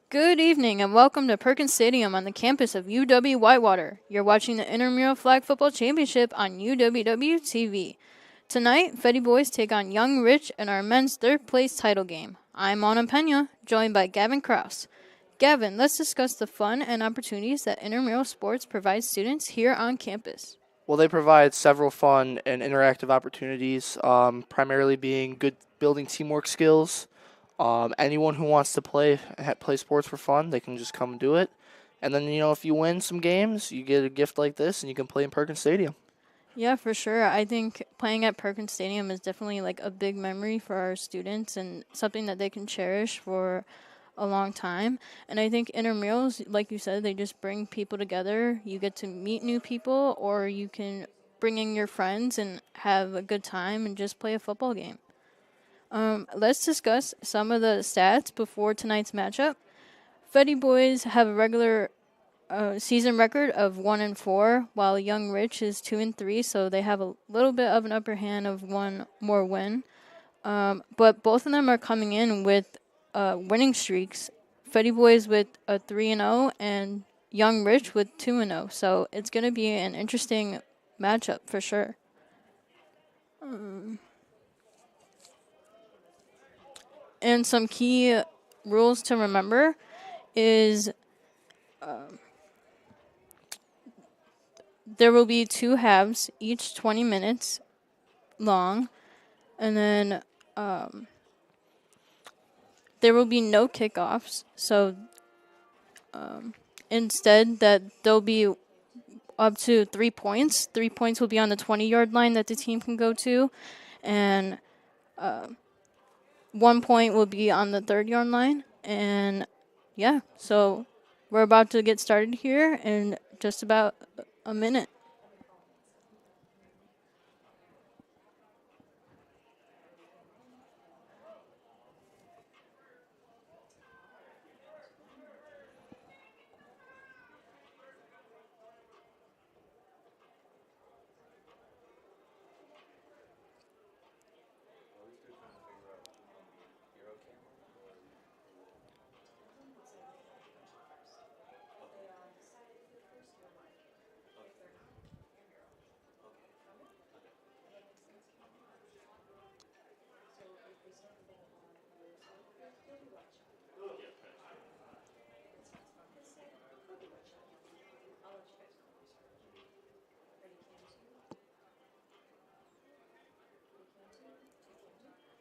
Good evening and welcome to Perkins Stadium on the campus of UW Whitewater. You're watching the Intramural Flag Football Championship on UWW TV. Tonight, Fetty Boys take on Young Rich in our men's third place title game. I'm Mona Pena, joined by Gavin Kraus. Gavin, let's discuss the fun and opportunities that intramural sports provides students here on campus. Well, they provide several fun and interactive opportunities, primarily being good building teamwork skills. Anyone who wants to play sports for fun, they can just come and do it. And then, if you win some games, you get a gift like this and you can play in Perkins Stadium. Yeah, for sure. I think playing at Perkins Stadium is definitely like a big memory for our students and something that they can cherish for a long time. And I think intramurals, like you said, they just bring people together. You get to meet new people, or you can bring in your friends and have a good time and just play a football game. Let's discuss some of the stats before tonight's matchup. Fetty Boys have a regular season record of 1-4, while Young Rich is 2-3, so they have a little bit of an upper hand of one more win. But both of them are coming in with winning streaks. Fetty Boys with a 3-0 and Young Rich with 2-0. So it's going to be an interesting matchup for sure. And some key rules to remember is there will be two halves, each 20 minutes long, and then there will be no kickoffs. So instead, that there'll be up to 3 points. 3 points will be on the 20-yard line that the team can go to, and 1 point will be on the 30-yard line. And yeah, so we're about to get started here in just about a minute.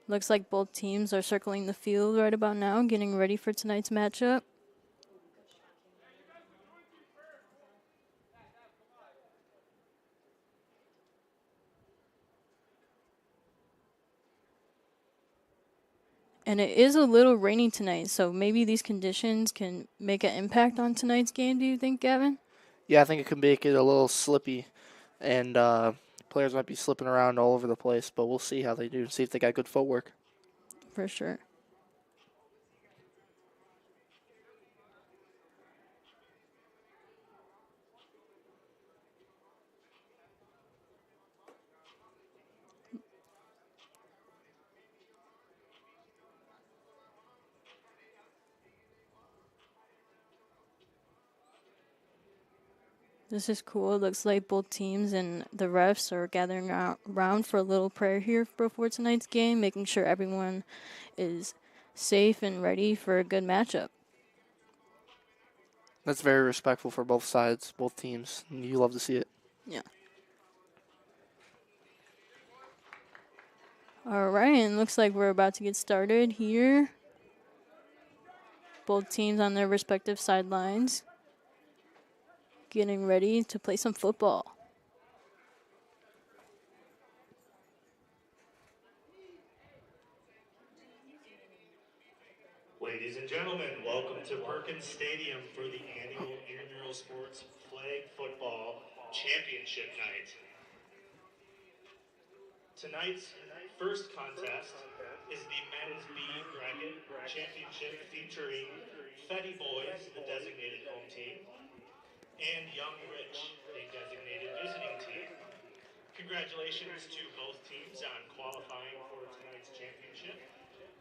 Looks like both teams are circling the field right about now, getting ready for tonight's matchup. And it is a little rainy tonight, so maybe these conditions can make an impact on tonight's game, do you think, Gavin? Yeah, I think it can make it a little slippy, and players might be slipping around all over the place, but we'll see how they do, see if they got good footwork. For sure. This is cool. It looks like both teams and the refs are gathering around for a little prayer here before tonight's game, making sure everyone is safe and ready for a good matchup. That's very respectful for both sides, both teams. You love to see it. Yeah. All right, and looks like we're about to get started here. Both teams on their respective sidelines, getting ready to play some football. Ladies and gentlemen, welcome to Perkins Stadium for the annual Intramural Sports Flag Football Championship Night. Tonight's first contest is the Men's B Bracket Championship featuring Fetty Boys, the designated home team, and Young Rich, the designated visiting team. Congratulations to both teams on qualifying for tonight's championship.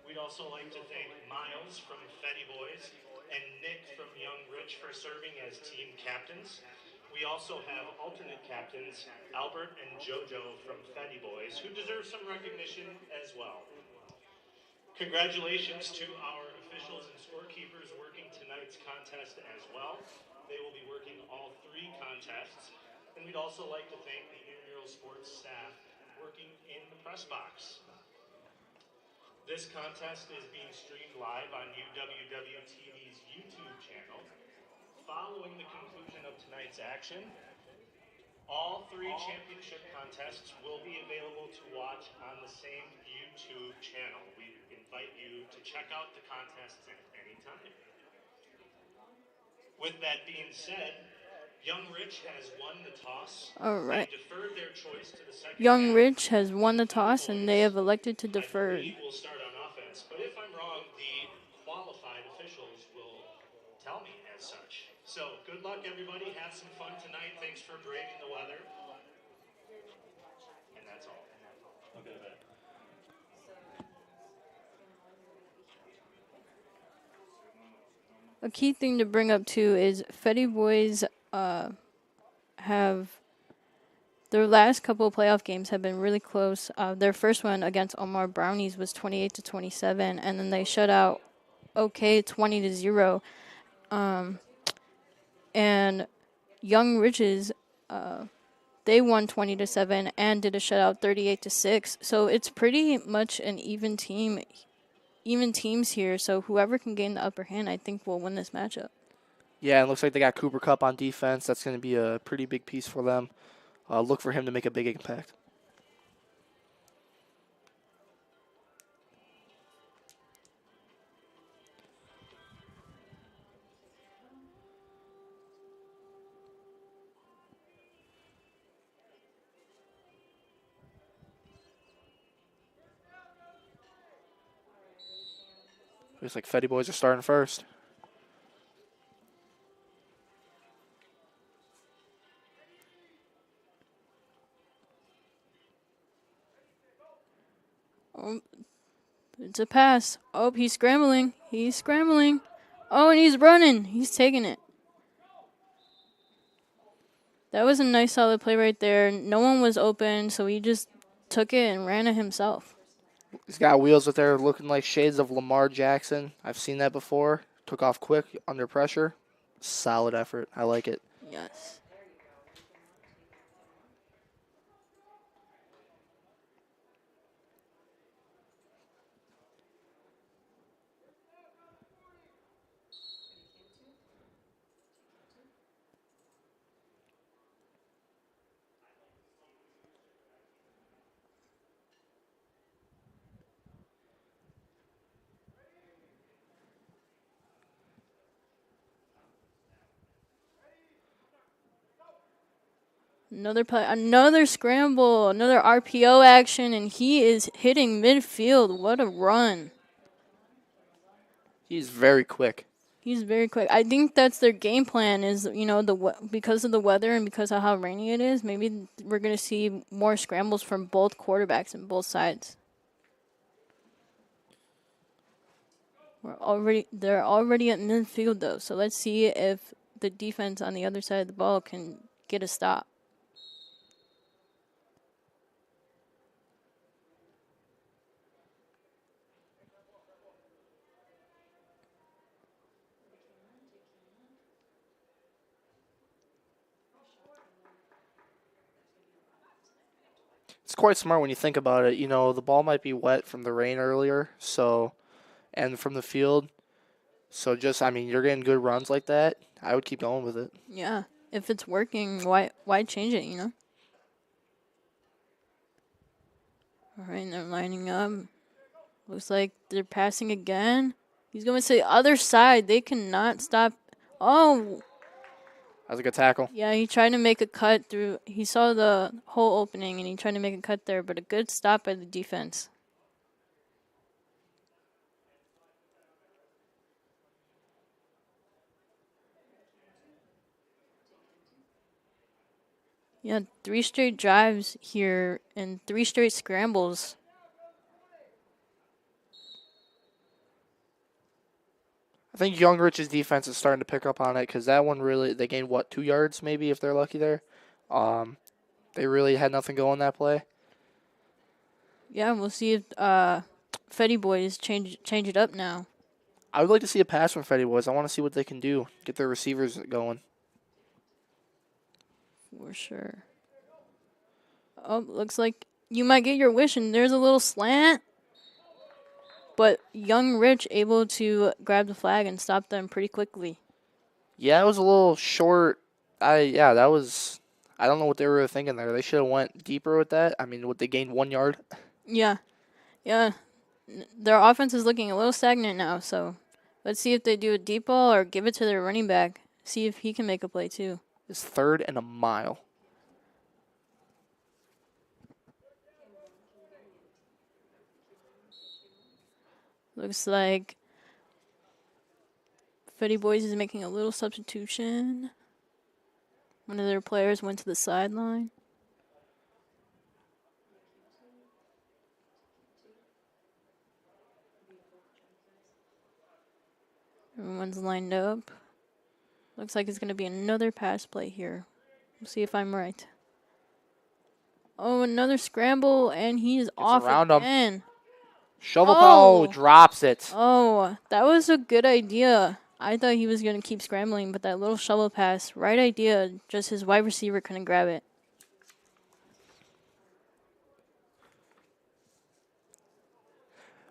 We'd also like to thank Miles from Fetty Boys and Nick from Young Rich for serving as team captains. We also have alternate captains, Albert and JoJo from Fetty Boys, who deserve some recognition as well. Congratulations to our officials and scorekeepers working tonight's contest as well. They will be working all 3 contests. And we'd also like to thank the Intramural Sports staff working in the press box. This contest is being streamed live on UWW-TV's YouTube channel. Following the conclusion of tonight's action, all 3 championship contests will be available to watch on the same YouTube channel. We invite you to check out the contests at any time. With that being said, Young Rich has won the toss. All right. They deferred their choice to the second Young half. Rich has won the toss, and they have elected to defer. I believe we'll start on offense, but if I'm wrong, the qualified officials will tell me as such. So good luck, everybody. Have some fun tonight. Thanks for braving the weather. And that's all. Okay, bye. A key thing to bring up too is Fetty Boys have their last couple of playoff games have been really close. Their first one against Omar Brownies was 28-27, and then they shut out OK 20-0. And Young Riches, they won 20-7 and did a shutout 38-6. So it's pretty much an even teams here. So whoever can gain the upper hand, I think, will win this matchup. Yeah, it looks like they got Cooper Cup on defense. That's going to be a pretty big piece for them. Look for him to make a big impact. Looks like Fetty Boys are starting first. It's a pass. Oh, he's scrambling. He's scrambling. Oh, and he's running. He's taking it. That was a nice, solid play right there. No one was open, so he just took it and ran it himself. He's got wheels with there looking like shades of Lamar Jackson. I've seen that before. Took off quick under pressure. Solid effort. I like it. Yes. Another play, another scramble, another RPO action, and he is hitting midfield. What a run. He's very quick. He's very quick. I think that's their game plan is, because of the weather and because of how rainy it is, maybe we're going to see more scrambles from both quarterbacks and both sides. They're already at midfield, though, so let's see if the defense on the other side of the ball can get a stop. It's quite smart when you think about it. You know, the ball might be wet from the rain earlier, and from the field. So you're getting good runs like that. I would keep going with it. Yeah, if it's working, why change it, All right, and they're lining up. Looks like they're passing again. He's going to the other side. They cannot stop. Oh, That was a good tackle. yeah, he tried to make a cut through. He saw the whole opening, and he tried to make a cut there, but a good stop by the defense. Yeah, 3 straight drives here and 3 straight scrambles. I think Young Rich's defense is starting to pick up on it because that one really they gained what 2 yards maybe if they're lucky there. Um, they really had nothing going that play. Yeah, we'll see if Fetty Boys change it up now. I would like to see a pass from Fetty Boys. I want to see what they can do, get their receivers going. For sure. Oh, looks like you might get your wish, and there's a little slant. But Young Rich able to grab the flag and stop them pretty quickly. Yeah, it was a little short. That was. I don't know what they were thinking there. They should have went deeper with that. I mean, would they gain 1 yard? Yeah, yeah. Their offense is looking a little stagnant now, so let's see if they do a deep ball or give it to their running back. See if he can make a play too. It's 3rd and a mile. Looks like Fetty Boys is making a little substitution. One of their players went to the sideline. Everyone's lined up. Looks like it's going to be another pass play here. We'll see if I'm right. Oh, another scramble, and he is off around him. again. Shovel Oh. drops it. Oh, that was a good idea. I thought he was going to keep scrambling, but that little shovel pass, right idea. Just his wide receiver couldn't grab it.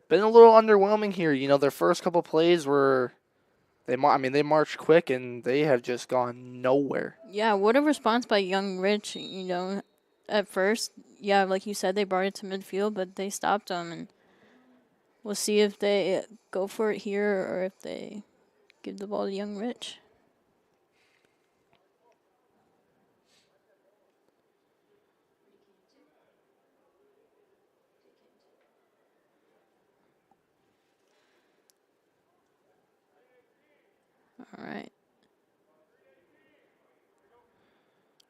Been a little underwhelming here. You know, their first couple plays were, they marched quick and they have just gone nowhere. Yeah, what a response by Young Rich. At first, yeah, like you said, they brought it to midfield, but they stopped them, and we'll see if they go for it here or if they give the ball to Young Rich. All right.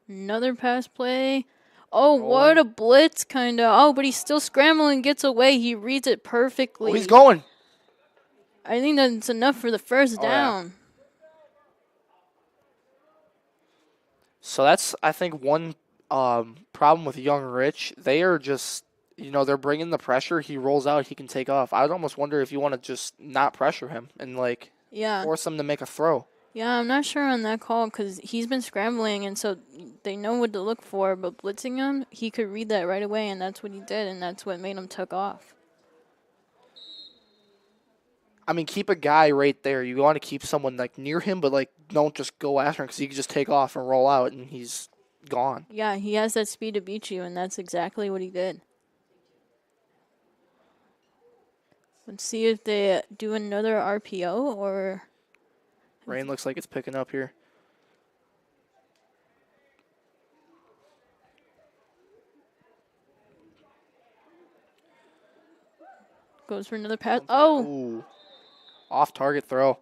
Another pass play. Oh, what a blitz, kind of. Oh, but he's still scrambling, gets away. He reads it perfectly. Oh, he's going. I think that's enough for the first down. Yeah. So that's, I think, one problem with Young Rich. They are just, they're bringing the pressure. He rolls out, he can take off. I would almost wonder if you want to just not pressure him and, force him to make a throw. Yeah, I'm not sure on that call because he's been scrambling, and so they know what to look for. But blitzing him, he could read that right away, and that's what he did, and that's what made him took off. I mean, keep a guy right there. You want to keep someone near him, but don't just go after him because he can just take off and roll out, and he's gone. Yeah, he has that speed to beat you, and that's exactly what he did. Let's see if they do another RPO or. Rain looks like it's picking up here. Goes for another pass. Oh! Ooh. Off-target throw.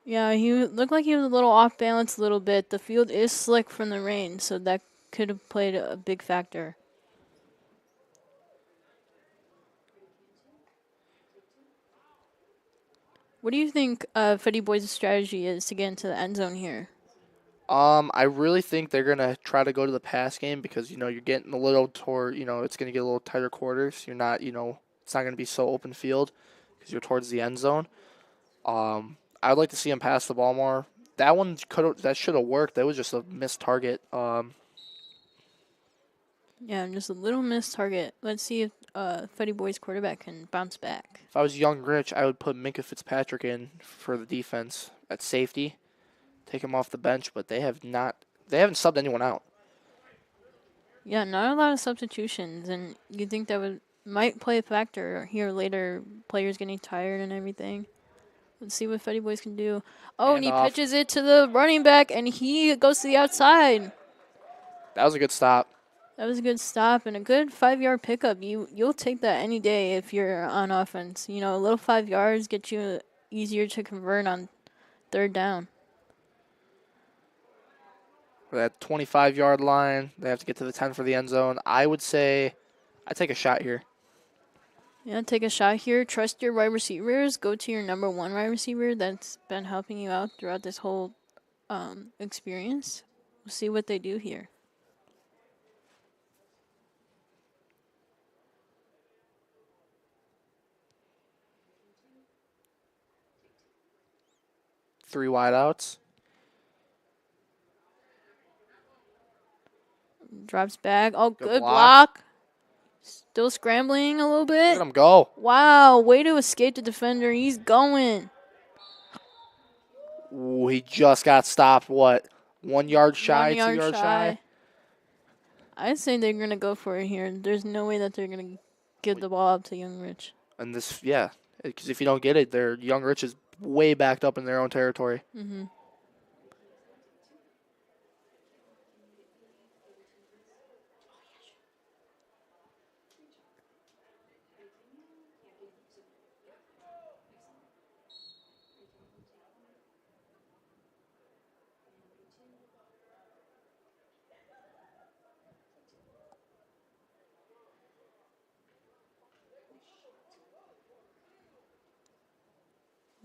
Yeah, he looked like he was a little off balance a little bit. The field is slick from the rain, so that could have played a big factor. What do you think Fetty Boys' strategy is to get into the end zone here? I really think they're going to try to go to the pass game because, you're getting a little toward, it's going to get a little tighter quarters. You're not, it's not going to be so open field because you're towards the end zone. I would like to see him pass the ball more. That should have worked. That was just a missed target. Yeah, just a little missed target. Let's see if Fetty Boys' quarterback can bounce back. If I was Young Rich, I would put Minka Fitzpatrick in for the defense at safety. Take him off the bench, but they haven't subbed anyone out. Yeah, not a lot of substitutions, and you think that might play a factor here later, players getting tired and everything. Let's see what Fetty Boys can do. Oh, and he pitches it to the running back, and he goes to the outside. That was a good stop. That was a good stop and a good 5-yard pickup. You'll take that any day if you're on offense. A little 5 yards gets you easier to convert on third down. That 25-yard line, they have to get to the 10 for the end zone. I would say I'd take a shot here. Yeah, take a shot here. Trust your wide receivers. Go to your number one wide receiver that's been helping you out throughout this whole experience. We'll see what they do here. Three wideouts. Drops back. Oh, good block. block. Still scrambling a little Look at bit. him go. Wow, way to escape the defender. He's going. Ooh, he just got stopped. What? 1 yard shy, 1 2 yard yard shy? I'd say they're going to go for it here. There's no way that they're going to give the ball up to Young Rich. And this, yeah, because if you don't get it, Young Rich is way backed up in their own territory. Mm-hmm.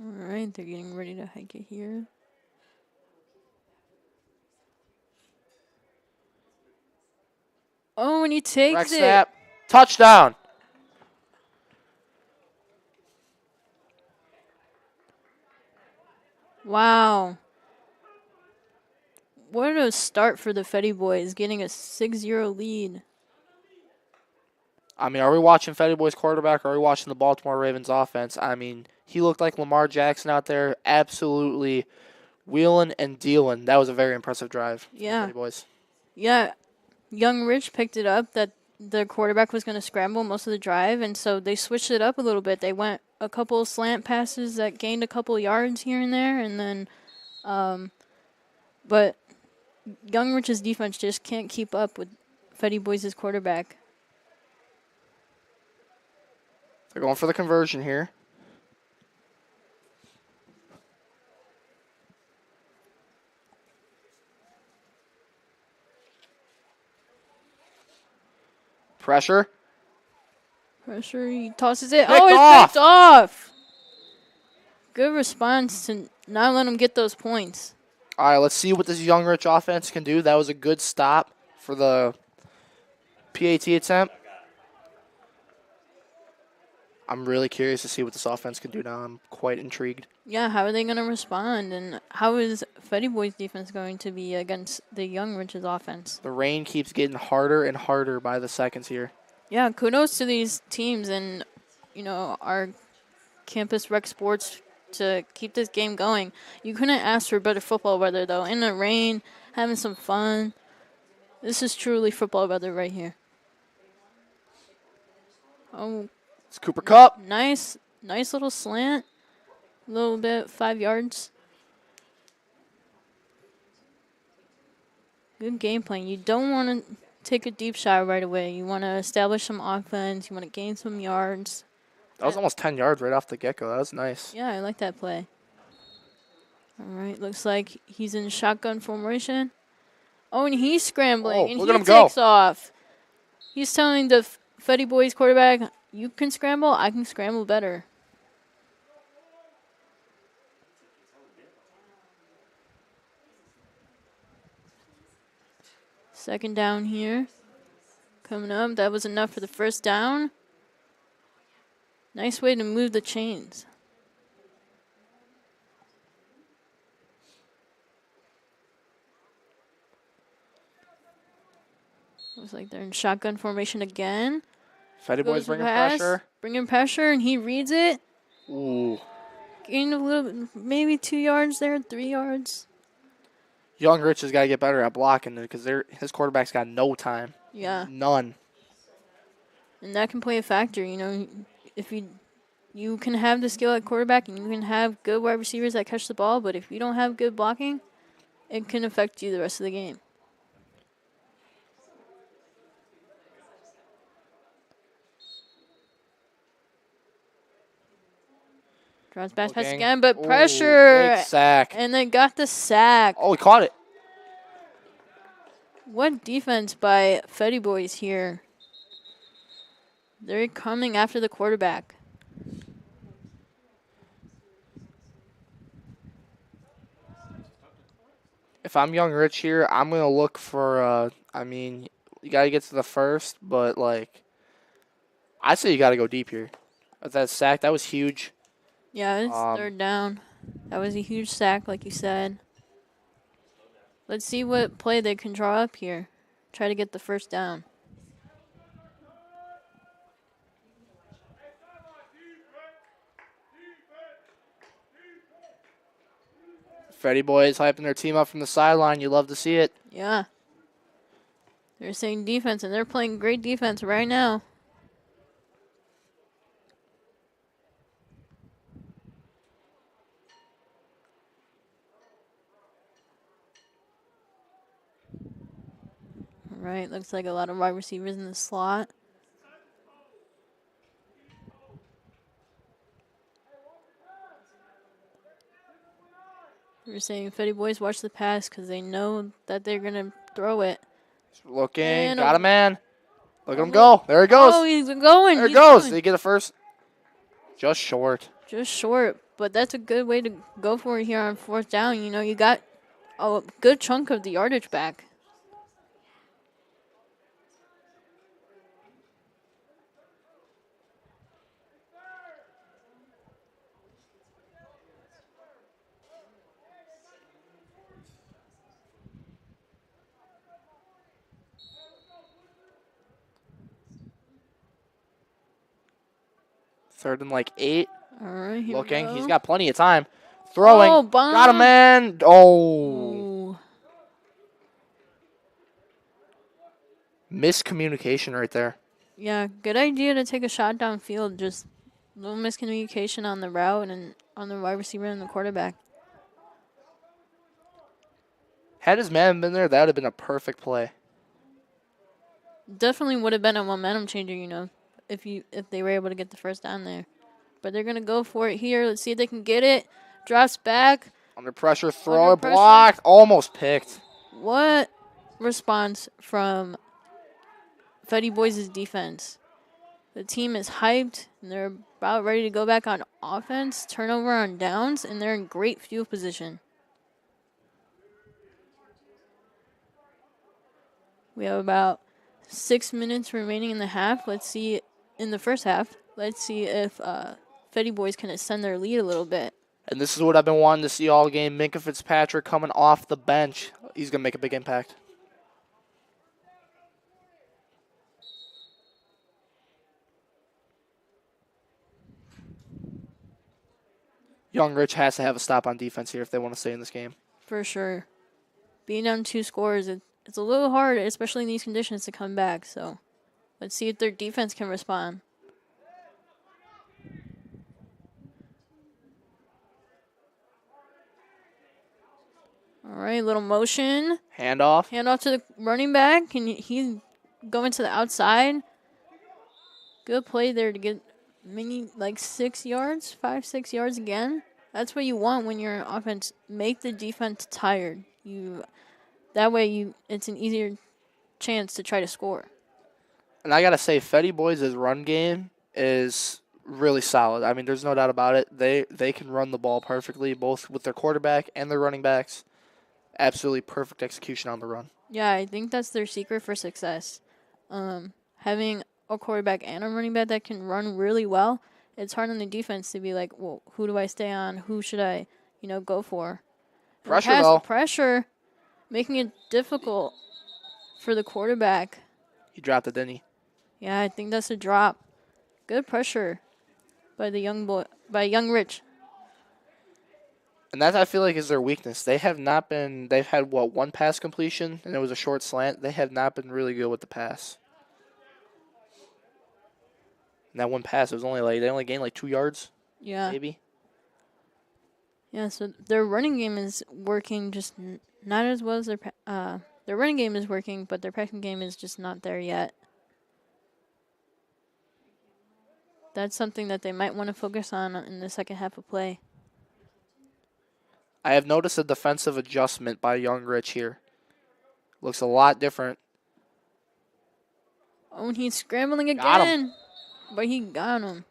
All right, they're getting ready to hike it here. Oh, and he takes Direct it. snap. Touchdown. Wow. What a start for the Fetty boys, getting a 6-0 lead. I mean, are we watching Fetty Boy's quarterback or are we watching the Baltimore Ravens offense? I mean, he looked like Lamar Jackson out there, absolutely wheeling and dealing. That was a very impressive drive for the Fetty Boys. Yeah, Young Rich picked it up that the quarterback was going to scramble most of the drive, and so they switched it up a little bit. They went a couple of slant passes that gained a couple of yards here and there, and then, but Young Rich's defense just can't keep up with Fetty Boys' quarterback. They're going for the conversion here. Pressure. He tosses it. Picked It's off. picked off. Good response to not let him get those points. All right, let's see what this Young Rich offense can do. That was a good stop for the PAT attempt. I'm really curious to see what this offense can do now. I'm quite intrigued. Yeah, how are they going to respond? And how is Fetty Boys' defense going to be against the Young Rich's offense? The rain keeps getting harder and harder by the seconds here. Yeah, kudos to these teams and, our campus rec sports to keep this game going. You couldn't ask for better football weather, though. In the rain, having some fun. This is truly football weather right here. Oh, it's Cooper Kupp. Nice little slant. A little bit, 5 yards. Good game plan. You don't want to take a deep shot right away. You want to establish some offense. You want to gain some yards. That was almost 10 yards right off the get-go. That was nice. Yeah, I like that play. All right, looks like he's in shotgun formation. Oh, and he's scrambling, and look he at him go. takes off. He's telling the Fetty Boys quarterback, you can scramble, I can scramble better. Second down here. Coming up, that was enough for the first down. Nice way to move the chains. Looks like they're in shotgun formation again. Fetty Boys bringing pressure. Bringing pressure, and he reads it. Ooh. Gained a little, maybe 2 yards there, 3 yards. Young Rich has got to get better at blocking it because his quarterback's got no time. Yeah. None. And that can play a factor, If you can have the skill at quarterback and you can have good wide receivers that catch the ball, but if you don't have good blocking, it can affect you the rest of the game. Draws back pass again, but pressure. Big sack. And they got the sack. Oh, he caught it. What defense by Fetty Boys here. They're coming after the quarterback. If I'm young Rich here, I'm going to look for, you got to get to the first, but, like, I say you got to go deep here. With that sack, that was huge. Yeah, it's third down. That was a huge sack, like you said. Let's see what play they can draw up here. Try to get the first down. Freddie boys hyping their team up from the sideline. You love to see it. Yeah. They're saying defense, and they're playing great defense right now. All right, looks like a lot of wide receivers in the slot. We're saying Fetty boys watch the pass because they know that they're going to throw it. Looking. And Got a man. Look at him go. There he goes. Oh, he's going. There he He's goes. going. Did he get a first? Just short. Just short, but that's a good way to go for it here on fourth down. You know, you got a good chunk of the yardage back. Third and like 8. All right, here Looking. we go. He's got plenty of time. Throwing. Oh, bomb. Got a man. Oh. Ooh. Miscommunication right there. Yeah, good idea to take a shot downfield. Just a little miscommunication on the route and on the wide receiver and the quarterback. Had his man been there, that would have been a perfect play. Definitely would have been a momentum changer, you know, if they were able to get the first down there. But they're gonna go for it here. Let's see if they can get it. Drops back. Under pressure, throw Under it, pressure. blocked, almost picked. What response from Fetty Boys' defense? The team is hyped, and they're about ready to go back on offense. Turnover on downs, and they're in great field position. We have about 6 minutes remaining in the half. Let's see, in the first half, let's see if Fetty Boys can extend their lead a little bit. And this is what I've been wanting to see all game. Minka Fitzpatrick coming off the bench. He's going to make a big impact. Young Rich has to have a stop on defense here if they want to stay in this game. For sure. Being down 2 scores, it's a little hard, especially in these conditions, to come back. So let's see if their defense can respond. All right, little motion. Handoff. Handoff to the running back, and he's going to the outside. Good play there to get like 6 yards, 5, 6 yards again. That's what you want when you're in offense. Make the defense tired. That way it's an easier chance to try to score. And I got to say, Fetty Boys' run game is really solid. I mean, there's no doubt about it. They can run the ball perfectly, both with their quarterback and their running backs. Absolutely perfect execution on the run. Yeah, I think that's their secret for success. Having a quarterback and a running back that can run really well, it's hard on the defense to be like, well, who do I stay on? Who should I, go for? Pressure, though. Pressure, making it difficult for the quarterback. He dropped it, didn't he? Yeah, I think that's a drop. Good pressure by young Rich. And that, I feel like, is their weakness. They've had, one pass completion, and it was a short slant. They have not been really good with the pass. And that one pass, it was they only gained like 2 yards. Yeah. Maybe. Yeah, so their running game is working, just not as well as their running game is working, but their passing game is just not there yet. That's something that they might want to focus on in the second half of play. I have noticed a defensive adjustment by Young Rich here. Looks a lot different. Oh, and he's scrambling Got him. again. But he got him.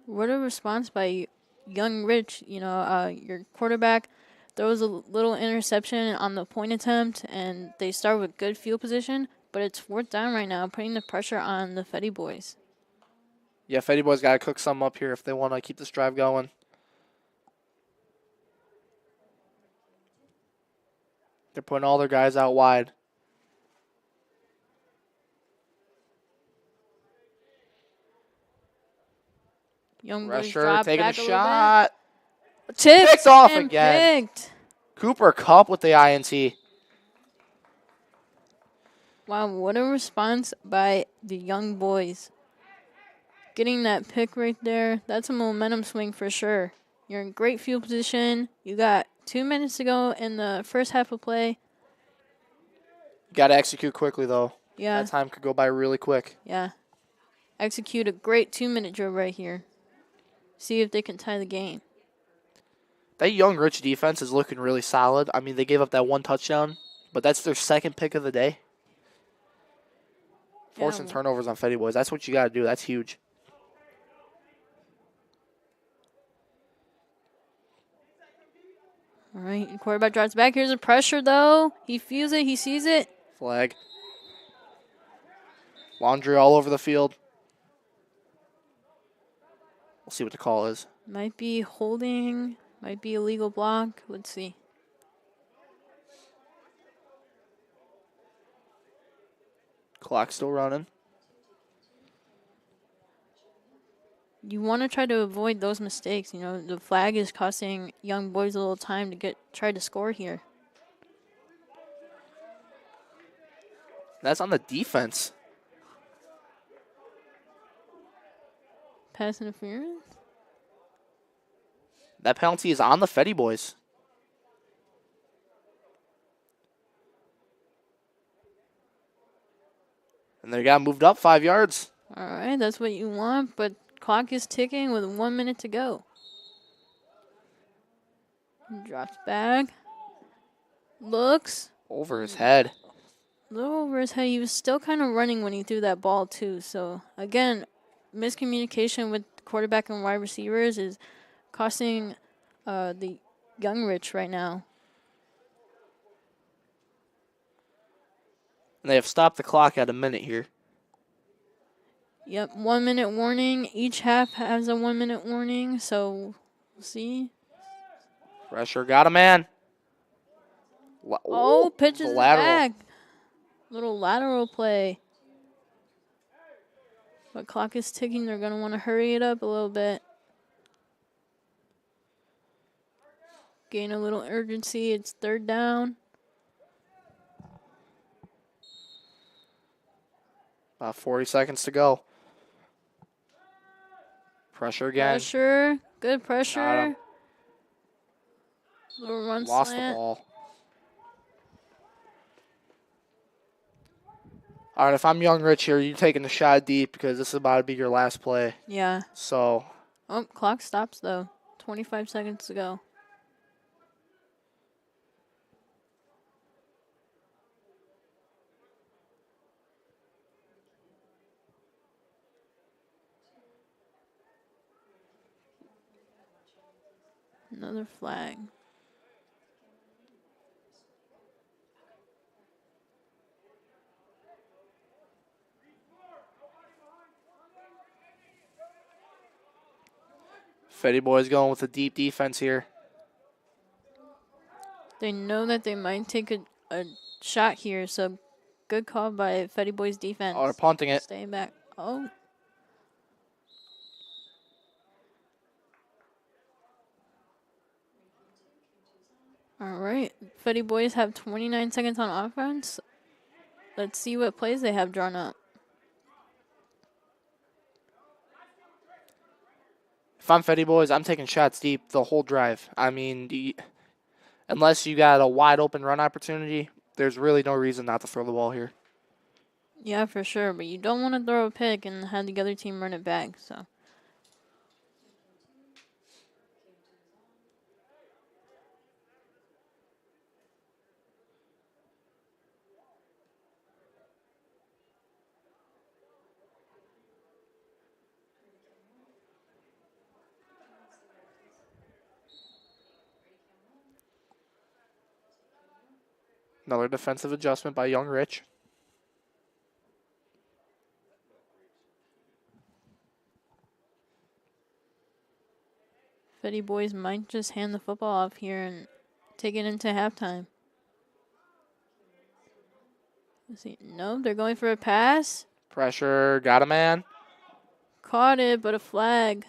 What a response by young Rich. Your quarterback throws a little interception on the point attempt, and they start with good field position, but it's fourth down right now, putting the pressure on the Fetty boys. Yeah, Fetty Boys got to cook some up here if they want to keep this drive going. They're putting all their guys out wide. Young boys Pressure, drop taking a back a little shot. bit. Tipped Picked off and again. picked. Cooper Kupp with the INT. Wow, what a response by the young boys. Getting that pick right there, that's a momentum swing for sure. You're in great field position. You got 2 minutes to go in the first half of play. Got to execute quickly, though. Yeah. That time could go by really quick. Yeah. Execute a great 2-minute drill right here. See if they can tie the game. That young Rich defense is looking really solid. I mean, they gave up that one touchdown, but that's their second pick of the day. Forcing turnovers on Fetty Boys. That's what you got to do. That's huge. All right, quarterback drops back. Here's the pressure, though. He feels it. He sees it. Flag. Laundry all over the field. We'll see what the call is. Might be holding. Might be illegal block. Let's see. Clock still running. You want to try to avoid those mistakes. The flag is costing young boys a little time to try to score here. That's on the defense. Pass interference? That penalty is on the Fetty Boys. And they got moved up 5 yards. All right, that's what you want, but clock is ticking with 1 minute to go. Drops back. Looks. Over his head. A little over his head. He was still kind of running when he threw that ball, too. So, again, miscommunication with quarterback and wide receivers is costing the young Rich right now. And they have stopped the clock at a minute here. Yep, 1 minute warning. Each half has a 1 minute warning, so we'll see. Pressure got a man. Pitches it back. Little lateral play. But clock is ticking. They're going to want to hurry it up a little bit. Gain a little urgency. It's third down. About 40 seconds to go. Pressure again. Pressure. Good pressure. Little run Lost slant. the ball. All right, if I'm young Rich here, you're taking the shot deep because this is about to be your last play. Yeah. So. Oh, clock stops, though. 25 seconds to go. Another flag. Fetty Boys going with a deep defense here. They know that they might take a shot here, so good call by Fetty Boys defense. Oh, they're punting it. Staying back. Oh. All right. Fetty Boys have 29 seconds on offense. Let's see what plays they have drawn up. If I'm Fetty Boys, I'm taking shots deep the whole drive. I mean, unless you got a wide open run opportunity, there's really no reason not to throw the ball here. Yeah, for sure. But you don't want to throw a pick and have the other team run it back. So Another defensive adjustment by young Rich. Fetty Boys might just hand the football off here and take it into halftime. Let's see. No, they're going for a pass. Pressure, got a man. Caught it, but a flag.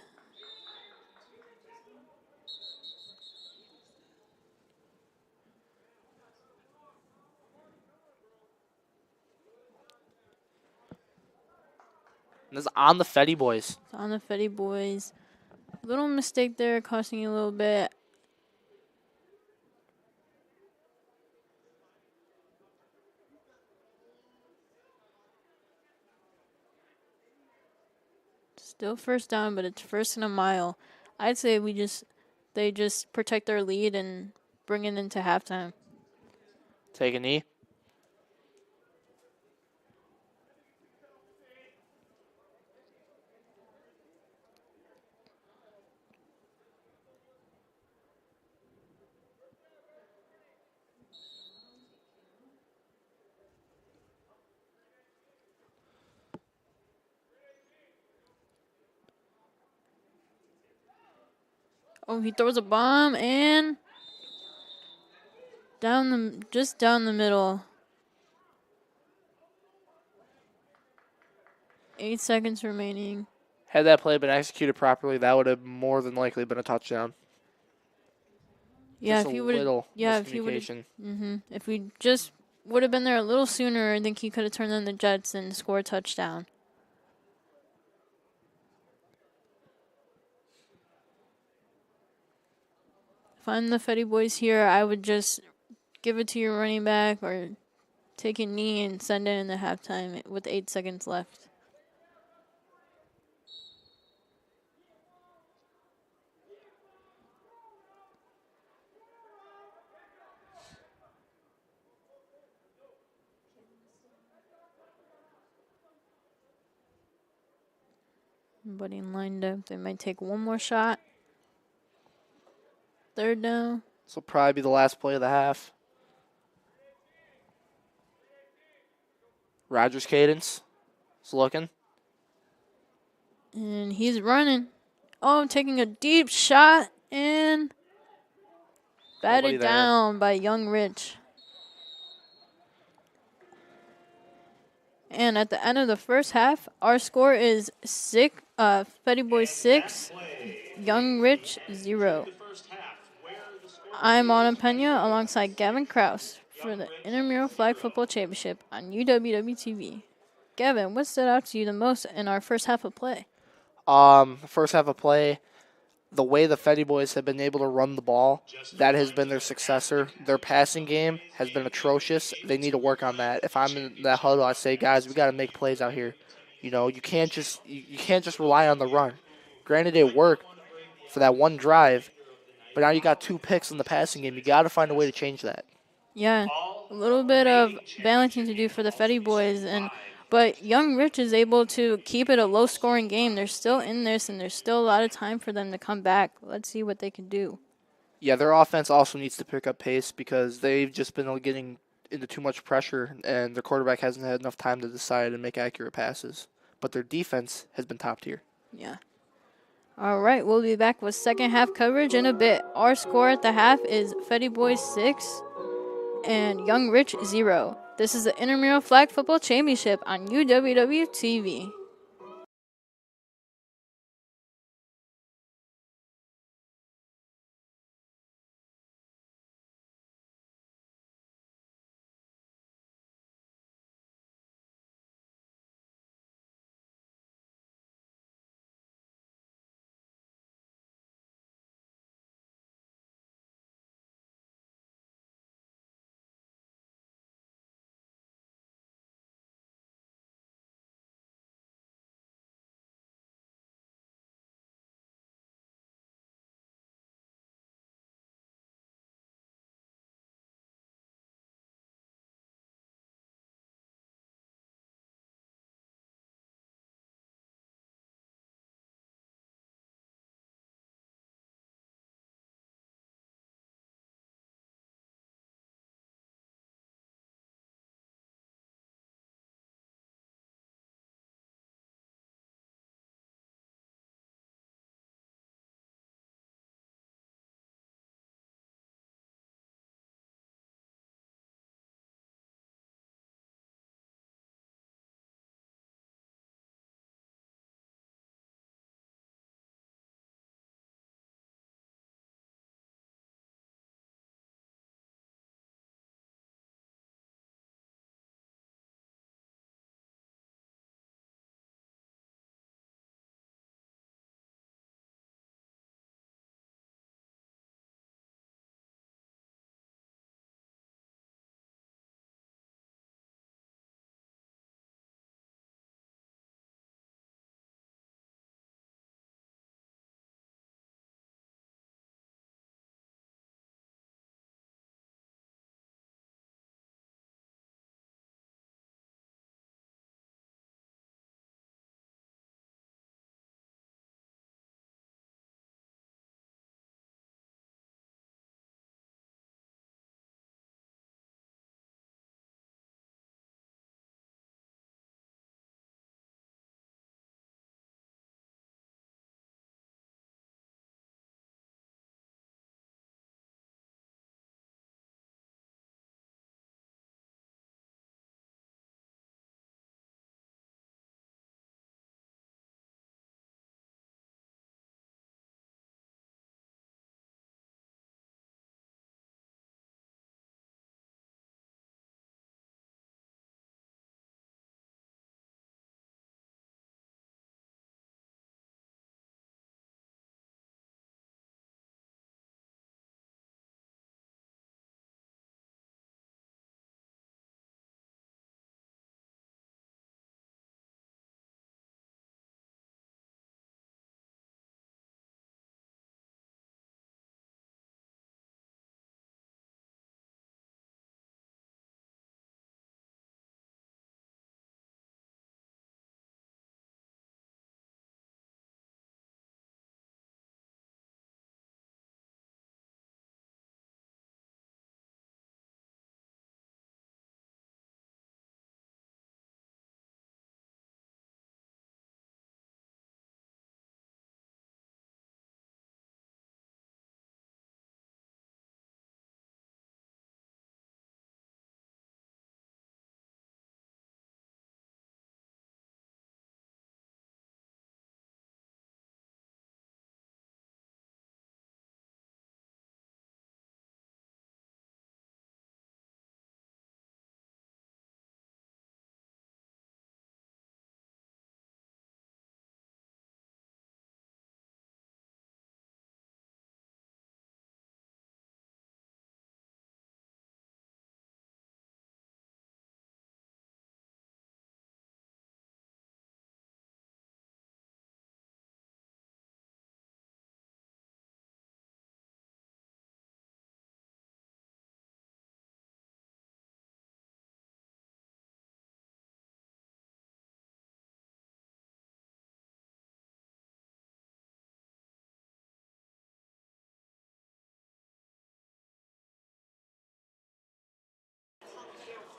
This is on the Fetty Boys. It's on the Fetty Boys. Little mistake there, costing you a little bit. Still first down, but it's first and a mile. I'd say they just protect their lead and bring it into halftime. Take a knee. Oh, he throws a bomb and just down the middle. 8 seconds remaining. Had that play been executed properly, that would have more than likely been a touchdown. Yeah, Just if a he would have. little Yeah, if he would have. miscommunication. If we just would have been there a little sooner, I think he could have turned on the Jets and scored a touchdown. If I'm the Fetty Boys here, I would just give it to your running back or take a knee and send it in the halftime with 8 seconds left. Everybody lined up. They might take one more shot. Third down. This will probably be the last play of the half. Rogers cadence is looking. And he's running. Oh, taking a deep shot and batted down by Young Rich. And at the end of the first half, our score is Fetty Boys 6, Young Rich 0. I'm Ana Pena alongside Gavin Kraus for the Intramural Flag Football Championship on UWW-TV. Gavin, what stood out to you the most in our first half of play? First half of play, the way the Fetty Boys have been able to run the ball, that has been their successor. Their passing game has been atrocious. They need to work on that. If I'm in that huddle, I say, guys, we got to make plays out here. You know, you can't just rely on the run. Granted, it worked for that one drive, but now you got 2 picks in the passing game. You got to find a way to change that. Yeah, a little bit of balancing to do for the Fetty Boys, but Young Rich is able to keep it a low-scoring game. They're still in this, and there's still a lot of time for them to come back. Let's see what they can do. Yeah, their offense also needs to pick up pace because they've just been getting into too much pressure, and their quarterback hasn't had enough time to decide and make accurate passes. But their defense has been top tier. Yeah. All right, we'll be back with second half coverage in a bit. Our score at the half is Fetty Boys 6 and Young Rich 0. This is the Intramural Flag Football Championship on UWW-TV.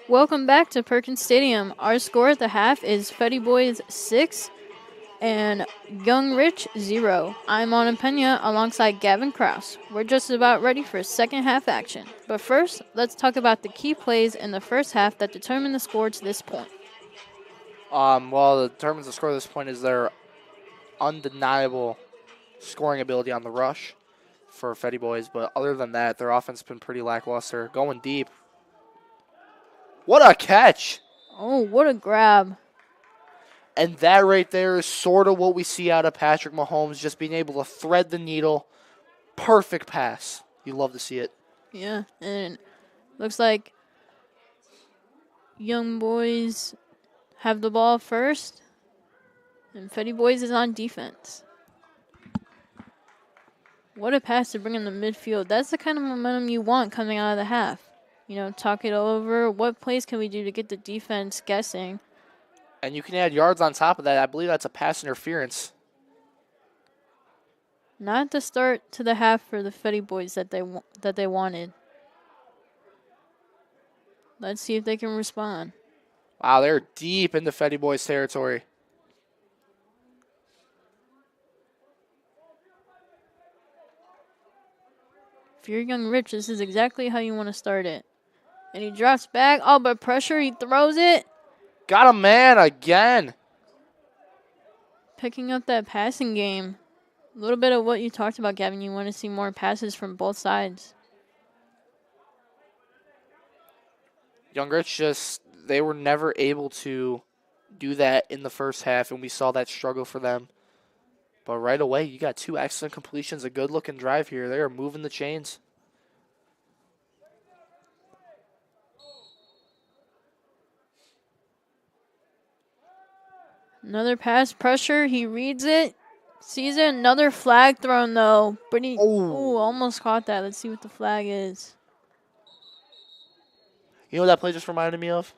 Welcome back to Perkins Stadium. Our score at the half is Fetty Boys 6 and Young Rich 0. I'm Ana Pena alongside Gavin Kraus. We're just about ready for second half action. But first, let's talk about the key plays in the first half that determined the score to this point. Well, the determines the score at this point is their undeniable scoring ability on the rush for Fetty Boys, but other than that, their offense has been pretty lackluster. Going deep. What a catch! Oh, what a grab. And that right there is sort of what we see out of Patrick Mahomes, just being able to thread the needle. Perfect pass. You love to see it. Yeah, and looks like Young Boys have the ball first, and Fetty Boys is on defense. What a pass to bring in the midfield. That's the kind of momentum you want coming out of the half. You know, talk it over. What plays can we do to get the defense guessing? And you can add yards on top of that. I believe that's a pass interference. Not the start to the half for the Fetty Boys that they wanted. Let's see if they can respond. Wow, they're deep into Fetty Boys territory. If you're Young Rich, this is exactly how you want to start it. And he drops back. Oh, but pressure. He throws it. Got a man again. Picking up that passing game. A little bit of what you talked about, Gavin. You want to see more passes from both sides. Young Rich they were never able to do that in the first half, and we saw that struggle for them. But right away, you got two excellent completions, a good-looking drive here. They are moving the chains. Another pass pressure. He reads it. Sees it. Another flag thrown, though. Pretty. Ooh, almost caught that. Let's see what the flag is. You know what that play just reminded me of?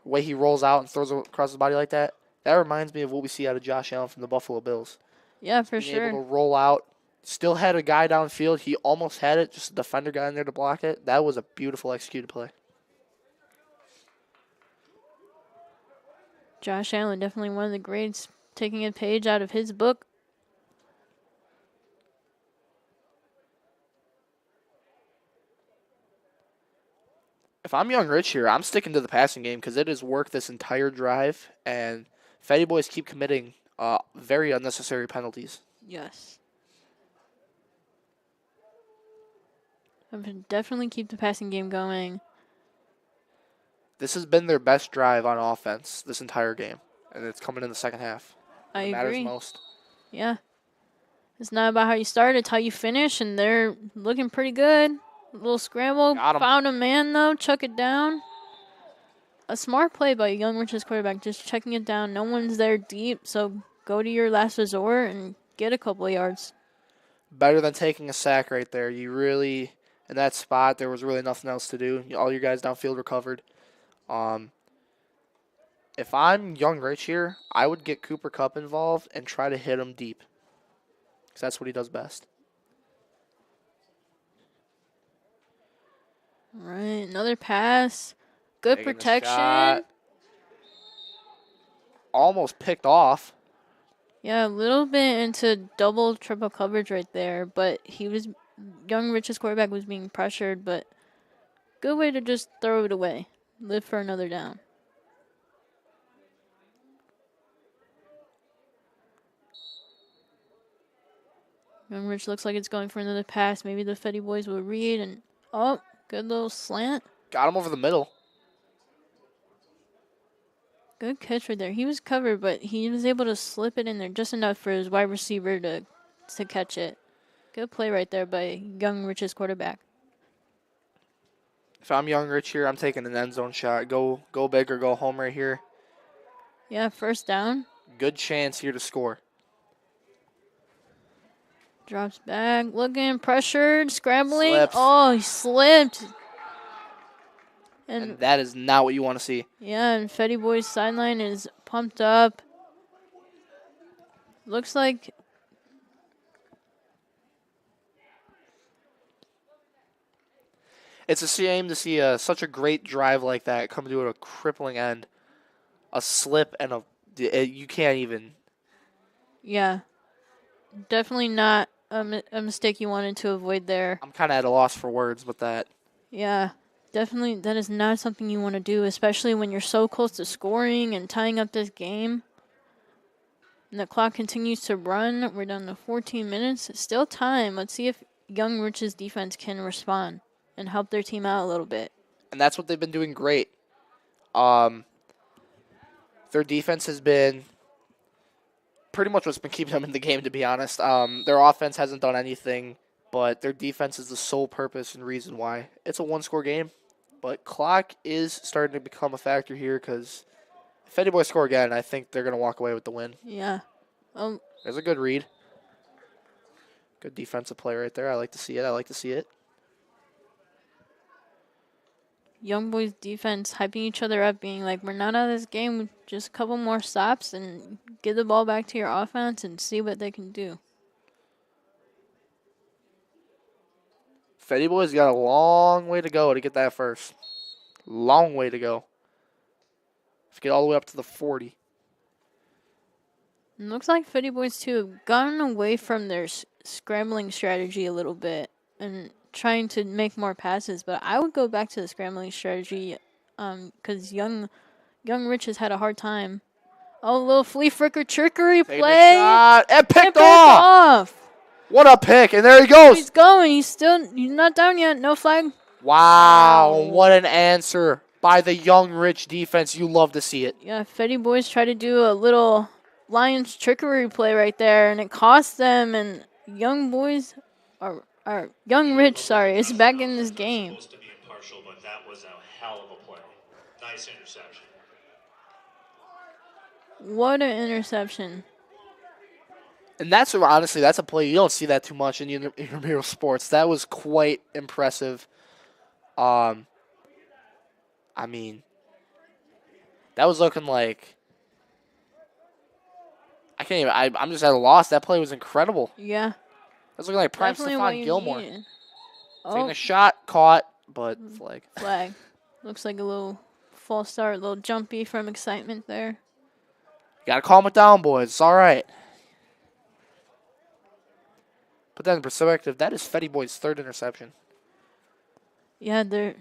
Way he rolls out and throws it across his body like that. That reminds me of what we see out of Josh Allen from the Buffalo Bills. Yeah, for Being sure. able to roll out. Still had a guy downfield. He almost had it. Just a defender got in there to block it. That was a beautiful executed play. Josh Allen, definitely one of the greats, taking a page out of his book. If I'm Young Rich here, I'm sticking to the passing game because it has worked this entire drive, and Fetty Boys keep committing very unnecessary penalties. Yes. I would definitely keep the passing game going. This has been their best drive on offense this entire game, and it's coming in the second half. I It agree. matters most. Yeah. It's not about how you start, it's how you finish, and they're looking pretty good. A little scramble. Got him. Found a man, though. Chuck it down. A smart play by Young Rich's quarterback, just checking it down. No one's there deep, so go to your last resort and get a couple of yards. Better than taking a sack right there. You really, in that spot, there was really nothing else to do. All your guys downfield recovered. If I'm Young Rich here, I would get Cooper Kupp involved and try to hit him deep. Because that's what he does best. All right, another pass. Good Taking a protection. shot. Almost picked off. Yeah, a little bit into double, triple coverage right there, but Young Rich's quarterback was being pressured, but good way to just throw it away. Live for another down. Young Rich looks like it's going for another pass. Maybe the Fetty Boys will read and, oh, good little slant. Got him over the middle. Good catch right there. He was covered, but he was able to slip it in there just enough for his wide receiver to catch it. Good play right there by Young Rich's quarterback. If I'm Young Rich here, I'm taking an end zone shot. Go big or go home right here. Yeah, first down. Good chance here to score. Drops back, looking, pressured, scrambling. Slips. Oh, he slipped. And that is not what you want to see. Yeah, and Fetty Boy's sideline is pumped up. Looks like It's a shame to see such a great drive like that come to a crippling end. A slip and you can't even. Yeah, definitely not a mistake you wanted to avoid there. I'm kind of at a loss for words with that. Yeah, definitely that is not something you want to do, especially when you're so close to scoring and tying up this game. And the clock continues to run. We're down to 14 minutes. It's still time. Let's see if Young Rich's defense can respond and help their team out a little bit. And that's what they've been doing great. Their defense has been pretty much what's been keeping them in the game, to be honest. Their offense hasn't done anything, but their defense is the sole purpose and reason why. It's a one-score game, but clock is starting to become a factor here because if any boys score again, I think they're going to walk away with the win. Yeah. There's a good read. Good defensive play right there. I like to see it. Young Boys defense hyping each other up, being like, we're not out of this game. Just a couple more stops and get the ball back to your offense and see what they can do. Fetty Boys got a long way to go to get that first. Long way to go. Let's get all the way up to the 40. It looks like Fetty Boys, too, have gotten away from their scrambling strategy a little bit and trying to make more passes. But I would go back to the scrambling strategy because Young Rich has had a hard time. Oh, a little flea flicker trickery Taking play. a shot and picked And off. What a pick. And there he goes. He's going. He's not down yet. No flag. Wow. What an answer by the Young Rich defense. You love to see it. Yeah, Fetty Boys try to do a little Lions trickery play right there, and it cost them. And Young Rich, is back in this game. Supposed to be impartial, but that was a hell of a play. Nice interception. What an interception. And that's a play you don't see that too much in intramural sports. That was quite impressive. I mean, that was looking like I can't even. I'm just at a loss. That play was incredible. Yeah. That was looking like prime Definitely what Stephon you Gilmore. needed. Taking a shot, caught, but flag. Flag. Looks like a little false start, a little jumpy from excitement there. Gotta calm it down, boys. It's all right. Put that in perspective. That is Fetty Boy's third interception. Yeah, their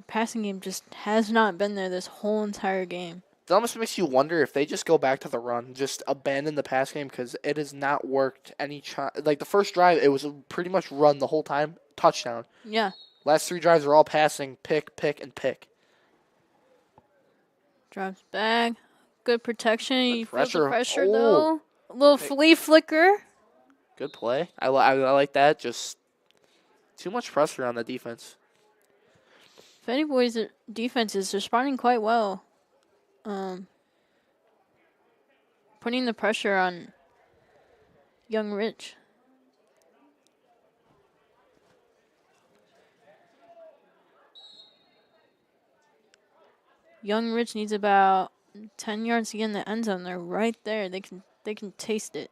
passing game just has not been there this whole entire game. It almost makes you wonder if they just go back to the run, just abandon the pass game because it has not worked any. Like the first drive, it was pretty much run the whole time, touchdown. Yeah. Last three drives are all passing, pick, and pick. Drops back. Good protection. You feel the pressure, Oh. though. A little flea flicker. Good play. I like that. Just too much pressure on the defense. Fetty Boys' defense is responding quite well. Putting the pressure on Young Rich. Young Rich needs about 10 yards to get in the end zone. They're right there. They can taste it.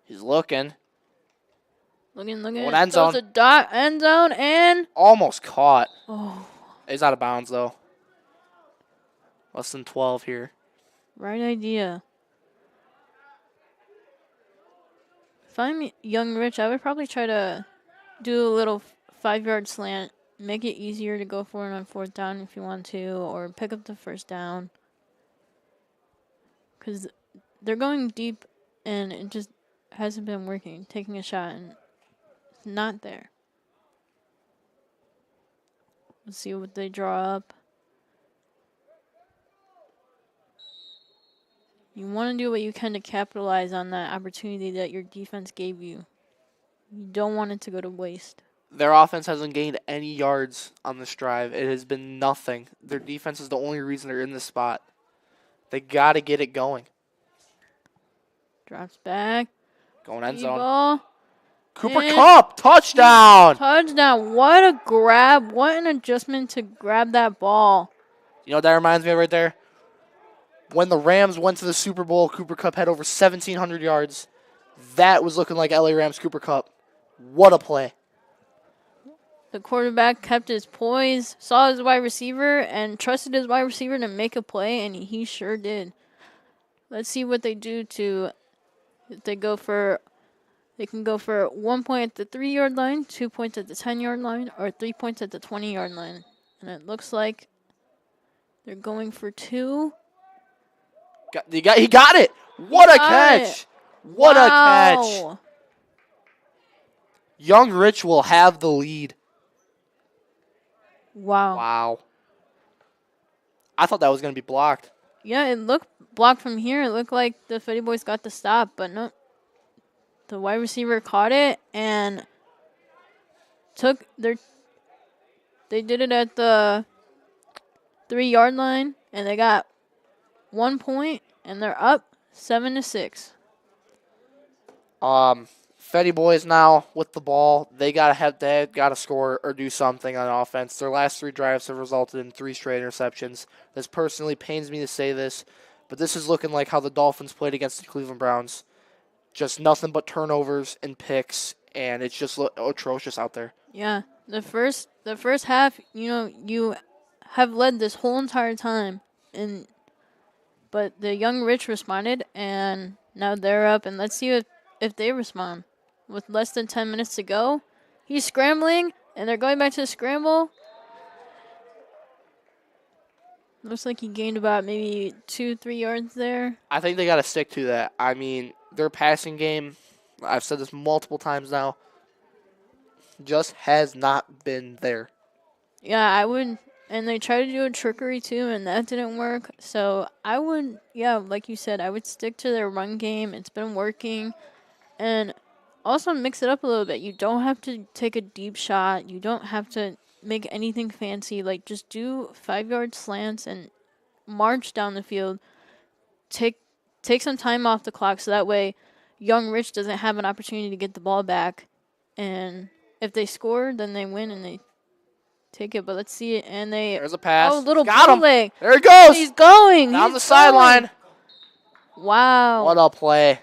He's looking. Looking. One end zone. Throws a dot end zone and Almost caught. oh, He's out of bounds though. Less than 12 here. right idea. If I'm Young Rich, I would probably try to do a little 5-yard slant. Make it easier to go for it on fourth down if you want to, or pick up the first down. Because they're going deep, and it just hasn't been working. Taking a shot, and it's not there. Let's see what they draw up. You want to do what you can to capitalize on that opportunity that your defense gave you. You don't want it to go to waste. Their offense hasn't gained any yards on this drive. It has been nothing. Their defense is the only reason they're in this spot. They got to get it going. Drops back. Going end Deep zone. ball. Cooper And Kupp, touchdown. Touchdown. What a grab. What an adjustment to grab that ball. You know what that reminds me of right there? When the Rams went to the Super Bowl, Cooper Kupp had over 1,700 yards. That was looking like LA Rams Cooper Kupp. What a play. The quarterback kept his poise, saw his wide receiver, and trusted his wide receiver to make a play, and he sure did. Let's see what they do to. If they go for. They can go for 1 point at the 3-yard line, 2 points at the 10-yard line, or 3 points at the 20-yard line. And it looks like they're going for 2. He got it. What a catch. What a catch. Wow. Young Rich will have the lead. Wow. Wow. I thought that was going to be blocked. Yeah, it looked blocked from here. It looked like the Fetty Boys got the stop, but no. The wide receiver caught it and took their. They did it at the 3-yard line, and they got 1 point, and they're up 7-6. Fetty Boys now with the ball. They gotta score or do something on offense. Their last 3 drives have resulted in 3 straight interceptions. This personally pains me to say this, but this is looking like how the Dolphins played against the Cleveland Browns. Just nothing but turnovers and picks, and it's just atrocious out there. Yeah, the first half, you have led this whole entire time, but the Young Rich responded, and now they're up, and let's see if they respond. With less than 10 minutes to go, he's scrambling, and they're going back to the scramble. Looks like he gained about maybe 2-3 yards there. I think they got to stick to that. I mean, their passing game, I've said this multiple times now, just has not been there. Yeah, I would. And they tried to do a trickery too, and that didn't work. So I would, like you said, I would stick to their run game. It's been working. And also mix it up a little bit. You don't have to take a deep shot. You don't have to make anything fancy. Like, just do 5-yard slants and march down the field. Take some time off the clock so that way Young Rich doesn't have an opportunity to get the ball back. And if they score, then they win and they take it. But let's see it. And there's a pass. Little got him. leg. There he goes. He's going. Down the sideline. Wow. What a play.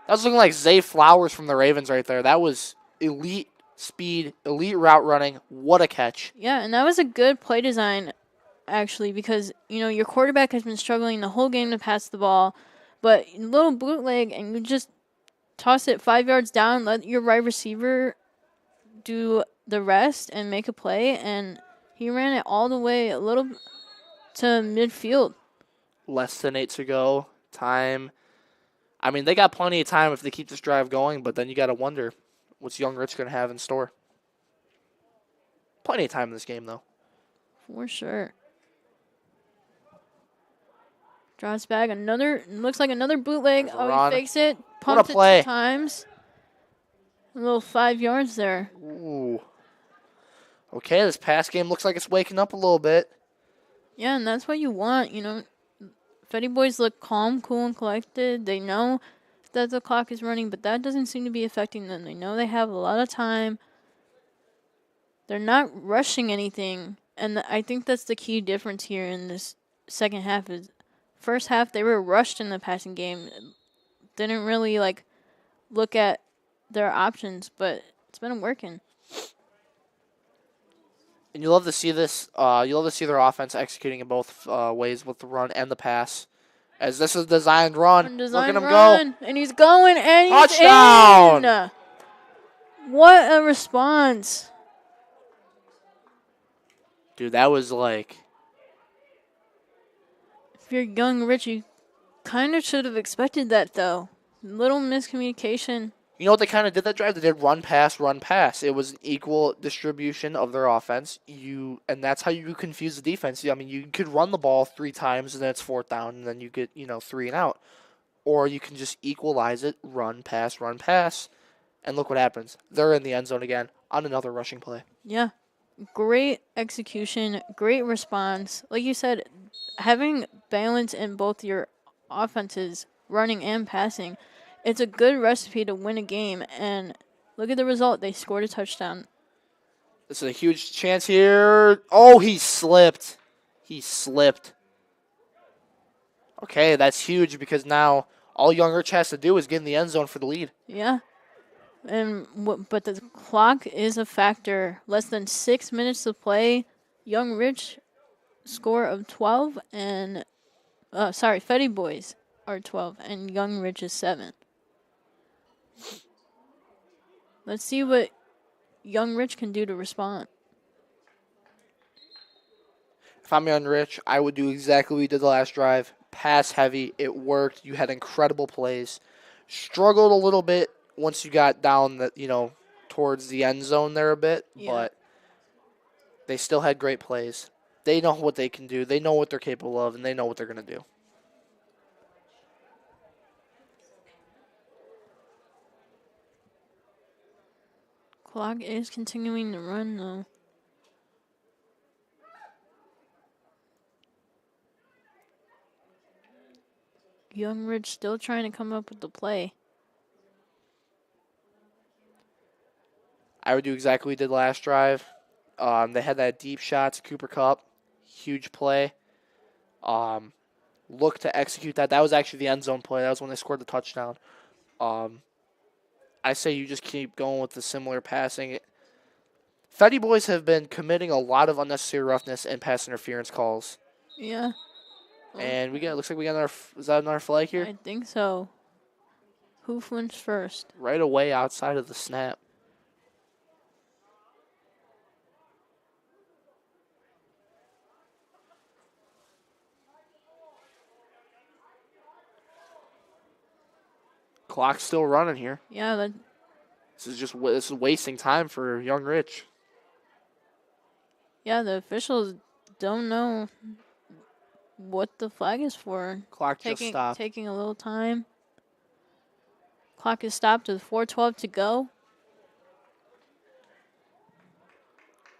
That was looking like Zay Flowers from the Ravens right there. That was elite speed, elite route running. What a catch. Yeah, and that was a good play design, actually, because, your quarterback has been struggling the whole game to pass the ball, but little bootleg, and you just toss it 5 yards down, let your wide receiver do the rest and make a play, and he ran it all the way a little to midfield. Less than 8 to go. Time. I mean, they got plenty of time if they keep this drive going, but then you got to wonder what's Young Rich going to have in store. Plenty of time in this game, though. For sure. Drops back. Looks like another bootleg. Oh, he fakes it. Pumps it 2 times. A little 5 yards there. Ooh. Okay, this pass game looks like it's waking up a little bit. Yeah, and that's what you want, Fetty Boys look calm, cool, and collected. They know that the clock is running, but that doesn't seem to be affecting them. They know they have a lot of time. They're not rushing anything, and I think that's the key difference here in this second half. Is first half they were rushed in the passing game, didn't really look at their options, but it's been working. And you love to see this. You love to see their offense executing in both ways with the run and the pass. As this is a designed run. Look at him go. And he's going, and touchdown! He's in. What a response. Dude, that was like... If you're Young Rich, you kind of should have expected that, though. Little miscommunication. You know what they kind of did that drive? They did run, pass, run, pass. It was an equal distribution of their offense. And that's how you confuse the defense. I mean, you could run the ball 3 times, and then it's 4th down, and then you get, 3 and out. Or you can just equalize it, run, pass, and look what happens. They're in the end zone again on another rushing play. Yeah. Great execution, great response. Like you said, having balance in both your offenses, running and passing, it's a good recipe to win a game, and look at the result. They scored a touchdown. This is a huge chance here. Oh, he slipped. Okay, that's huge because now all Young Rich has to do is get in the end zone for the lead. Yeah. But the clock is a factor. Less than 6 minutes to play. Young Rich score of 12 and Fetty Boys are 12 and Young Rich is 7. Let's see what Young Rich can do to respond. If I'm young Rich, I would do exactly what we did the last drive. Pass heavy. It worked. You had incredible plays. Struggled a little bit once you got down towards the end zone there a bit, Yeah. but they still had great plays. They know what they can do. They know what they're capable of, and they know what they're going to do. Clock is continuing to run though. Young Rich still trying to come up with the play. I would do exactly what we did last drive. They had that deep shot to Cooper Cup. Huge play. Look to execute that. That was actually the end zone play. That was when they scored the touchdown. I say you just keep going with the similar passing. Fetty Boys have been committing a lot of unnecessary roughness and pass interference calls. Yeah. And looks like we got is that another flag here? I think so. Who flinched first? Right away outside of the snap. Clock's still running here. Yeah, This is wasting time for Young Rich. the officials don't know what the flag is for. Clock just stopped. Taking a little time. Clock is stopped with 4:12 to go.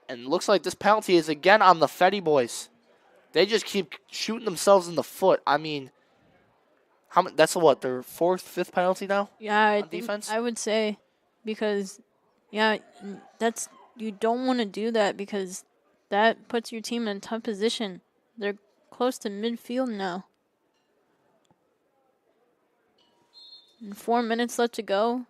And looks like this penalty is again on the Fetty Boys. They just keep shooting themselves in the foot. I mean, that's their fourth, fifth penalty now? Yeah, I on think defense? I would say because you don't want to do that because that puts your team in a tough position. They're close to midfield now. And 4 minutes left to go.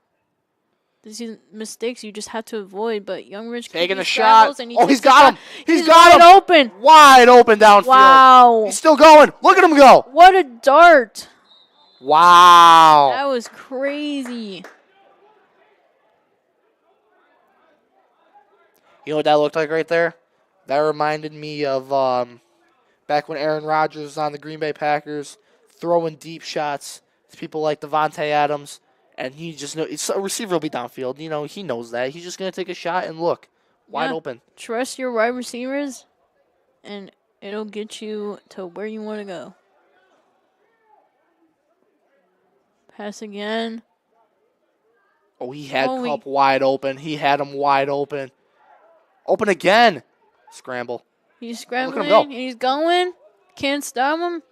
These are mistakes you just have to avoid, but Young Rich Taking a shot. And He's got him. He's got wide him. Open. Wide open downfield. Wow. He's still going. Look at him go. What a dart. Wow. That was crazy. You know what that looked like right there? That reminded me of back when Aaron Rodgers was on the Green Bay Packers, throwing deep shots to people like Devontae Adams, and he just knows a receiver will be downfield. You know, he knows that. He's just going to take a shot and look. Wide open. Trust your wide receivers, and it'll get you to where you want to go. Pass again. Oh, he had Cup wide open. He had him wide open. Open again. Scramble. He's scrambling. Look at him go. He's going. Can't stop him.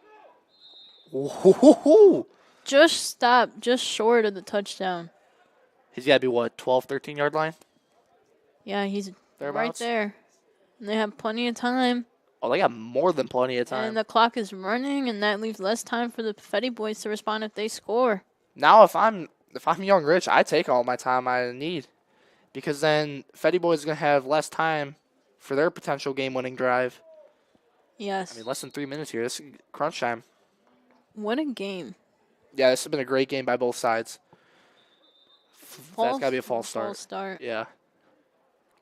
Ooh. Just stop. Just short of the touchdown. He's got to be, 12, 13-yard line? Yeah, he's Thereabouts? right there. And they have plenty of time. Oh, they got more than plenty of time. And the clock is running, and that leaves less time for the Fetty Boys to respond if they score. Now, if I'm Young Rich, I take all my time I need. Because then Fetty Boys is going to have less time for their potential game-winning drive. Yes. I mean, less than 3 minutes here. This is crunch time. What a game. Yeah, this has been a great game by both sides. That's got to be a false start. False start. Yeah.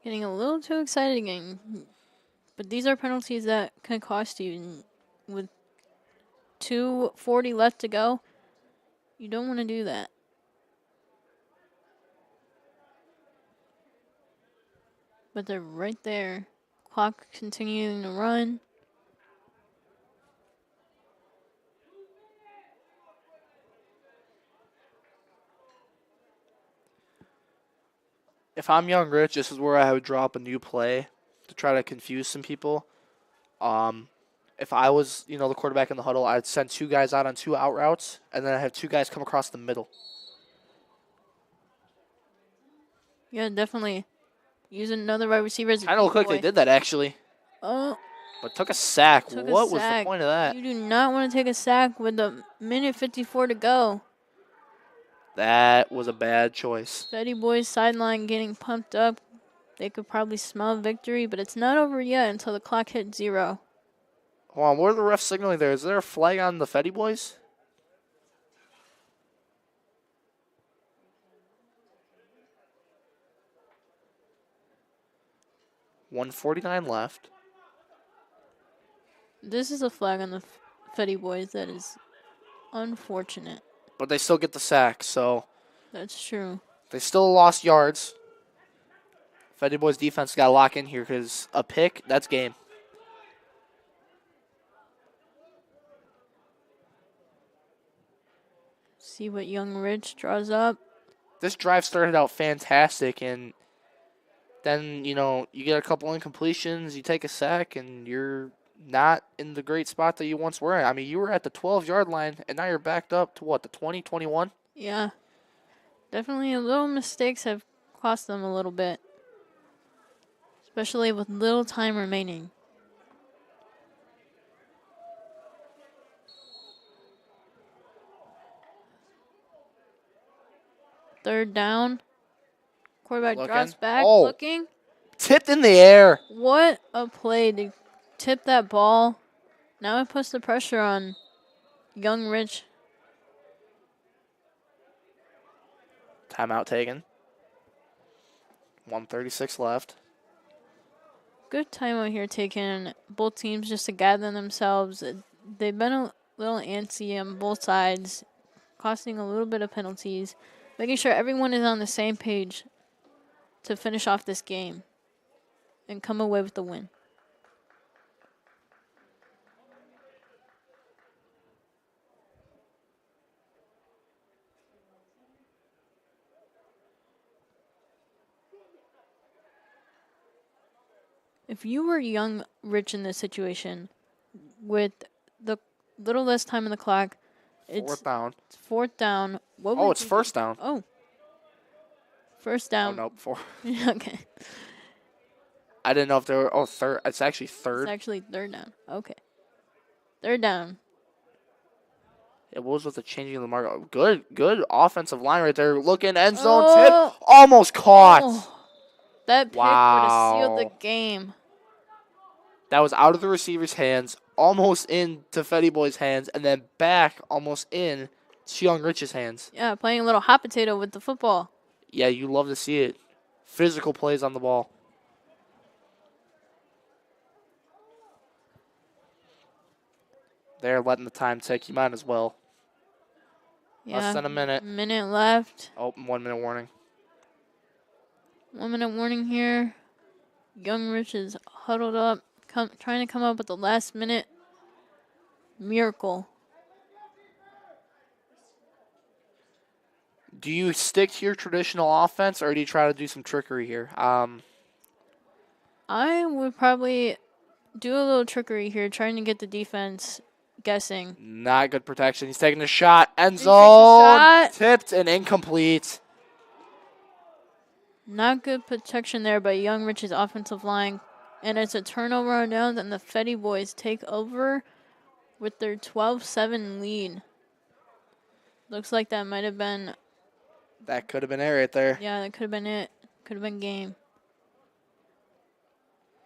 Getting a little too excited again. But these are penalties that can cost you. And with 2:40 left to go, you don't want to do that. But they're right there. Clock continuing to run. If I'm Young Rich, this is where I would drop a new play to try to confuse some people. If I was, the quarterback in the huddle, I'd send two guys out on two out routes, and then I'd have two guys come across the middle. Yeah, definitely. Use another wide receiver as a I don't look like they did that, actually. Oh. But took a sack. What was the point of that? You do not want to take a sack with a minute 54 to go. That was a bad choice. Fetty Boys sideline getting pumped up. They could probably smell victory, but it's not over yet until the clock hits 0. Hold on, what are the refs signaling there? Is there a flag on the Fetty Boys? $1:49 left. This is a flag on the Fetty Boys that is unfortunate. But they still get the sack, so That's true. they still lost yards. Fetty Boys defense got to lock in here because a pick, that's game. See what Young Rich draws up. This drive started out fantastic, and then, you get a couple incompletions, you take a sack, and you're not in the great spot that you once were in. I mean, you were at the 12-yard line, and now you're backed up to, what, the 20, 21? Yeah. Definitely little mistakes have cost them a little bit. Especially with little time remaining. Third down. Quarterback drops back, looking. Tipped in the air. What a play to tip that ball. Now it puts the pressure on Young Rich. Timeout taken. 1:36 left. Good timeout here taken. Both teams just to gather themselves. They've been a little antsy on both sides, costing a little bit of penalties. Making sure everyone is on the same page to finish off this game and come away with the win. If you were Young Rich in this situation, with the little less time on the clock, Fourth down. It's fourth down. What Oh, would it's you first do? down. Oh. First Oh, down. no, four. Okay. I didn't know if there were. Oh, third. It's actually third. It's actually third down. Okay. Third down. It was with the changing of the mark. Good offensive line right there. Looking end zone Oh. tip. Almost caught. Oh. That pick would have sealed the game. That was out of the receiver's hands, almost into Fetty Boy's hands, and then back almost in to Young Rich's hands. Yeah, playing a little hot potato with the football. Yeah, you love to see it. Physical plays on the ball. They're letting the time tick. You might as well. Yeah, Less than a minute. Minute left. Oh, 1 minute warning. 1 minute warning here. Young Rich is huddled up, trying to come up with the last minute miracle. Do you stick to your traditional offense, or do you try to do some trickery here? I would probably do a little trickery here, trying to get the defense guessing. Not good protection. He's taking a shot. End zone. Shot. Tipped and incomplete. Not good protection there by Young Rich's offensive line. And it's a turnover on downs, and the Fetty Boys take over with their 12-7 lead. Looks like that might have been... That could have been it right there. Yeah, that could have been it. Could have been game.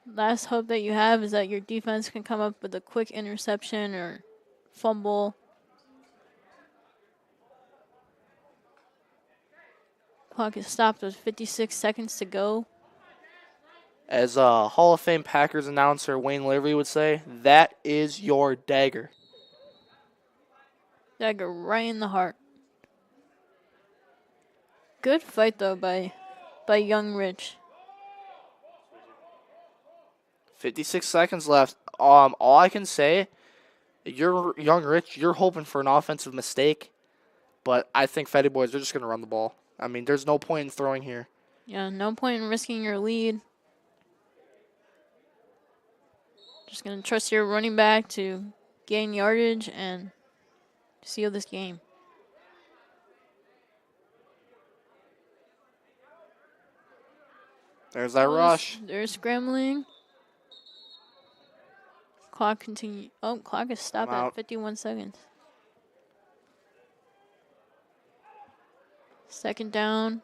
Last hope that you have is that your defense can come up with a quick interception or fumble. Clock is stopped with 56 seconds to go. As Hall of Fame Packers announcer Wayne Lavery would say, that is your dagger. Dagger right in the heart. Good fight, though, by Young Rich. 56 seconds left. All I can say, you're Young Rich, you're hoping for an offensive mistake, but I think Fetty Boys are just going to run the ball. I mean, there's no point in throwing here. Yeah, no point in risking your lead. Just going to trust your running back to gain yardage and seal this game. There's that rush. They're scrambling. Clock continue. Oh, clock is stopped at 51 seconds. Second down.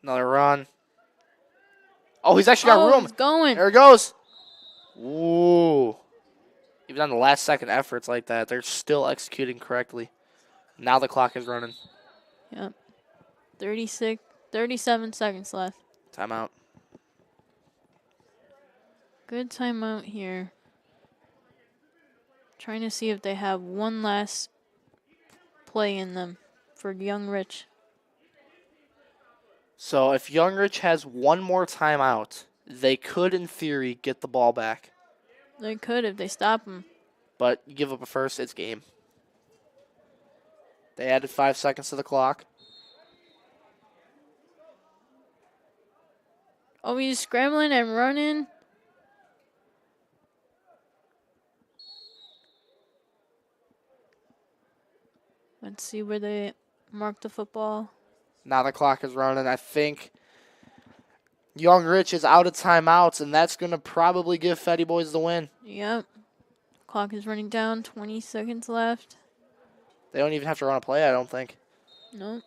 Another run. Oh, he's actually got room. He's going. There it goes. Ooh. Even on the last second efforts like that, they're still executing correctly. Now the clock is running. Yep. 37 seconds left. Timeout. Good timeout here. Trying to see if they have one last play in them for Young Rich. So if Young Rich has one more timeout, they could, in theory, get the ball back. They could if they stop him. But you give up a first, it's game. They added 5 seconds to the clock. Oh, he's scrambling and running. Let's see where they mark the football. Now the clock is running. I think Young Rich is out of timeouts, and that's going to probably give Fetty Boys the win. Yep. Clock is running down. 20 seconds left. They don't even have to run a play, I don't think. Nope.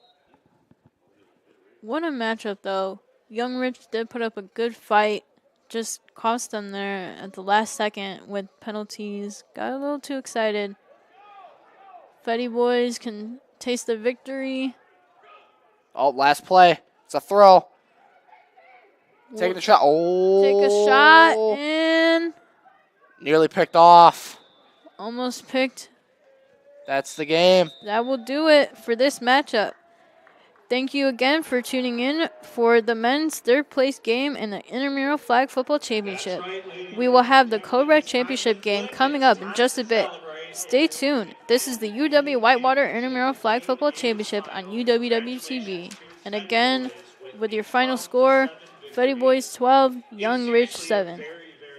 What a matchup, though. Young Rich did put up a good fight. Just cost them there at the last second with penalties. Got a little too excited. Fetty Boys can taste the victory. Oh, last play. It's a throw. Taking the shot. Oh. Take a shot and Nearly picked off. almost picked. That's the game. That will do it for this matchup. Thank you again for tuning in for the men's third place game in the Intramural Flag Football Championship. We will have the Co-Rec Championship game coming up in just a bit. Stay tuned. This is the UW Whitewater Intramural Flag Football Championship on UWW-TV. And again, with your final score, Fetty Boys 12, Young Rich 7. Very,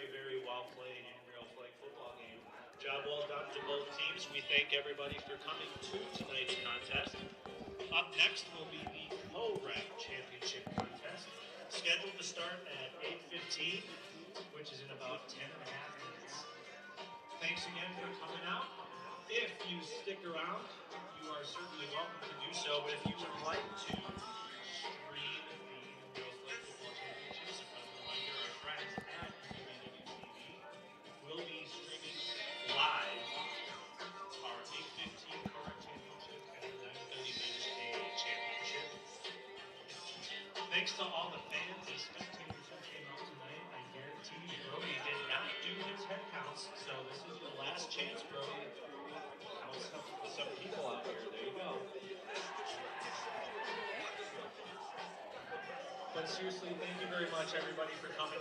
very well played intramural flag football game. Job well done to both teams. We thank everybody for coming to tonight's contest. Up next will be the Co-Rec Championship contest, scheduled to start at 8:15, which is in about 10 and a half minutes. Thanks again for coming out. If you stick around, you are certainly welcome to do so. But if you would like to stream the Intramural Flag Football Championships, a friendly reminder, our friends at UWTV will be streaming live our 8:15 Co-Rec Championship and the 9:30 Men's A Championship. Thanks to all the fans and spectators who came out tonight. I guarantee you, Brody did not do his head counts, so this is your last chance, Brody. Count some people out here. There you go. But seriously, thank you very much, everybody, for coming.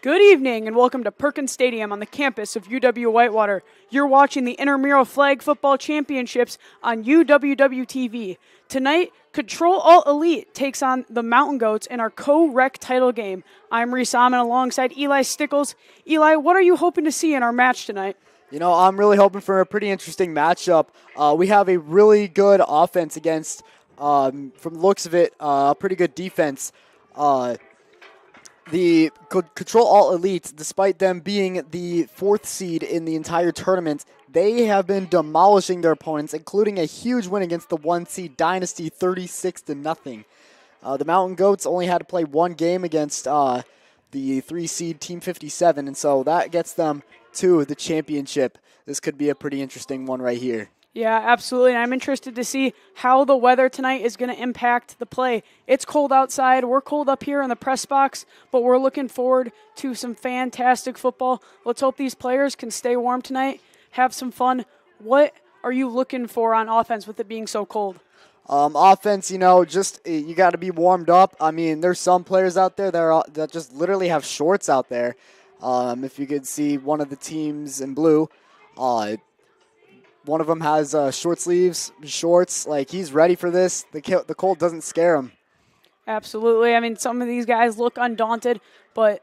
Good evening and welcome to Perkins Stadium on the campus of UW-Whitewater. You're watching the Intramural Flag Football Championships on UWW-TV. Tonight, Control Alt Elite takes on the Mountain Goats in our co-rec title game. I'm Reese Amon alongside Eli Stickles. Eli, what are you hoping to see in our match tonight? You know, I'm really hoping for a pretty interesting matchup. We have a really good offense against, from the looks of it, a pretty good defense. The Control Alt Elites, despite them being the 4th seed in the entire tournament, they have been demolishing their opponents, including a huge win against the 1 seed Dynasty 36-0. The Mountain Goats only had to play one game against the 3 seed Team 57, and so that gets them to the championship. This could be a pretty interesting one right here. Yeah, absolutely. And I'm interested to see how the weather tonight is going to impact the play. It's cold outside. We're cold up here in the press box, but we're looking forward to some fantastic football. Let's hope these players can stay warm tonight, have some fun. What are you looking for on offense with it being so cold? Offense, you know, just you got to be warmed up. I mean, there's some players out there that just literally have shorts out there. If you could see one of the teams in blue, one of them has short sleeves, shorts. Like, he's ready for this. The cold doesn't scare him. Absolutely. I mean, some of these guys look undaunted, but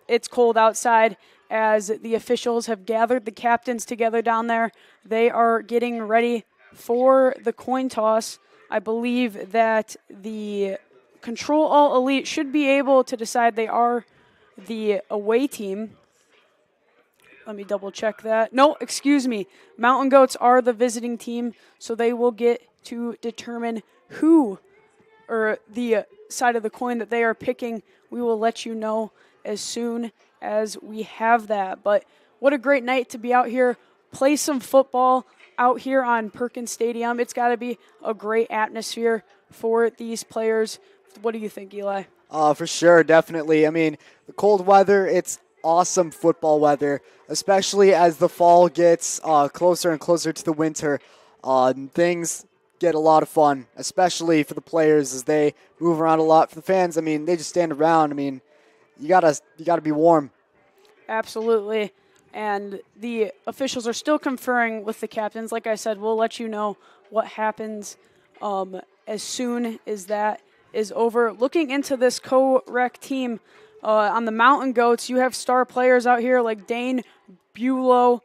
it's cold outside as the officials have gathered the captains together down there. They are getting ready for the coin toss. I believe that the Control Alt Elite should be able to decide they are the away team. Let me double check that. No, excuse me. Mountain Goats are the visiting team, so they will get to determine who, or the side of the coin that they are picking. We will let you know as soon as we have that. But what a great night to be out here, play some football out here on Perkins Stadium. It's got to be a great atmosphere for these players. What do you think, Eli? For sure, definitely. I mean, the cold weather, it's awesome football weather, especially as the fall gets closer and closer to the winter. Things get a lot of fun, especially for the players as they move around a lot. For the fans, I mean, they just stand around. I mean, you gotta be warm. Absolutely. And the officials are still conferring with the captains. Like I said, we'll let you know what happens as soon as that is over. Looking into this co-rec team, on the Mountain Goats, you have star players out here like Dane Bulow,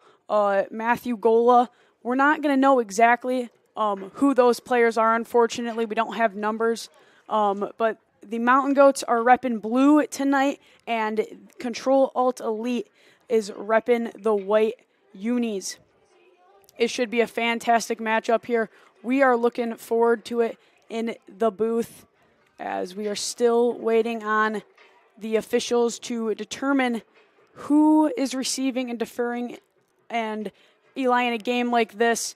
Matthew Gola. We're not going to know exactly who those players are, unfortunately. We don't have numbers. But the Mountain Goats are repping blue tonight, and Control Alt Elite is repping the white unis. It should be a fantastic matchup here. We are looking forward to it in the booth as we are still waiting on the officials to determine who is receiving and deferring. And Eli, in a game like this,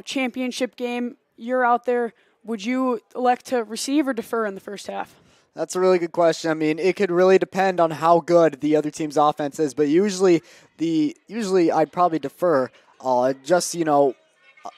championship game, you're out there. Would you elect to receive or defer in the first half? That's a really good question. I mean, it could really depend on how good the other team's offense is, but usually I'd probably defer. Just, you know,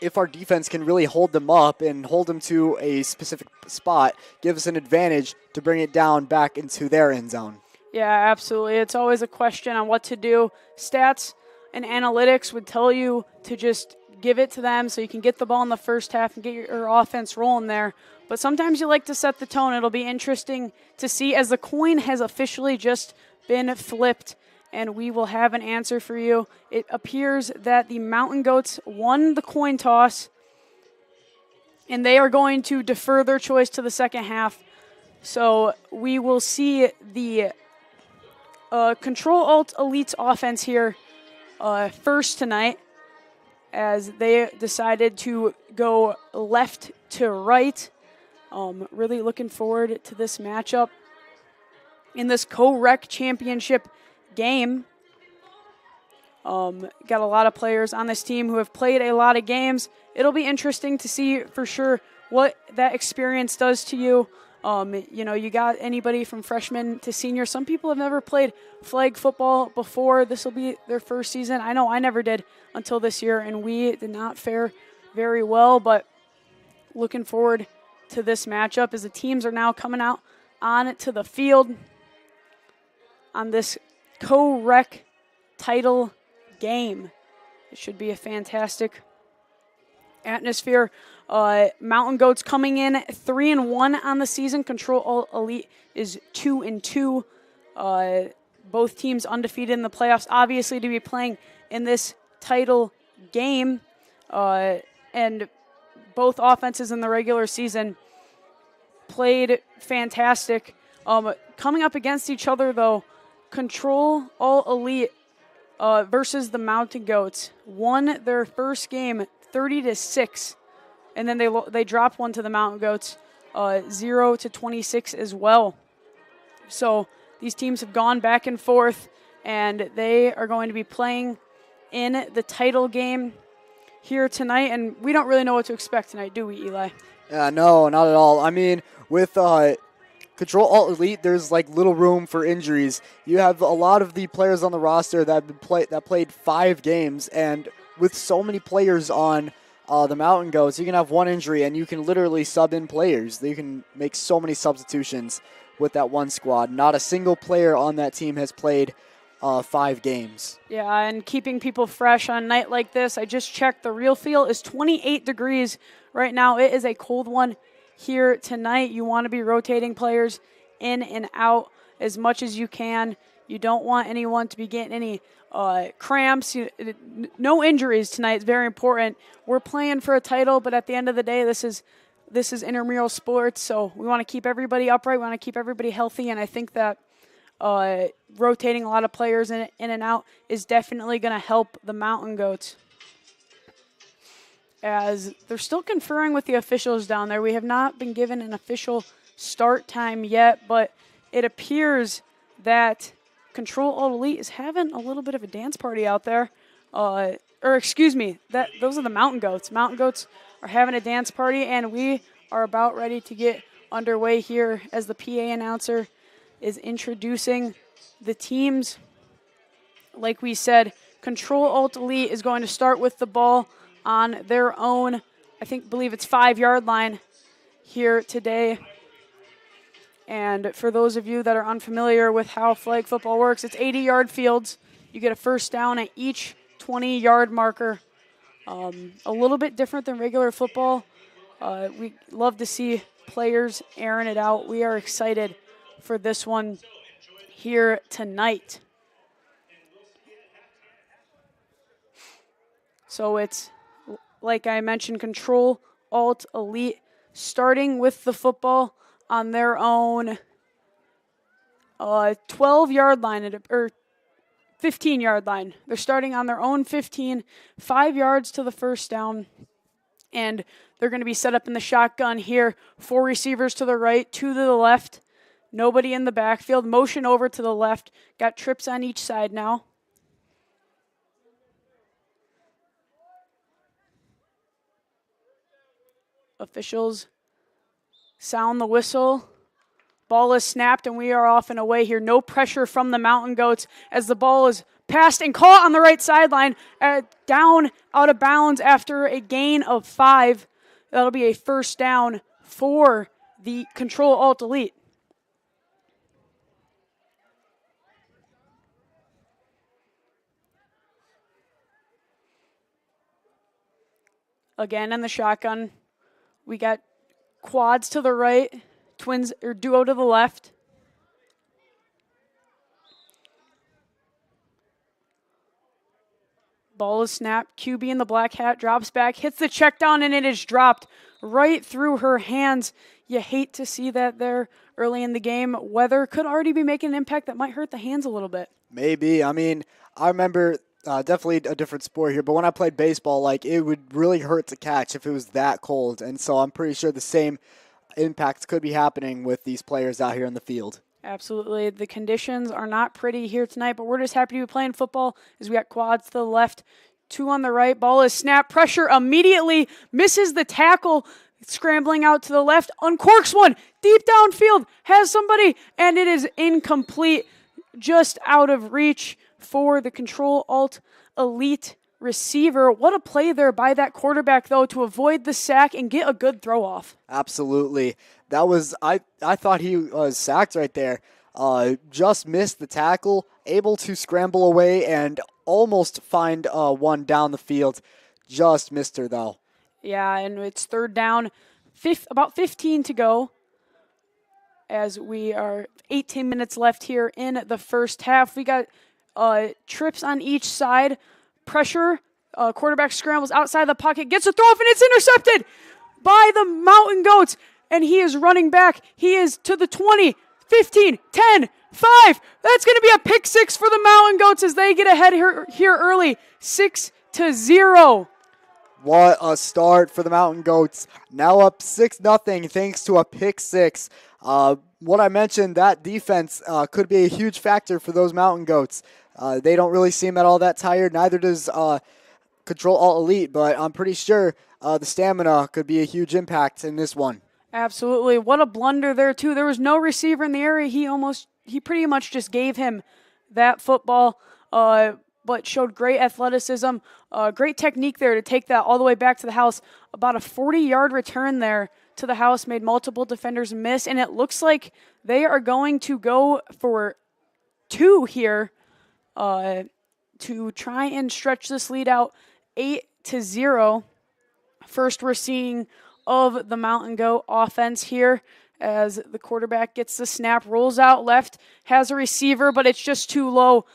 if our defense can really hold them up and hold them to a specific spot, give us an advantage to bring it down back into their end zone. Yeah, absolutely. It's always a question on what to do. Stats and analytics would tell you to just give it to them so you can get the ball in the first half and get your offense rolling there. But sometimes you like to set the tone. It'll be interesting to see as the coin has officially just been flipped, and we will have an answer for you. It appears that the Mountain Goats won the coin toss, and they are going to defer their choice to the second half. So we will see the Control Alt Elite's offense here first tonight as they decided to go left to right. Really looking forward to this matchup in this co-rec championship game. Got a lot of players on this team who have played a lot of games. It'll be interesting to see for sure what that experience does to you. You know, you got anybody from freshman to senior. Some people have never played flag football before. This will be their first season. I know I never did until this year, and we did not fare very well, but looking forward to this matchup as the teams are now coming out on to the field on this co-rec title game. It should be a fantastic atmosphere. Mountain Goats coming in 3-1 on the season. Control Alt Elite is 2-2. Both teams undefeated in the playoffs. Obviously, to be playing in this title game, and both offenses in the regular season played fantastic. Coming up against each other, though, Control Alt Elite versus the Mountain Goats won their first game 30-6, and then they dropped one to the Mountain Goats 0-26 as well. So these teams have gone back and forth, and they are going to be playing in the title game here tonight, and we don't really know what to expect tonight, do we, Eli? Yeah, no, not at all. I mean, with Control Alt Elite, there's like little room for injuries. You have a lot of the players on the roster that played 5 games, and with so many players on the Mountain Goats, you can have one injury and you can literally sub in players. You can make so many substitutions with that one squad. Not a single player on that team has played 5 games. Yeah, and keeping people fresh on a night like this, I just checked. The real feel is 28 degrees right now. It is a cold one here tonight. You want to be rotating players in and out as much as you can. You don't want anyone to be getting any cramps. No injuries tonight. It's very important. We're playing for a title, but at the end of the day, this is intramural sports, so we want to keep everybody upright. We want to keep everybody healthy, and I think that rotating a lot of players in and out is definitely going to help the Mountain Goats. As they're still conferring with the officials down there. We have not been given an official start time yet, but it appears that Control Alt Elite is having a little bit of a dance party out there. Those are the Mountain Goats. Mountain Goats are having a dance party, and we are about ready to get underway here as the PA announcer is introducing the teams. Like we said, Control Alt Elite is going to start with the ball on their own, believe it's 5-yard line here today. And for those of you that are unfamiliar with how flag football works, it's 80-yard fields. You get a first down at each 20-yard marker. A little bit different than regular football. We love to see players airing it out. We are excited for this one here tonight. So it's, like I mentioned, Control Alt Elite starting with the football on their own 12-yard line, or 15-yard line. They're starting on their own 15, 5 yards to the first down. And they're going to be set up in the shotgun here. 4 receivers to the right, 2 to the left. Nobody in the backfield. Motion over to the left. Got trips on each side now. Officials sound the whistle. Ball is snapped, and we are off and away here. No pressure from the Mountain Goats as the ball is passed and caught on the right sideline, down out of bounds after a gain of 5. That'll be a first down for the Control Alt Elite. Again in the shotgun, we got quads to the right, twins or duo to the left. Ball is snapped. QB in the black hat drops back, hits the check down, and it is dropped right through her hands. You hate to see that there early in the game. Weather could already be making an impact that might hurt the hands a little bit. Maybe. I mean, I remember definitely a different sport here, but when I played baseball, like, it would really hurt to catch if it was that cold. And so I'm pretty sure the same impacts could be happening with these players out here in the field. Absolutely. The conditions are not pretty here tonight, but we're just happy to be playing football as we got quads to the left, 2 on the right. Ball is snapped. Pressure immediately misses the tackle. Scrambling out to the left. Uncorks one. Deep downfield. Has somebody. And it is incomplete. Just out of reach for the Control Alt Elite receiver. What a play there by that quarterback, though, to avoid the sack and get a good throw off. Absolutely. That was, I thought he was sacked right there. Just missed the tackle able to scramble away and almost find one down the field. Just missed her, though. Yeah, and it's third down, about 15 to go, as we are 18 minutes left here in the first half. We got trips on each side, pressure, quarterback scrambles outside the pocket, gets a throw off, and it's intercepted by the Mountain Goats, and he is running back. He is to the 20, 15, 10, 5. That's going to be a pick six for the Mountain Goats as they get ahead here early, 6-0. What a start for the Mountain Goats. Now up 6-0 thanks to a pick six. What I mentioned, that defense could be a huge factor for those Mountain Goats. They don't really seem at all that tired. Neither does Control Alt Elite, but I'm pretty sure the stamina could be a huge impact in this one. Absolutely. What a blunder there, too. There was no receiver in the area. He pretty much just gave him that football, but showed great athleticism, great technique there to take that all the way back to the house. About a 40-yard return there to the house, made multiple defenders miss, and it looks like they are going to go for 2 here to try and stretch this lead out 8-0. First we're seeing of the Mountain Goat offense here as the quarterback gets the snap, rolls out left, has a receiver, but it's just too low.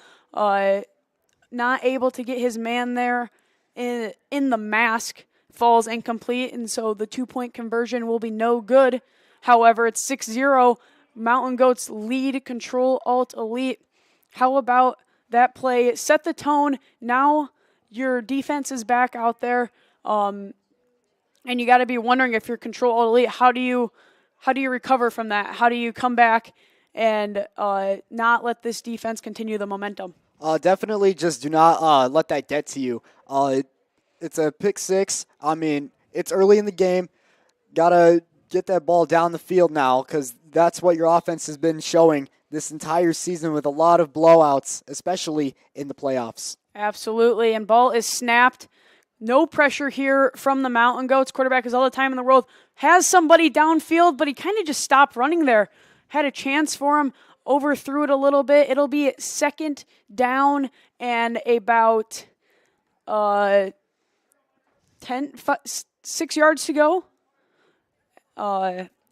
Not able to get his man there in the mask, falls incomplete, and so the 2-point conversion will be no good. However, it's 6-0. Mountain Goats lead Control Alt Elite. How about that play? Set the tone. Now your defense is back out there. And you got to be wondering, if you're Control Alt Elite, how do you recover from that? How do you come back and not let this defense continue the momentum? Definitely just do not let that get to you. It's a pick six. I mean, it's early in the game. Got to get that ball down the field now, because that's what your offense has been showing this entire season with a lot of blowouts, especially in the playoffs. Absolutely, and ball is snapped. No pressure here from the Mountain Goats. Quarterback has all the time in the world. Has somebody downfield, but he kind of just stopped running there. Had a chance for him. Overthrew it a little bit. It'll be second down and about 6 yards to go.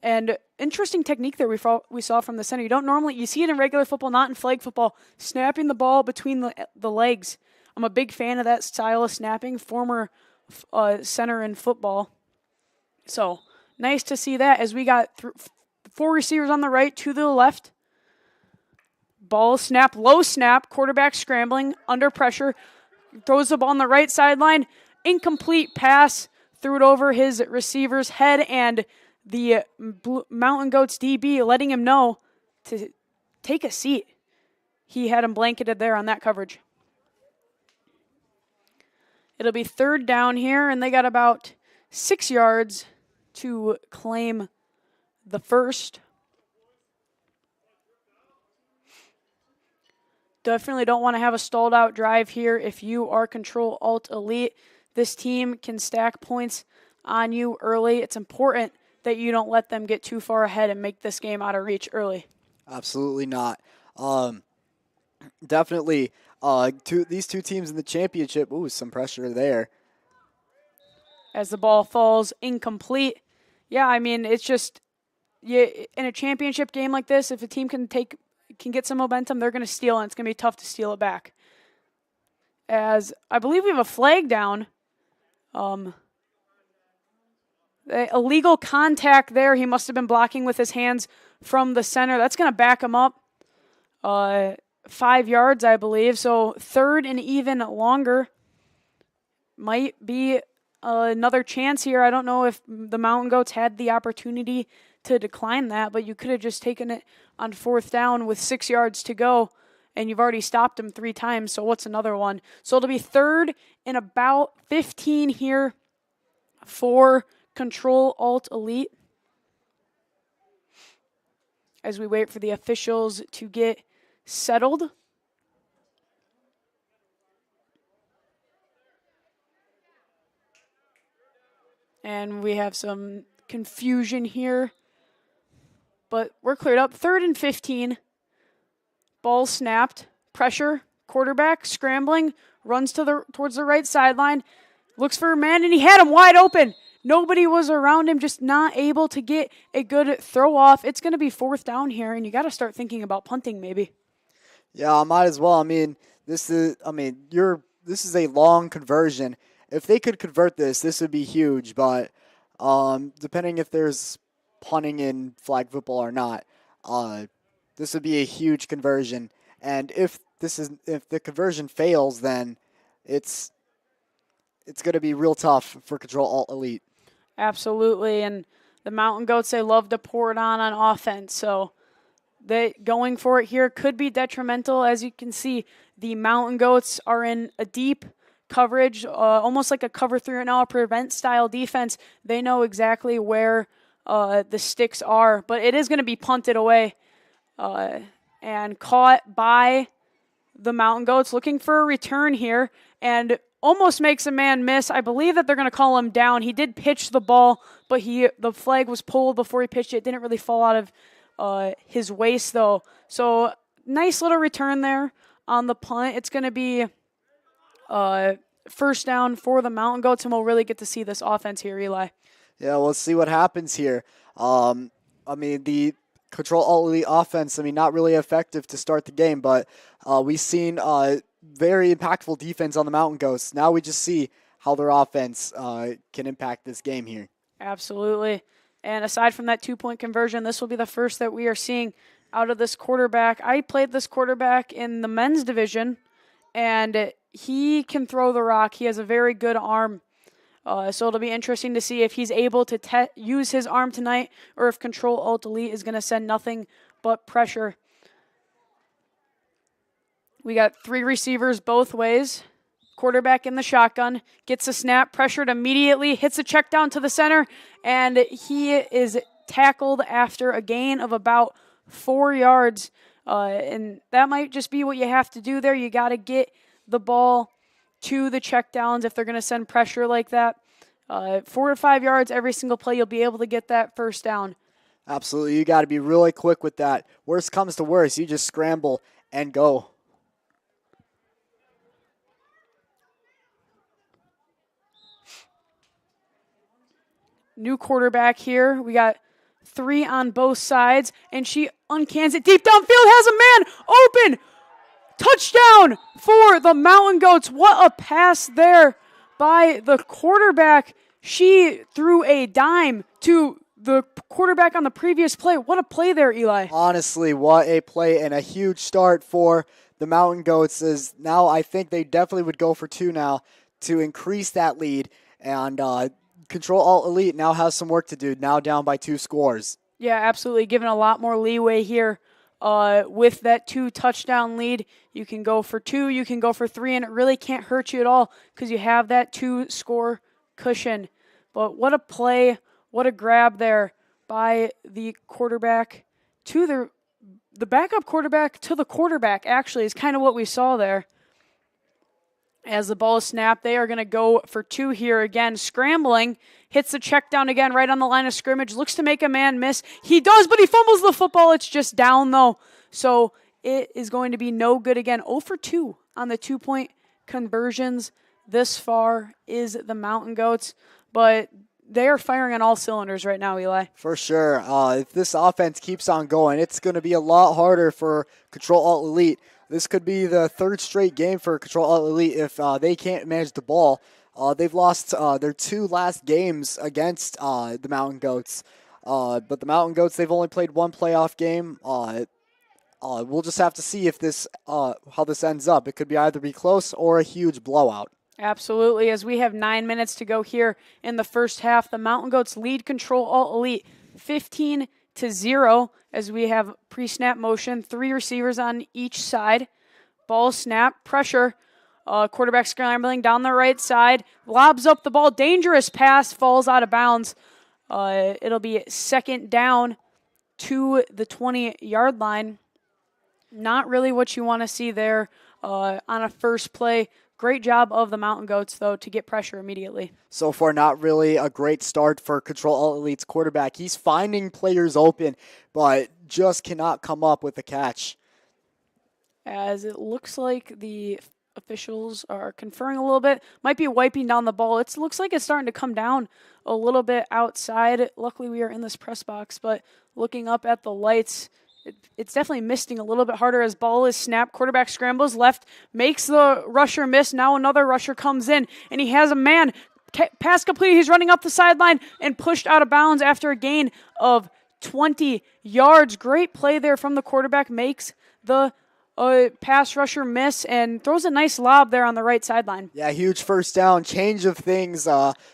And interesting technique there we saw from the center. You see it in regular football, not in flag football. Snapping the ball between the legs. I'm a big fan of that style of snapping, former center in football. So, nice to see that as we got 4 receivers on the right, 2 to the left. Ball snap, low snap, quarterback scrambling, under pressure. Throws the ball on the right sideline. Incomplete pass, threw it over his receiver's head, and the Mountain Goats DB letting him know to take a seat. He had him blanketed there on that coverage. It'll be third down here, and they got about 6 yards to claim the first. Definitely don't want to have a stalled out drive here if you are Control Alt Elite. This team can stack points on you early. It's important that you don't let them get too far ahead and make this game out of reach early. Absolutely not. Definitely. These two teams in the championship, some pressure there. As the ball falls incomplete. Yeah, I mean, it's just in a championship game like this, if a team can get some momentum, they're going to steal, and it's going to be tough to steal it back. As I believe we have a flag down. Illegal contact there. He must have been blocking with his hands from the center. That's going to back him up 5 yards, I believe. So third and even longer. Might be another chance here. I don't know if the Mountain Goats had the opportunity to decline that, but you could have just taken it on fourth down with 6 yards to go, and you've already stopped him 3 times, so what's another one? So it'll be third and about 15 here for Control Alt Elite as we wait for the officials to get settled. And we have some confusion here, but we're cleared up. Third and 15. Ball snapped. pressure, quarterback scrambling, runs towards the right sideline, looks for a man, and he had him wide open. Nobody was around him, just not able to get a good throw off. It's going to be 4th down here, and you got to start thinking about punting maybe. Yeah, I might as well. I mean, this is a long conversion. If they could convert this would be huge. But depending if there's punting in flag football or not, this would be a huge conversion. And if the conversion fails, then it's going to be real tough for Control Alt Elite. Absolutely, and the Mountain Goats, they love to pour it on offense, so they going for it here could be detrimental. As you can see, the Mountain Goats are in a deep coverage, almost like a cover 3 right now, a prevent style defense. They know exactly where the sticks are, but it is going to be punted away and caught by the Mountain Goats, looking for a return here, and almost makes a man miss. I believe that they're going to call him down. He did pitch the ball, but the flag was pulled before he pitched it. It didn't really fall out of his waist, though. So nice little return there on the punt. It's going to be 1st down for the Mountain Goats, and we'll really get to see this offense here, Eli. Yeah, we'll see what happens here. The Control Alt Elite offense, not really effective to start the game, but we've seen very impactful defense on the Mountain Goats. Now we just see how their offense can impact this game here. Absolutely. And aside from that 2-point conversion, this will be the first that we are seeing out of this quarterback. I played this quarterback in the men's division, and he can throw the rock. He has a very good arm. So it'll be interesting to see if he's able to use his arm tonight, or if Control Alt Elite is going to send nothing but pressure. We got 3 receivers both ways. Quarterback in the shotgun, gets a snap, pressured immediately, hits a check down to the center, and he is tackled after a gain of about 4 yards. And that might just be what you have to do there. You got to get the ball to the check downs if they're going to send pressure like that. 4 to 5 yards every single play, you'll be able to get that 1st down. Absolutely. You got to be really quick with that. Worst comes to worst, you just scramble and go. New quarterback here. We got 3 on both sides, and she uncans it deep downfield, has a man open. Touchdown for the Mountain Goats. What a pass there by the quarterback. She threw a dime to the quarterback on the previous play. What a play there, Eli. Honestly, what a play, and a huge start for the Mountain Goats. Is now I think they definitely would go for 2 now to increase that lead, and Control Alt Elite now has some work to do, now down by 2 scores. Yeah, absolutely. Given a lot more leeway here with that 2 touchdown lead. You can go for 2, you can go for 3, and it really can't hurt you at all because you have that 2 score cushion. But what a play, what a grab there by the quarterback to the backup quarterback to the quarterback, actually, is kind of what we saw there. As the ball is snapped, they are going to go for 2 here again. Scrambling, hits the check down again right on the line of scrimmage. Looks to make a man miss. He does, but he fumbles the football. It's just down, though. So it is going to be no good again. 0 for 2 on the 2-point conversions this far is the Mountain Goats. But they are firing on all cylinders right now, Eli. For sure. If this offense keeps on going, it's going to be a lot harder for Control Alt Elite. This could be the 3rd straight game for Control Alt Elite if they can't manage the ball. They've lost their 2 last games against the Mountain Goats. But the Mountain Goats, they've only played 1 playoff game. We'll just have to see if how this ends up. It could be either be close or a huge blowout. Absolutely. As we have 9 minutes to go here in the first half, the Mountain Goats lead Control Alt Elite 15-0 as we have pre-snap motion, 3 receivers on each side. Ball snap, pressure, quarterback scrambling down the right side, lobs up the ball, dangerous pass, falls out of bounds. It'll be 2nd down to the 20-yard line. Not really what you want to see there on a first play. Great job of the Mountain Goats, though, to get pressure immediately. So far, not really a great start for Control Alt Elite's quarterback. He's finding players open, but just cannot come up with a catch. as it looks like the officials are conferring a little bit. Might be wiping down the ball. It looks like it's starting to come down a little bit outside. Luckily, we are in this press box, but looking up at the lights, it's definitely misting a little bit harder as ball is snapped. Quarterback scrambles left, makes the rusher miss. Now another rusher comes in, and he has a man. Pass complete. He's running up the sideline and pushed out of bounds after a gain of 20 yards. Great play there from the quarterback. Makes the pass rusher miss and throws a nice lob there on the right sideline. Yeah, huge first down. Change of things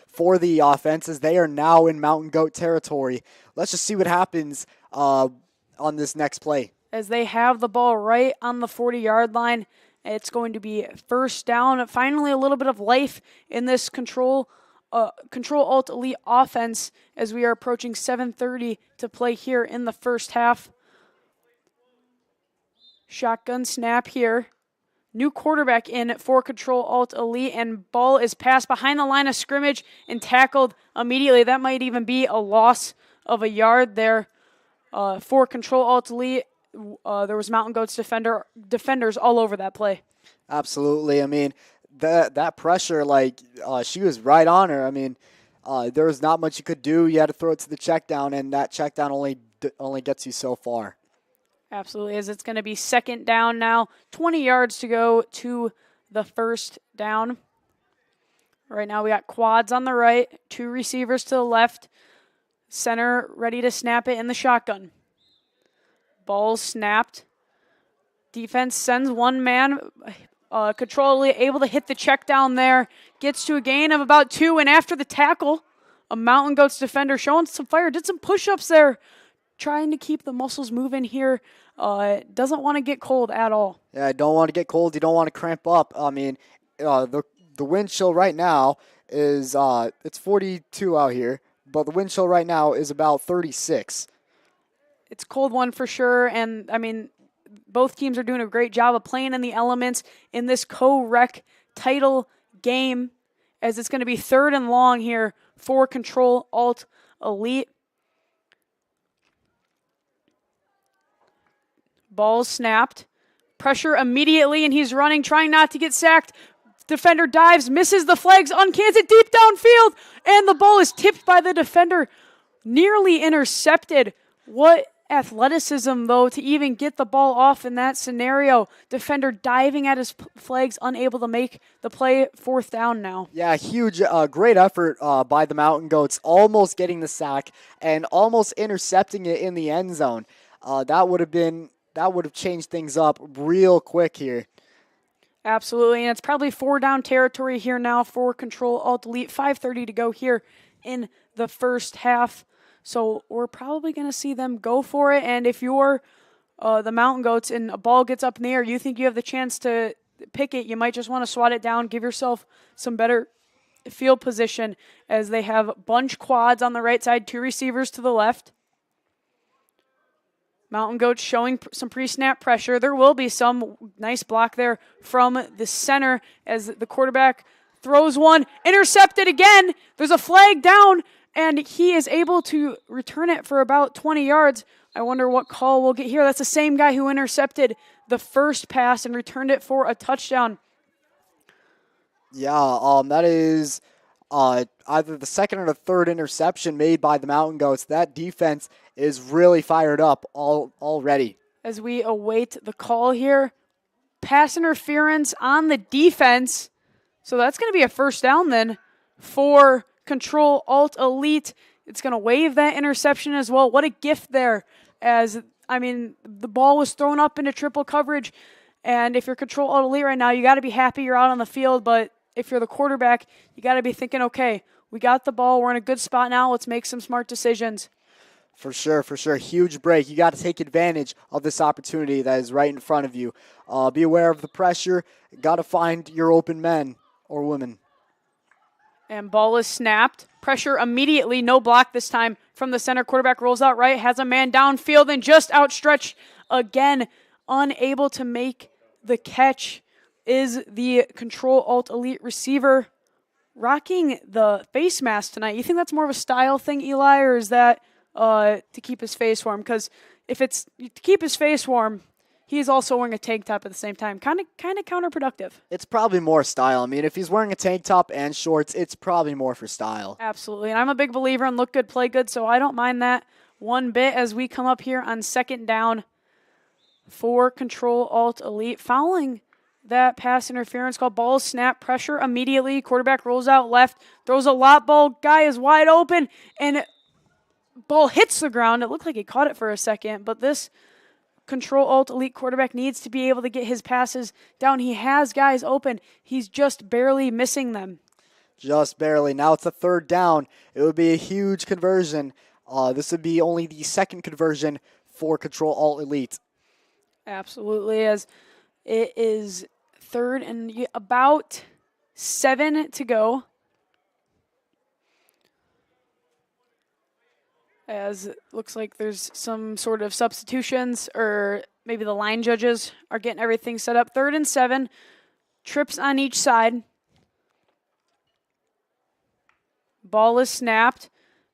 for the offenses. They are now in Mountain Goat territory. Let's just see what happens on this next play. As they have the ball right on the 40-yard line, it's going to be first down. Finally, a little bit of life in this Control Alt Elite offense as we are approaching 7:30 to play here in the first half. Shotgun snap here. New quarterback in for Control Alt Elite, and ball is passed behind the line of scrimmage and tackled immediately. That might even be a loss of a yard there for Control Alt Elite. There was Mountain Goats defenders all over that play. Absolutely. I mean, that pressure, she was right on her. I mean, there was not much you could do. You had to throw it to the check down, and that check down only gets you so far. Absolutely, as it's going to be second down now. 20 yards to go to the first down. Right now we got quads on the right, two receivers to the left. Center ready to snap it in the shotgun. Ball snapped. Defense sends one man. Control able to hit the check down there. Gets to a gain of about 2, and after the tackle, a Mountain Goats defender showing some fire. Did some push-ups there. Trying to keep the muscles moving here. Doesn't want to get cold at all. Yeah, don't want to get cold. You don't want to cramp up. I mean, the wind chill right now is it's 42 out here, but the wind chill right now is about 36. It's a cold one for sure, and I mean, both teams are doing a great job of playing in the elements in this co-rec title game, as it's going to be third and long here for Control Alt Elite. Ball snapped. Pressure immediately, and he's running, trying not to get sacked. Defender dives, misses the flags, uncans it deep downfield, and the ball is tipped by the defender. Nearly intercepted. What athleticism, though, to even get the ball off in that scenario. Defender diving at his flags, unable to make the play. Fourth down now. Yeah, huge, great effort by the Mountain Goats, almost getting the sack and almost intercepting it in the end zone. That would have changed things up real quick here. Absolutely, and it's probably 4 down territory here now for Control Alt Elite. 5:30 to go here in the first half. So we're probably going to see them go for it. And if you're the Mountain Goats and a ball gets up in the air, you think you have the chance to pick it, you might just want to swat it down, give yourself some better field position, as they have bunch quads on the right side, 2 receivers to the left. Mountain Goats showing some pre-snap pressure. There will be some nice block there from the center as the quarterback throws one. Intercepted again. There's a flag down, and he is able to return it for about 20 yards. I wonder what call we'll get here. That's the same guy who intercepted the first pass and returned it for a touchdown. Yeah, that is either the second or the third interception made by the Mountain Goats. That defense is really fired up already. As we await the call here, pass interference on the defense. So that's going to be a first down then for Control Alt Elite. It's going to waive that interception as well. What a gift there, as, I mean, the ball was thrown up into triple coverage. And if you're Control Alt Elite right now, you got to be happy you're out on the field. But if you're the quarterback, you got to be thinking, okay, we got the ball. We're in a good spot now. Let's make some smart decisions. For sure. Huge break. You got to take advantage of this opportunity that is right in front of you. Be aware of the pressure. Got to find your open men or women. And ball is snapped. Pressure immediately. No block this time from the center. Quarterback rolls out right. Has a man downfield and just outstretched again. Unable to make the catch is the Control Alt Elite receiver rocking the face mask tonight. You think that's more of a style thing, Eli, or is that to keep his face warm? Because if it's to keep his face warm, he's also wearing a tank top at the same time. Kind of counterproductive. It's probably more style. I mean, if he's wearing a tank top and shorts, it's probably more for style. Absolutely. And I'm a big believer in look good, play good, so I don't mind that one bit as we come up here on second down for Control Alt Elite. Fouling that pass interference called. Ball snap, pressure immediately. Quarterback rolls out left, throws a lot ball. Guy is wide open, and ball hits the ground. It looked like he caught it for a second, but this Control Alt Elite quarterback needs to be able to get his passes down. He has guys open. He's just barely missing them. Just barely. Now it's a third down. It would be a huge conversion. This would be only the second conversion for Control Alt Elite. Absolutely, as it is third and about 7 to go. As it looks like there's some sort of substitutions, or maybe the line judges are getting everything set up. 3rd and 7, trips on each side. Ball is snapped.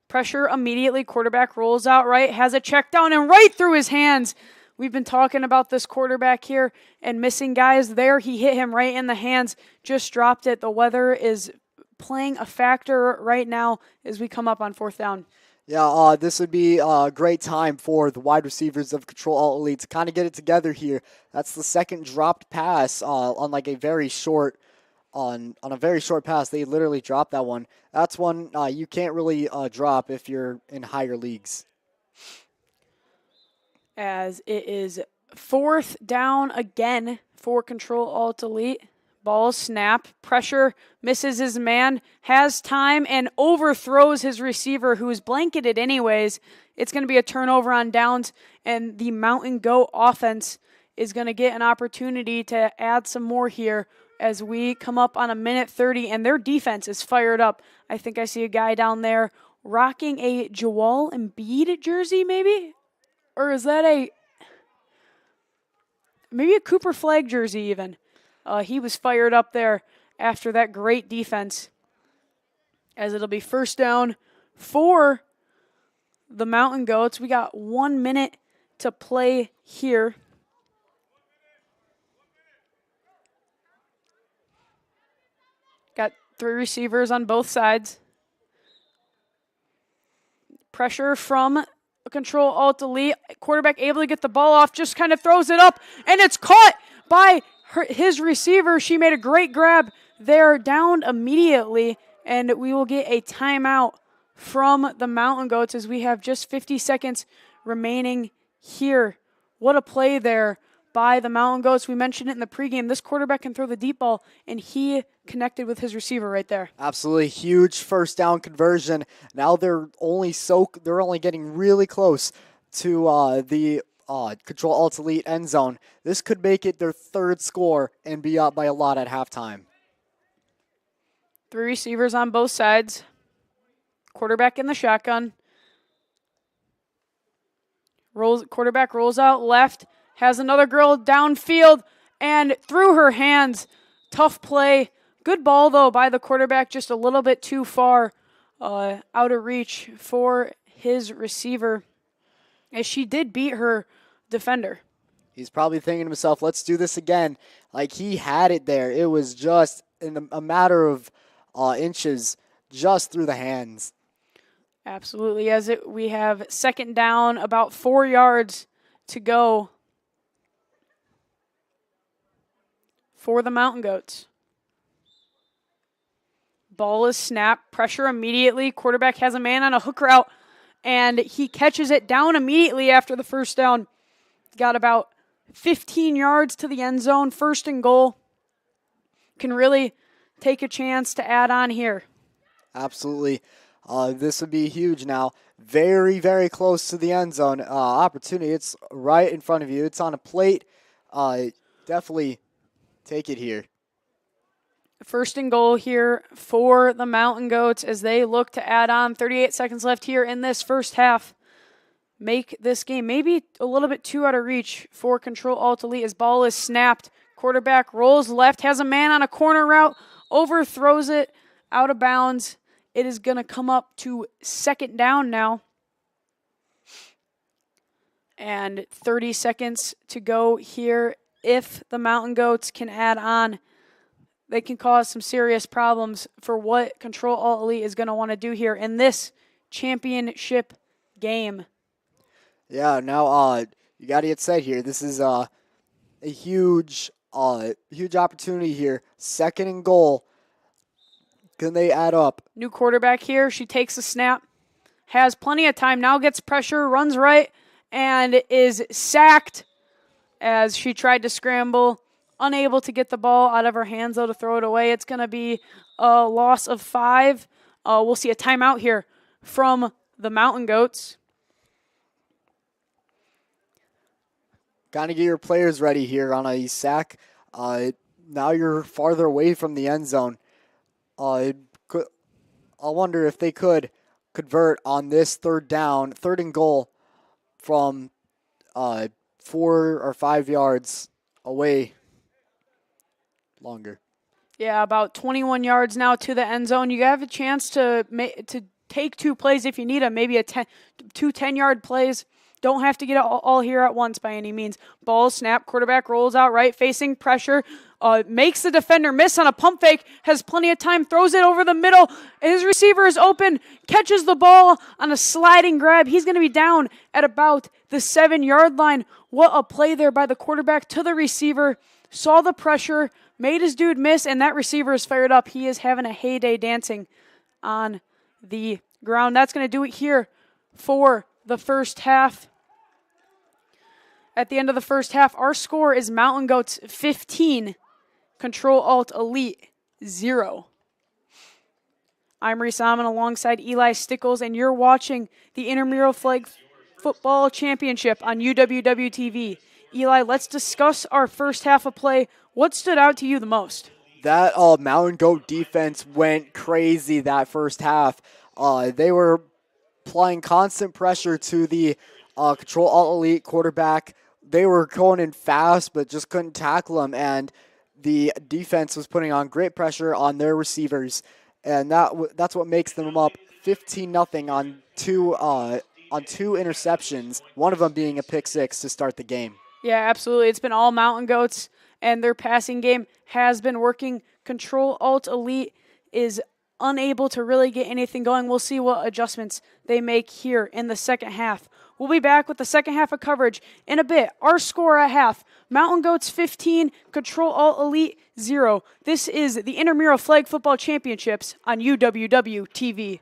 Pressure immediately. Quarterback rolls out right, has a check down, and right through his hands. We've been talking about this quarterback here and missing guys there. He hit him right in the hands, just dropped it. The weather is playing a factor right now as we come up on 4th down. Yeah, this would be a great time for the wide receivers of Control Alt Elite to kind of get it together here. That's the second dropped pass on like a very short on a very short pass. They literally dropped that one. That's one you can't really drop if you're in higher leagues. As it is 4th down again for Control Alt Elite. Ball snap, pressure, misses his man, has time, and overthrows his receiver, who is blanketed anyways. It's going to be a turnover on downs, and the Mountain Goat offense is going to get an opportunity to add some more here as we come up on 1:30, and their defense is fired up. I think I see a guy down there rocking a Joel Embiid jersey, maybe? Or is that maybe a Cooper Flag jersey even? He was fired up there after that great defense. As it'll be 1st down for the Mountain Goats. We got 1 minute to play here. Got 3 receivers on both sides. Pressure from Control Alt Elite. Quarterback able to get the ball off, just kind of throws it up, and it's caught by his receiver. She made a great grab there, downed immediately, and we will get a timeout from the Mountain Goats as we have just 50 seconds remaining here. What a play there by the Mountain Goats. We mentioned it in the pregame. This quarterback can throw the deep ball, and he connected with his receiver right there. Absolutely huge 1st down conversion. Now they're only getting really close to the Control Alt Elite end zone. This could make it their 3rd score and be up by a lot at halftime. 3 receivers on both sides. Quarterback in the shotgun. Quarterback rolls out left, has another girl downfield, and through her hands. Tough play. Good ball, though, by the quarterback, just a little bit too far out of reach for his receiver, as she did beat her defender. He's probably thinking to himself, let's do this again. Like, he had it there. It was just in a matter of inches, just through the hands. Absolutely. We have 2nd down, about 4 yards to go for the Mountain Goats. Ball is snapped. Pressure immediately. Quarterback has a man on a hook route, and he catches it down immediately after the 1st down. Got about 15 yards to the end zone. 1st and goal. Can really take a chance to add on here. Absolutely. This would be huge now. Very, very close to the end zone. Opportunity. It's right in front of you. It's on a plate. Definitely take it here. 1st and goal here for the Mountain Goats as they look to add on. 38 seconds left here in this 1st half. Make this game maybe a little bit too out of reach for Control Alt Elite as ball is snapped. Quarterback rolls left, has a man on a corner route, overthrows it out of bounds. It is going to come up to 2nd down now. And 30 seconds to go here. If the Mountain Goats can add on, they can cause some serious problems for what Control Alt Elite is going to want to do here in this championship game. Yeah, now you got to get set here. This is a huge opportunity here. 2nd and goal. Can they add up? New quarterback here. She takes the snap, has plenty of time, now gets pressure, runs right, and is sacked as she tried to scramble. Unable to get the ball out of her hands, though, to throw it away. It's going to be a loss of 5. We'll see a timeout here from the Mountain Goats. Got to get your players ready here on a sack. Now you're farther away from the end zone. I wonder if they could convert on this 3rd down, 3rd and goal from 4 or 5 yards away longer. Yeah, about 21 yards now to the end zone. You have a chance to take 2 plays if you need them, maybe two 10-yard plays. Don't have to get it all here at once by any means. Ball snap, quarterback rolls out right, facing pressure, makes the defender miss on a pump fake, has plenty of time, throws it over the middle. His receiver is open, catches the ball on a sliding grab. He's going to be down at about the 7-yard line. What a play there by the quarterback to the receiver. Saw the pressure, made his dude miss, and that receiver is fired up. He is having a heyday dancing on the ground. That's going to do it here for the first half. At the end of the first half, our score is Mountain Goats 15, Control Alt Elite 0. I'm Reese Amon alongside Eli Stickles, and you're watching the Intramural Flag Football Championship on UWW-TV. Eli, let's discuss our first half of play. What stood out to you the most? That Mountain Goat defense went crazy that first half. They were applying constant pressure to the Control Alt Elite quarterback. They were going in fast, but just couldn't tackle him, and the defense was putting on great pressure on their receivers, and that's what makes them up 15-0 on two interceptions. One of them being a pick 6 to start the game. Yeah, absolutely. It's been all Mountain Goats, and their passing game has been working. Control Alt Elite is unable to really get anything going. We'll see what adjustments they make here in the second half. We'll be back with the second half of coverage in a bit. Our score at half, Mountain Goats 15, Control Alt Elite 0. This is the Intramural Flag Football Championships on UWW-TV.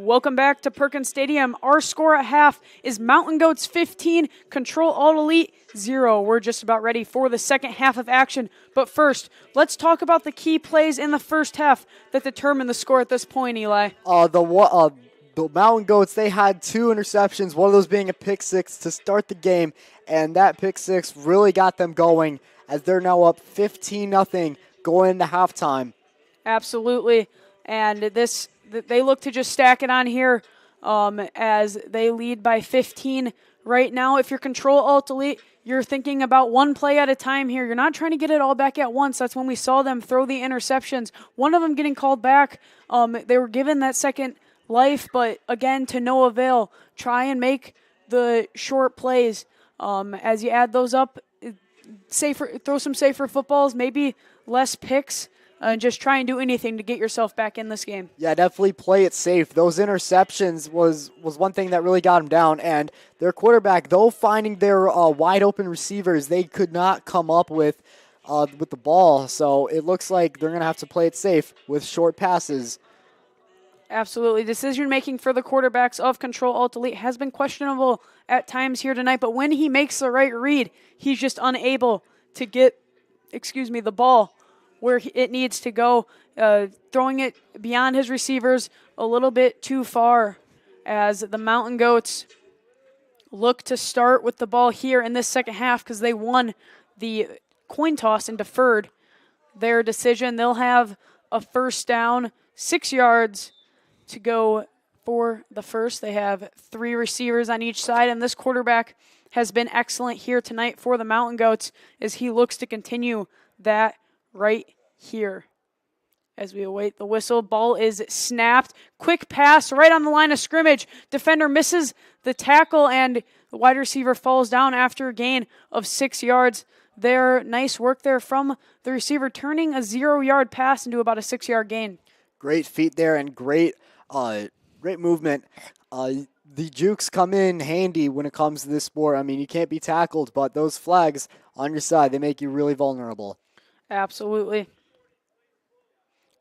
Welcome back to Perkins Stadium. Our score at half is Mountain Goats 15, Control Alt Elite 0. We're just about ready for the second half of action. But first, let's talk about the key plays in the first half that determine the score at this point, Eli. The Mountain Goats, they had 2 interceptions, one of those being a pick six to start the game, and that pick six really got them going as they're now up 15-0 going into halftime. Absolutely. And they look to just stack it on here as they lead by 15 right now. If you're Control Alt Elite, you're thinking about one play at a time here. You're not trying to get it all back at once. That's when we saw them throw the interceptions. One of them getting called back. They were given that second life, but again, to no avail. Try and make the short plays. As you add those up, throw some safer footballs, maybe less picks. And just try and do anything to get yourself back in this game. Yeah, definitely play it safe. Those interceptions was one thing that really got them down. And their quarterback, though finding their wide open receivers, they could not come up with the ball. So it looks like they're going to have to play it safe with short passes. Absolutely. Decision-making for the quarterbacks of Control Alt Elite has been questionable at times here tonight. But when he makes the right read, he's just unable to get, the ball where it needs to go, throwing it beyond his receivers a little bit too far as the Mountain Goats look to start with the ball here in this second half because they won the coin toss and deferred their decision. They'll have a first down, 6 yards to go for the first. They have 3 receivers on each side, and this quarterback has been excellent here tonight for the Mountain Goats as he looks to continue that right here. As we await the whistle, ball is snapped. Quick pass right on the line of scrimmage. Defender misses the tackle, and the wide receiver falls down after a gain of 6 yards. Nice work there from the receiver, turning a 0-yard pass into about a 6-yard gain. Great feet there and great movement. The jukes come in handy when it comes to this sport. I mean, you can't be tackled, but those flags on your side, they make you really vulnerable. Absolutely.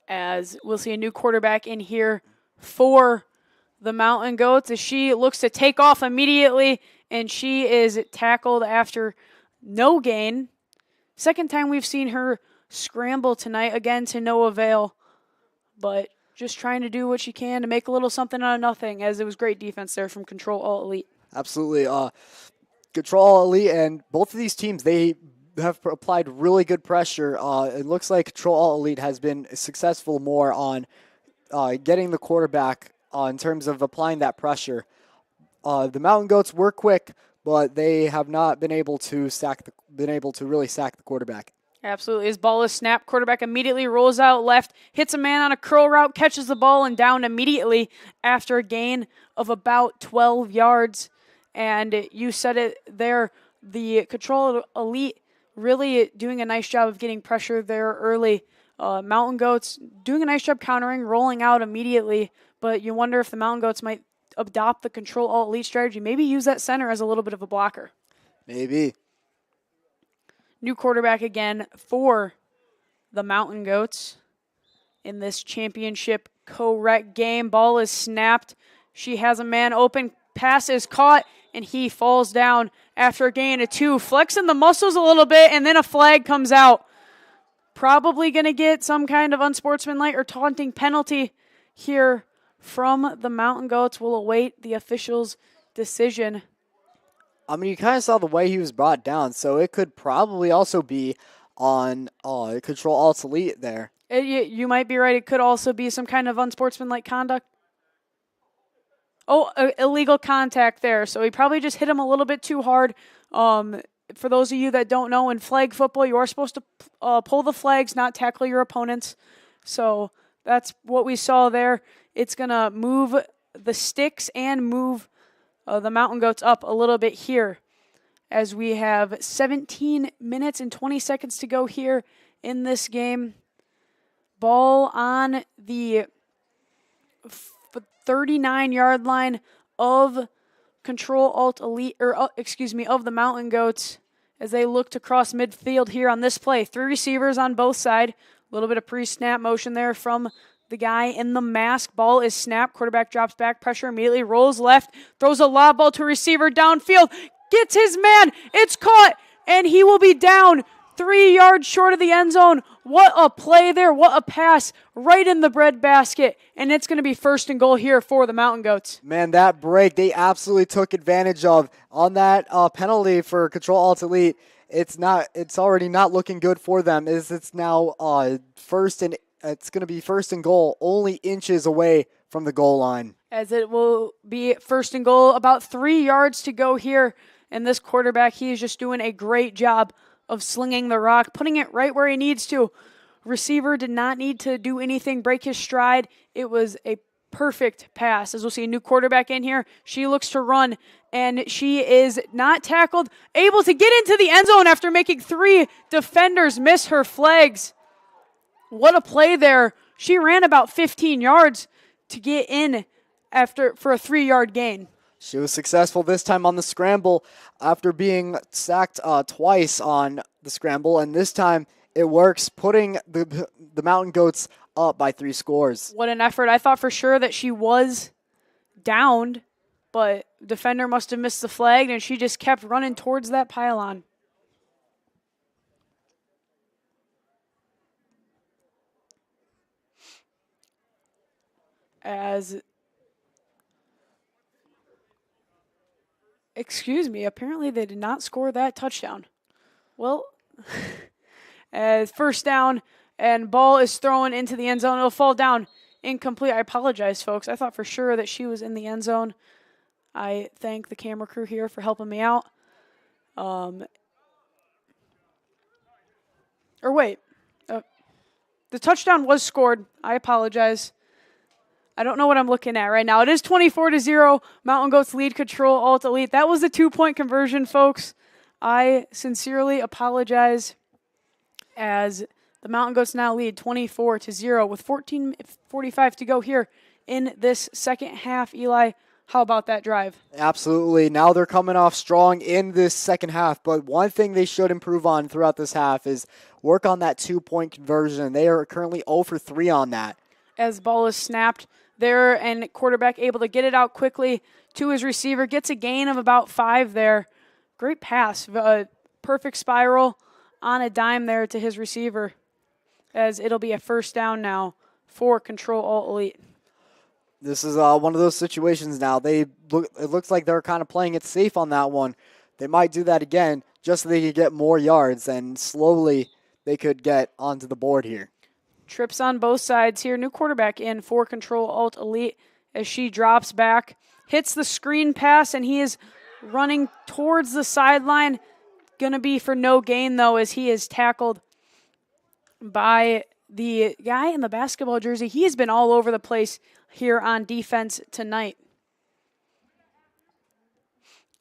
As we'll see a new quarterback in here for the Mountain Goats as she looks to take off immediately, and she is tackled after no gain. Second time we've seen her scramble tonight, again to no avail, but just trying to do what she can to make a little something out of nothing, as it was great defense there from Control Alt Elite. Absolutely. Control Alt Elite and both of these teams, they have applied really good pressure. It looks like Control Alt Elite has been successful more on getting the quarterback in terms of applying that pressure. The Mountain Goats were quick, but they have not been able to really sack the quarterback. Absolutely. His ball is snapped. Quarterback immediately rolls out left, hits a man on a curl route, catches the ball, and down immediately after a gain of about 12 yards. And you said it there, the Control Elite really doing a nice job of getting pressure there early. Mountain Goats doing a nice job countering, rolling out immediately, but you wonder if the Mountain Goats might adopt the Control Alt Elite strategy, maybe use that center as a little bit of a blocker. Maybe. New quarterback again for the Mountain Goats in this championship co-rec game. Ball is snapped. She has a man open. Pass is caught, and he falls down after a gain of 2, flexing the muscles a little bit, and then a flag comes out. Probably going to get some kind of unsportsmanlike or taunting penalty here from the Mountain Goats. We'll await the officials' decision. I mean, you kind of saw the way he was brought down, so it could probably also be on Control Alt Elite there. You might be right. It could also be some kind of unsportsmanlike conduct. Oh, illegal contact there. So he probably just hit him a little bit too hard. For those of you that don't know, in flag football, you are supposed to pull the flags, not tackle your opponents. So that's what we saw there. It's going to move the sticks and move the Mountain Goats up a little bit here as we have 17 minutes and 20 seconds to go here in this game. Ball on the 39-yard line of Control Alt Elite, of the Mountain Goats as they look to cross midfield here on this play. 3 receivers on both sides. A little bit of pre-snap motion there from the guy in the mask. Ball is snapped. Quarterback drops back. Pressure immediately. Rolls left. Throws a lob ball to a receiver downfield. Gets his man. It's caught. And he will be down 3 yards short of the end zone. What a play there. What a pass right in the breadbasket. And it's going to be 1st and goal here for the Mountain Goats. Man, that break they absolutely took advantage of on that penalty for Control-Alt-Delete. It's already not looking good for them. It's now it's going to be 1st and goal, only inches away from the goal line. As it will be 1st and goal, about 3 yards to go here. And this quarterback, he is just doing a great job of slinging the rock, putting it right where he needs to. Receiver did not need to do anything, break his stride. It was a perfect pass. As we'll see a new quarterback in here, she looks to run, and she is not tackled, able to get into the end zone after making 3 defenders miss her flags. What a play there. She ran about 15 yards to get in for a 3-yard gain. She was successful this time on the scramble after being sacked twice on the scramble, and this time it works, putting the Mountain Goats up by 3 scores. What an effort. I thought for sure that she was downed, but defender must have missed the flag, and she just kept running towards that pylon. Excuse me, apparently they did not score that touchdown. Well, as 1st down, and ball is thrown into the end zone. It'll fall down incomplete. I apologize, folks. I thought for sure that she was in the end zone. I thank the camera crew here for helping me out. The touchdown was scored. I apologize. I don't know what I'm looking at right now. It is 24-0. Mountain Goats lead Control-Alt-Delete. That was a 2-point conversion, folks. I sincerely apologize, as the Mountain Goats now lead 24-0 with 14:45 to go here in this second half. Eli, how about that drive? Absolutely. Now they're coming off strong in this second half, but one thing they should improve on throughout this half is work on that 2-point conversion. They are currently 0 for 3 on that. As ball is snapped there, and quarterback able to get it out quickly to his receiver, gets a gain of about 5 there. Great pass, perfect spiral on a dime there to his receiver, as it'll be a 1st down now for Control-Alt-Delete. This is one of those situations now. It looks like they're kind of playing it safe on that one. They might do that again just so they could get more yards, and slowly they could get onto the board here. Trips on both sides here. New quarterback in for Control-Alt-Delete as she drops back, hits the screen pass, and he is running towards the sideline. Going to be for no gain, though, as he is tackled by the guy in the basketball jersey. He has been all over the place here on defense tonight.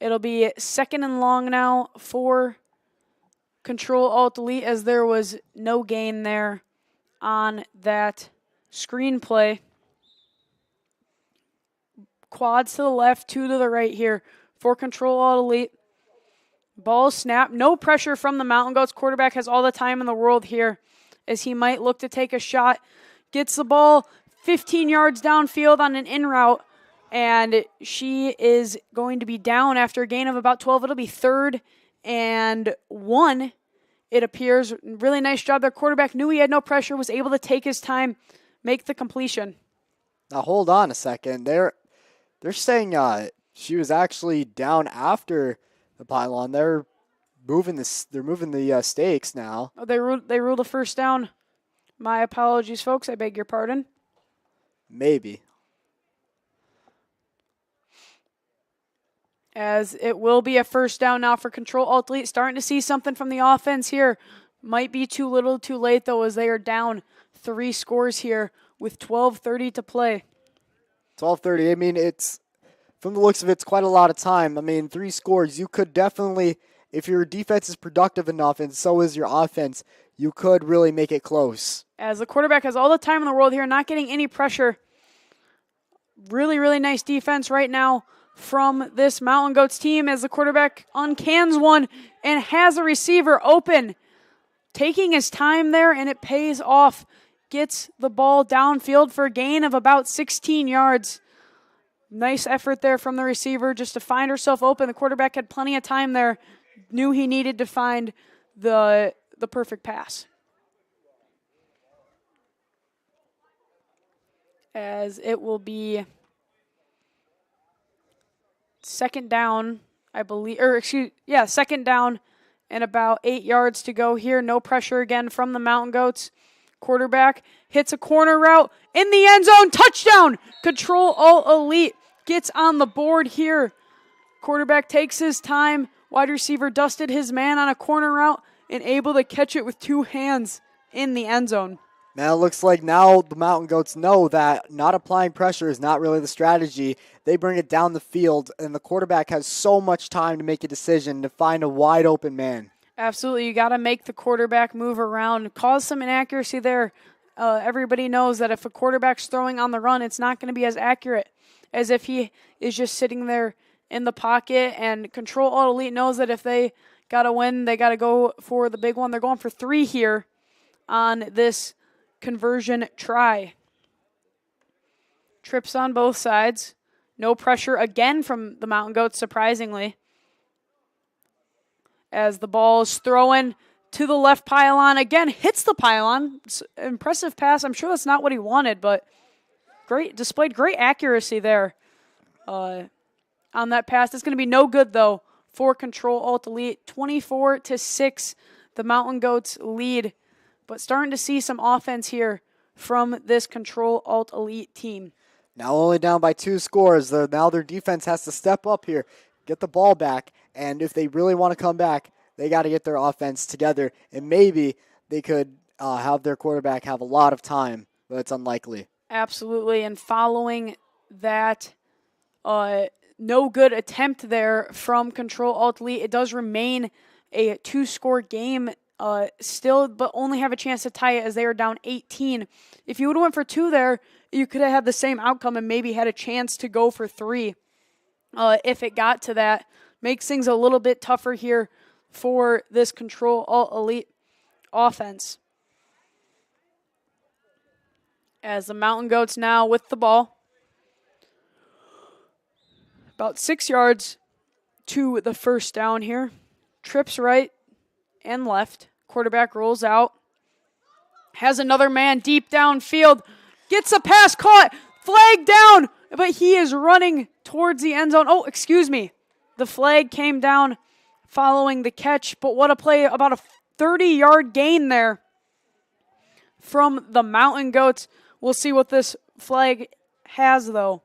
It'll be 2nd and long now for Control-Alt-Delete, as there was no gain there on that screenplay. Quads to the left, 2 to the right here for Control-Alt-Delete. Ball snap, no pressure from the Mountain Goats. Quarterback has all the time in the world here, as he might look to take a shot. Gets the ball 15 yards downfield on an in route, and she is going to be down after a gain of about 12. It'll be 3rd and 1. It appears. Really nice job. Their quarterback knew he had no pressure, was able to take his time, make the completion. Now hold on a second. They're saying she was actually down after the pylon. They're moving the stakes now. Oh, they ruled a 1st down. My apologies, folks. I beg your pardon. Maybe. As it will be a 1st down now for Control-Alt-Delete. Starting to see something from the offense here. Might be too little too late, though, as they are down 3 scores here with 12:30 to play. 12:30. I mean, it's, from the looks of it, it's quite a lot of time. I mean, 3 scores. You could definitely, if your defense is productive enough and so is your offense, you could really make it close. As the quarterback has all the time in the world here, not getting any pressure. Really, really nice defense right now from this Mountain Goats team, as the quarterback uncans one and has a receiver open. Taking his time there, and it pays off gets the ball downfield for a gain of about 16 yards. Nice effort there from the receiver just to find herself open. The quarterback had plenty of time there, knew he needed to find the perfect pass. As it will be second down, I believe, second down and about 8 yards to go here. No pressure again from the Mountain Goats. Quarterback hits a corner route in the end zone. Touchdown! Control Alt Elite gets on the board here. Quarterback takes his time. Wide receiver dusted his man on a corner route and able to catch it with 2 hands in the end zone. Now it looks like now the Mountain Goats know that not applying pressure is not really the strategy. They bring it down the field, and the quarterback has so much time to make a decision to find a wide open man. Absolutely. You got to make the quarterback move around, cause some inaccuracy there. Everybody knows that if a quarterback's throwing on the run, it's not going to be as accurate as if he is just sitting there in the pocket. And Control Alt Elite knows that if they got to win, they got to go for the big one. They're going for 3 here on this conversion try. Trips on both sides. No pressure again from the Mountain Goats, surprisingly. As the ball is thrown to the left pylon. Again, hits the pylon. It's an impressive pass. I'm sure that's not what he wanted, but displayed great accuracy there on that pass. It's going to be no good, though, for Control Alt Elite. 24-6, the Mountain Goats lead. But starting to see some offense here from this Control Alt Elite team. Now only down by 2 scores. Now their defense has to step up here, get the ball back, and if they really want to come back, they got to get their offense together, and maybe they could have their quarterback have a lot of time, but it's unlikely. Absolutely, and following that no good attempt there from Control Alt Elite, it does remain a 2-score game still, but only have a chance to tie it as they are down 18. If you would have went for 2 there, you could have had the same outcome and maybe had a chance to go for 3 if it got to that. Makes things a little bit tougher here for this Control Alt Elite offense. As the Mountain Goats now with the ball. About 6 yards to the first down here. Trips right and left. Quarterback rolls out. Has another man deep downfield. Gets a pass caught. Flag down. But he is running towards the end zone. Oh, excuse me. The flag came down following the catch. But what a play. About a 30-yard gain there from the Mountain Goats. We'll see what this flag has, though.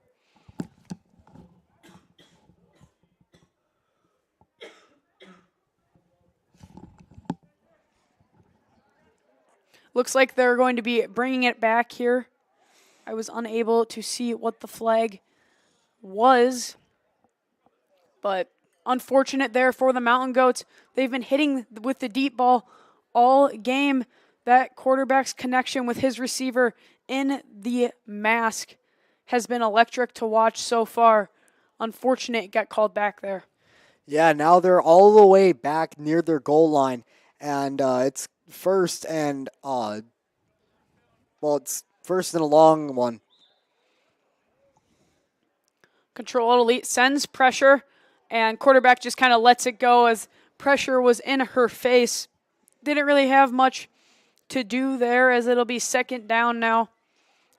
Looks like they're going to be bringing it back here. I was unable to see what the flag was, but unfortunate there for the Mountain Goats. They've been hitting with the deep ball all game. That quarterback's connection with his receiver in the mask has been electric to watch so far. Unfortunate it got called back there. Yeah, now they're all the way back near their goal line, and it's first and it's first and a long one. Control Alt Elite sends pressure, and quarterback just kind of lets it go as pressure was in her face. Didn't really have much to do there, as it'll be second down now.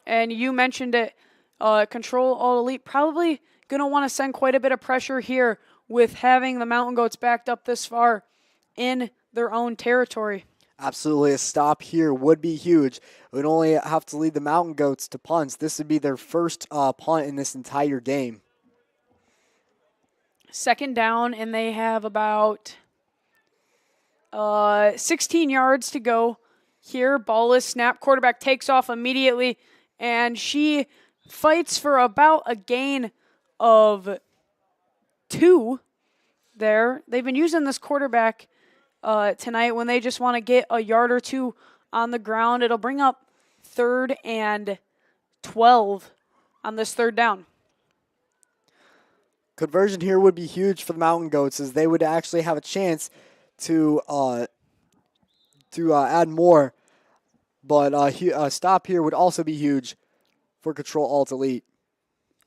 And you mentioned it, Control Alt Elite probably going to want to send quite a bit of pressure here with having the Mountain Goats backed up this far in their own territory. Absolutely, a stop here would be huge. It would only have to lead the Mountain Goats to punts. This would be their first punt in this entire game. Second down, and they have about 16 yards to go here. Ball is snapped. Quarterback takes off immediately, and she fights for about a gain of 2 there. They've been using this quarterback tonight when they just want to get a yard or 2 on the ground. It'll bring up 3rd and 12 on this third down. Conversion here would be huge for the Mountain Goats, as they would actually have a chance to add more. but a stop here would also be huge for Control Alt Elite.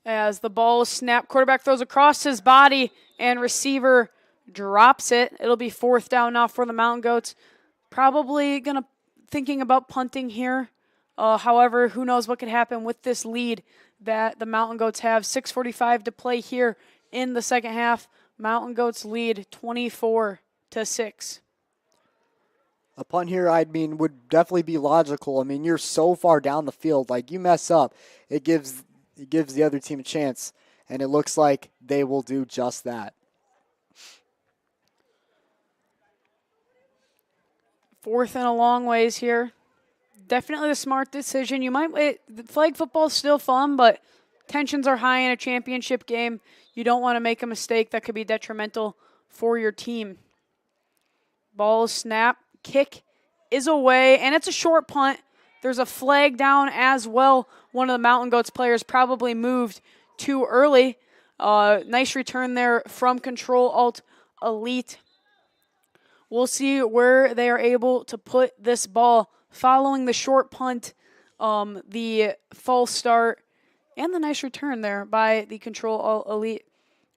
As the ball is snapped, quarterback throws across his body, and receiver drops it. It'll be 4th down now for the Mountain Goats. Probably thinking about punting here. However, who knows what could happen with this lead that the Mountain Goats have. 6:45 to play here in the second half. Mountain Goats lead 24-6. A punt here, would definitely be logical. I mean, you're so far down the field. Like, you mess up, it gives the other team a chance, and it looks like they will do just that. 4th and a long ways here. Definitely the smart decision. Flag football is still fun, but tensions are high in a championship game. You don't want to make a mistake that could be detrimental for your team. Ball is snapped. Kick is away, and it's a short punt. There's a flag down as well. One of the Mountain Goats players probably moved too early. Nice return there from Control Alt Elite. We'll see where they are able to put this ball following the short punt, the false start, and the nice return there by the Control Alt Elite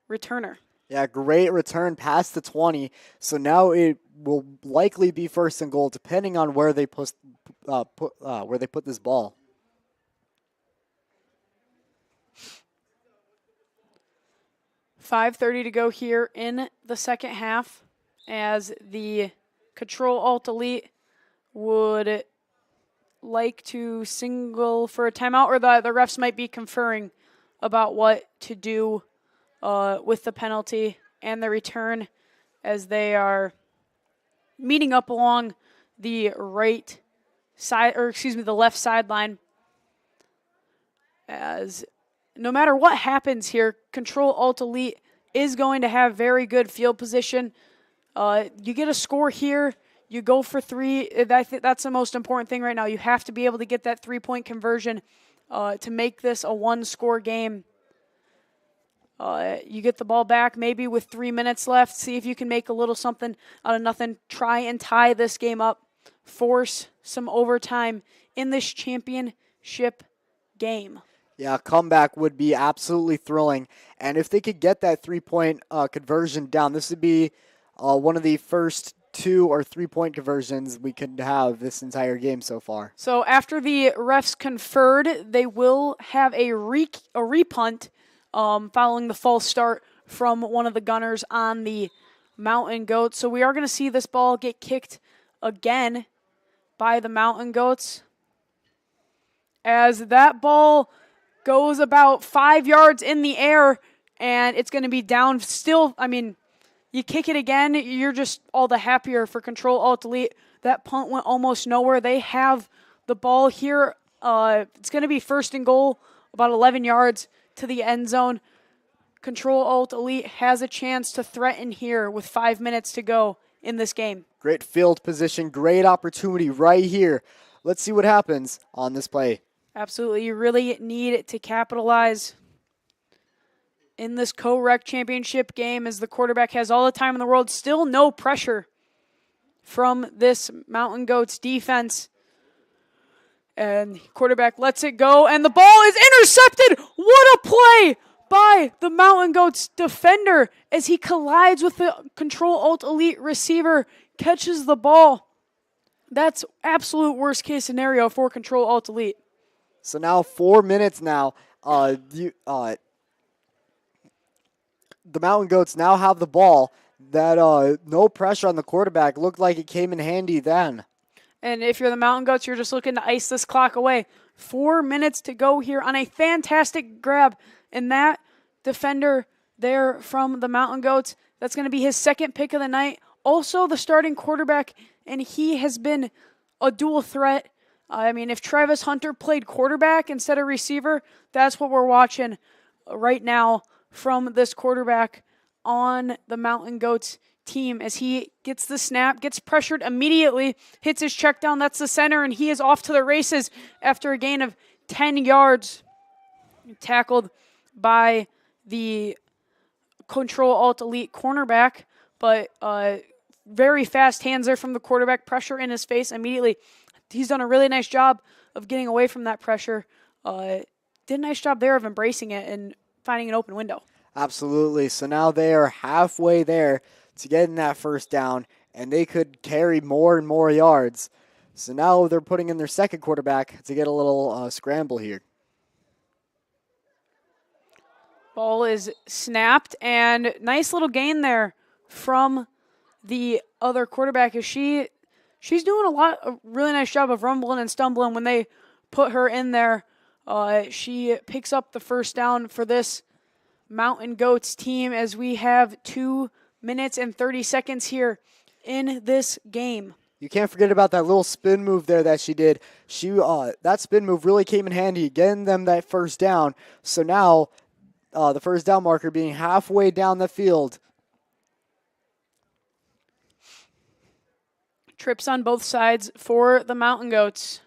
returner. Yeah, great return past the 20. So now it will likely be 1st and goal, depending on where they put this ball. $5:30 to go here in the second half, as the Control Alt Elite would like to single for a timeout, or the refs might be conferring about what to do with the penalty and the return, as they are meeting up along the the left sideline. As no matter what happens here, Control Alt Elite is going to have very good field position. You get a score here, you go for 3. That's the most important thing right now. You have to be able to get that 3-point conversion to make this a 1-score game. You get the ball back maybe with 3 minutes left. See if you can make a little something out of nothing. Try and tie this game up. Force some overtime in this championship game. Yeah, a comeback would be absolutely thrilling. And if they could get that 3-point conversion down, this would be one of the first 2 or 3-point conversions we could have this entire game so far. So after the refs conferred, they will have a repunt following the false start from one of the gunners on the Mountain Goats. So we are going to see this ball get kicked again by the Mountain Goats, as that ball goes about 5 yards in the air, and it's going to be down still. I mean, you kick it again, you're just all the happier for Control Alt Elite. That punt went almost nowhere. They have the ball here. It's going to be 1st and goal, about 11 yards to the end zone. Control Alt Elite has a chance to threaten here with 5 minutes to go in this game. Great field position, great opportunity right here. Let's see what happens on this play. Absolutely. You really need to capitalize in this co-rec championship game, as the quarterback has all the time in the world. Still no pressure from this Mountain Goats defense. And quarterback lets it go, and the ball is intercepted. What a play by the Mountain Goats defender, as he collides with the Control Alt Elite receiver, catches the ball. That's absolute worst case scenario for Control Alt Elite. So now 4 minutes now. The Mountain Goats now have the ball. That no pressure on the quarterback. Looked like it came in handy then. And if you're the Mountain Goats, you're just looking to ice this clock away. 4 minutes to go here on a fantastic grab. And that defender there from the Mountain Goats, that's going to be his 2nd pick of the night. Also the starting quarterback, and he has been a dual threat. I mean, if Travis Hunter played quarterback instead of receiver, that's what we're watching right now from this quarterback on the Mountain Goats team, as he gets the snap, gets pressured immediately, hits his check down. That's the center, and he is off to the races after a gain of 10 yards. Tackled by the Control Alt Elite cornerback, but very fast hands there from the quarterback. Pressure in his face immediately. he's done a really nice job of getting away from that pressure. Did a nice job there of embracing it and finding an open window. Absolutely. So now they are halfway there to getting that first down, and they could carry more and more yards. So now they're putting in their second quarterback to get a little scramble here. Ball is snapped, and nice little gain there from the other quarterback. She's doing a really nice job of rumbling and stumbling when they put her in there. She picks up the first down for this Mountain Goats team as we have 2 minutes and 30 seconds here in this game. You can't forget about that little spin move there that she did. That spin move really came in handy, getting them that first down. So now the first down marker being halfway down the field. Trips on both sides for the Mountain Goats.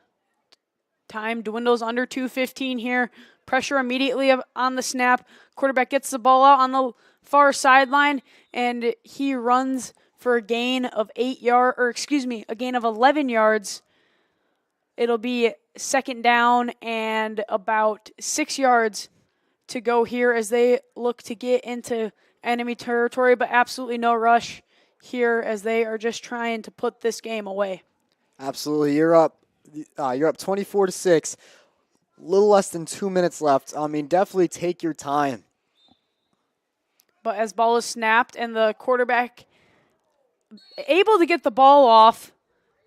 Time dwindles under 2:15 here. Pressure immediately on the snap. Quarterback gets the ball out on the far sideline, and he runs for a gain of 11 yards. It'll be second down and about 6 yards to go here as they look to get into enemy territory, but absolutely no rush here as they are just trying to put this game away. Absolutely. You're up 24-6. A little less than 2 minutes left. I mean, definitely take your time. But as ball is snapped and the quarterback able to get the ball off,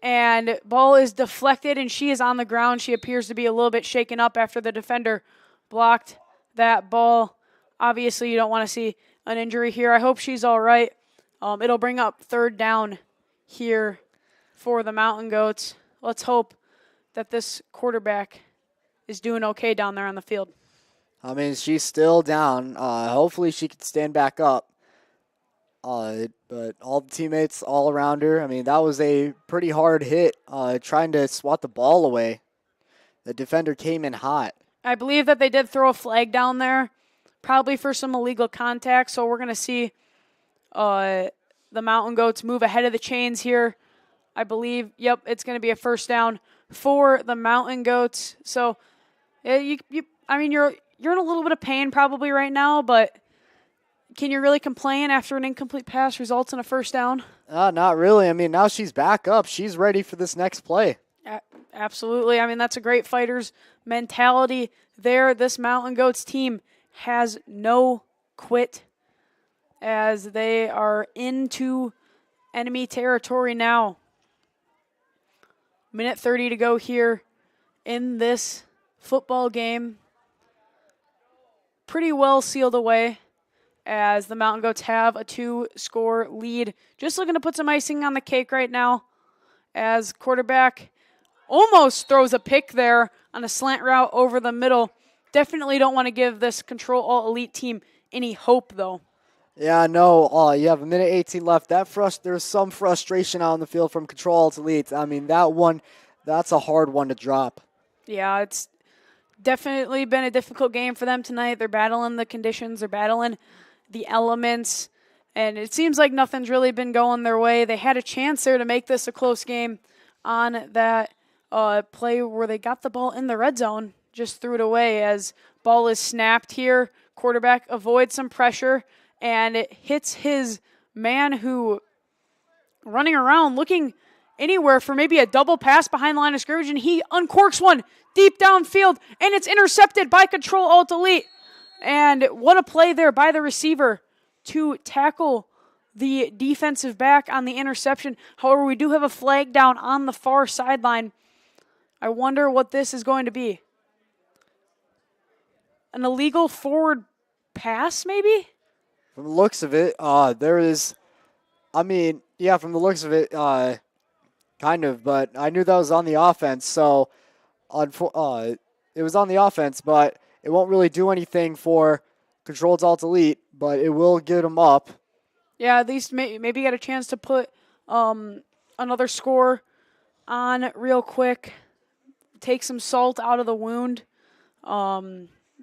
and ball is deflected and she is on the ground. She appears to be a little bit shaken up after the defender blocked that ball. Obviously, you don't want to see an injury here. I hope she's all right. It'll bring up third down here for the Mountain Goats. Let's hope that this quarterback is doing okay down there on the field. I mean, she's still down. Hopefully she can stand back up. But all the teammates all around her, I mean, that was a pretty hard hit trying to swat the ball away. The defender came in hot. I believe that they did throw a flag down there, probably for some illegal contact, so we're going to see the Mountain Goats move ahead of the chains here. I believe, it's going to be a first down for the Mountain Goats. So, you're in a little bit of pain probably right now, but can you really complain after an incomplete pass results in a first down? Not really. I mean, now she's back up. She's ready for this next play. Absolutely. I mean, that's a great fighter's mentality there. This Mountain Goats team has no quit as they are into enemy territory now. Minute 30 to go here in this football game. Pretty well sealed away as the Mountain Goats have a 2-score lead. Just looking to put some icing on the cake right now as quarterback almost throws a pick there on a slant route over the middle. Definitely don't want to give this Control Alt Elite team any hope, though. Yeah, no. You have a minute 18 left. There's some frustration out on the field from Control Alt Elite. I mean, that's a hard one to drop. Yeah, it's definitely been a difficult game for them tonight. They're battling the conditions. They're battling the elements. And it seems like nothing's really been going their way. They had a chance there to make this a close game on that play where they got the ball in the red zone. Just threw it away as ball is snapped here. Quarterback avoids some pressure, and it hits his man who running around looking anywhere for maybe a double pass behind the line of scrimmage, and he uncorks one deep downfield, and it's intercepted by Control Alt Elite. And what a play there by the receiver to tackle the defensive back on the interception. However, we do have a flag down on the far sideline. I wonder what this is going to be. An illegal forward pass, maybe? From the looks of it, there is, from the looks of it, kind of, but I knew that was on the offense, so it was on the offense, but it won't really do anything for Controlled Alt Elite, but it will get them up. Yeah, at least maybe get a chance to put another score on real quick. Take some salt out of the wound.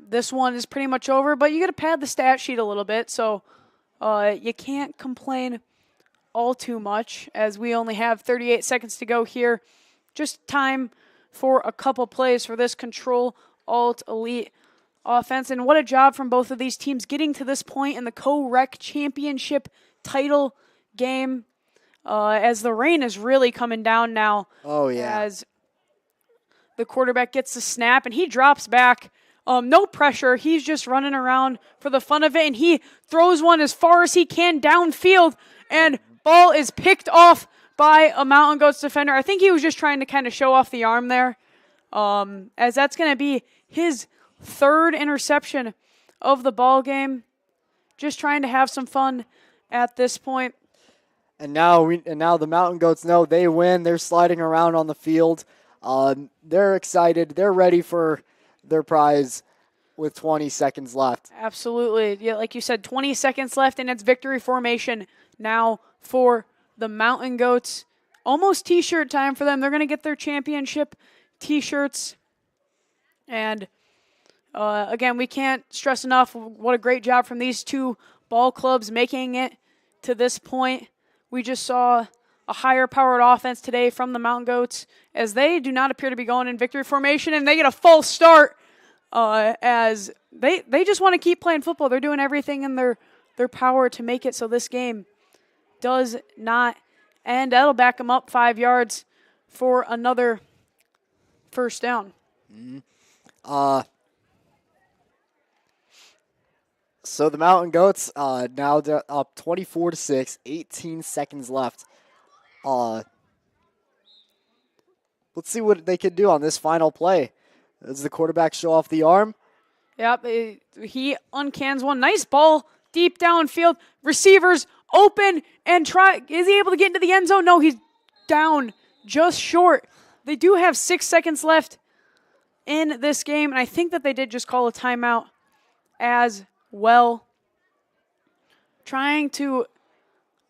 This one is pretty much over, but you got to pad the stat sheet a little bit, so you can't complain all too much as we only have 38 seconds to go here just time for a couple plays for this Control Alt Elite offense. And what a job from both of these teams getting to this point in the Co-Rec Championship title game. As the rain is really coming down now. Oh, yeah. As the quarterback gets the snap and he drops back. No pressure. He's just running around for the fun of it, and he throws one as far as he can downfield, and ball is picked off by a Mountain Goats defender. I think he was just trying to kind of show off the arm there, as that's going to be his third interception of the ball game. Just trying to have some fun at this point. And now the Mountain Goats know they win. They're sliding around on the field. They're excited. They're ready for their prize with 20 seconds left. Absolutely. Yeah, like you said, 20 seconds left, and it's victory formation now for the Mountain Goats. Almost T-shirt time for them. They're going to get their championship T-shirts. And again, we can't stress enough what a great job from these two ball clubs making it to this point. We just saw a higher-powered offense today from the Mountain Goats, as they do not appear to be going in victory formation, and they get a false start as they just want to keep playing football. They're doing everything in their power to make it so this game does not end. That'll back them up 5 yards for another first down. So the Mountain Goats now up 24-6, 18 seconds left. Let's see what they can do on this final play. Does the quarterback show off the arm? Yep, he uncans one. Nice ball deep downfield. Receivers open and try. Is he able to get into the end zone? No, he's down just short. They do have 6 seconds left in this game, and I think that they did just call a timeout as well. Trying to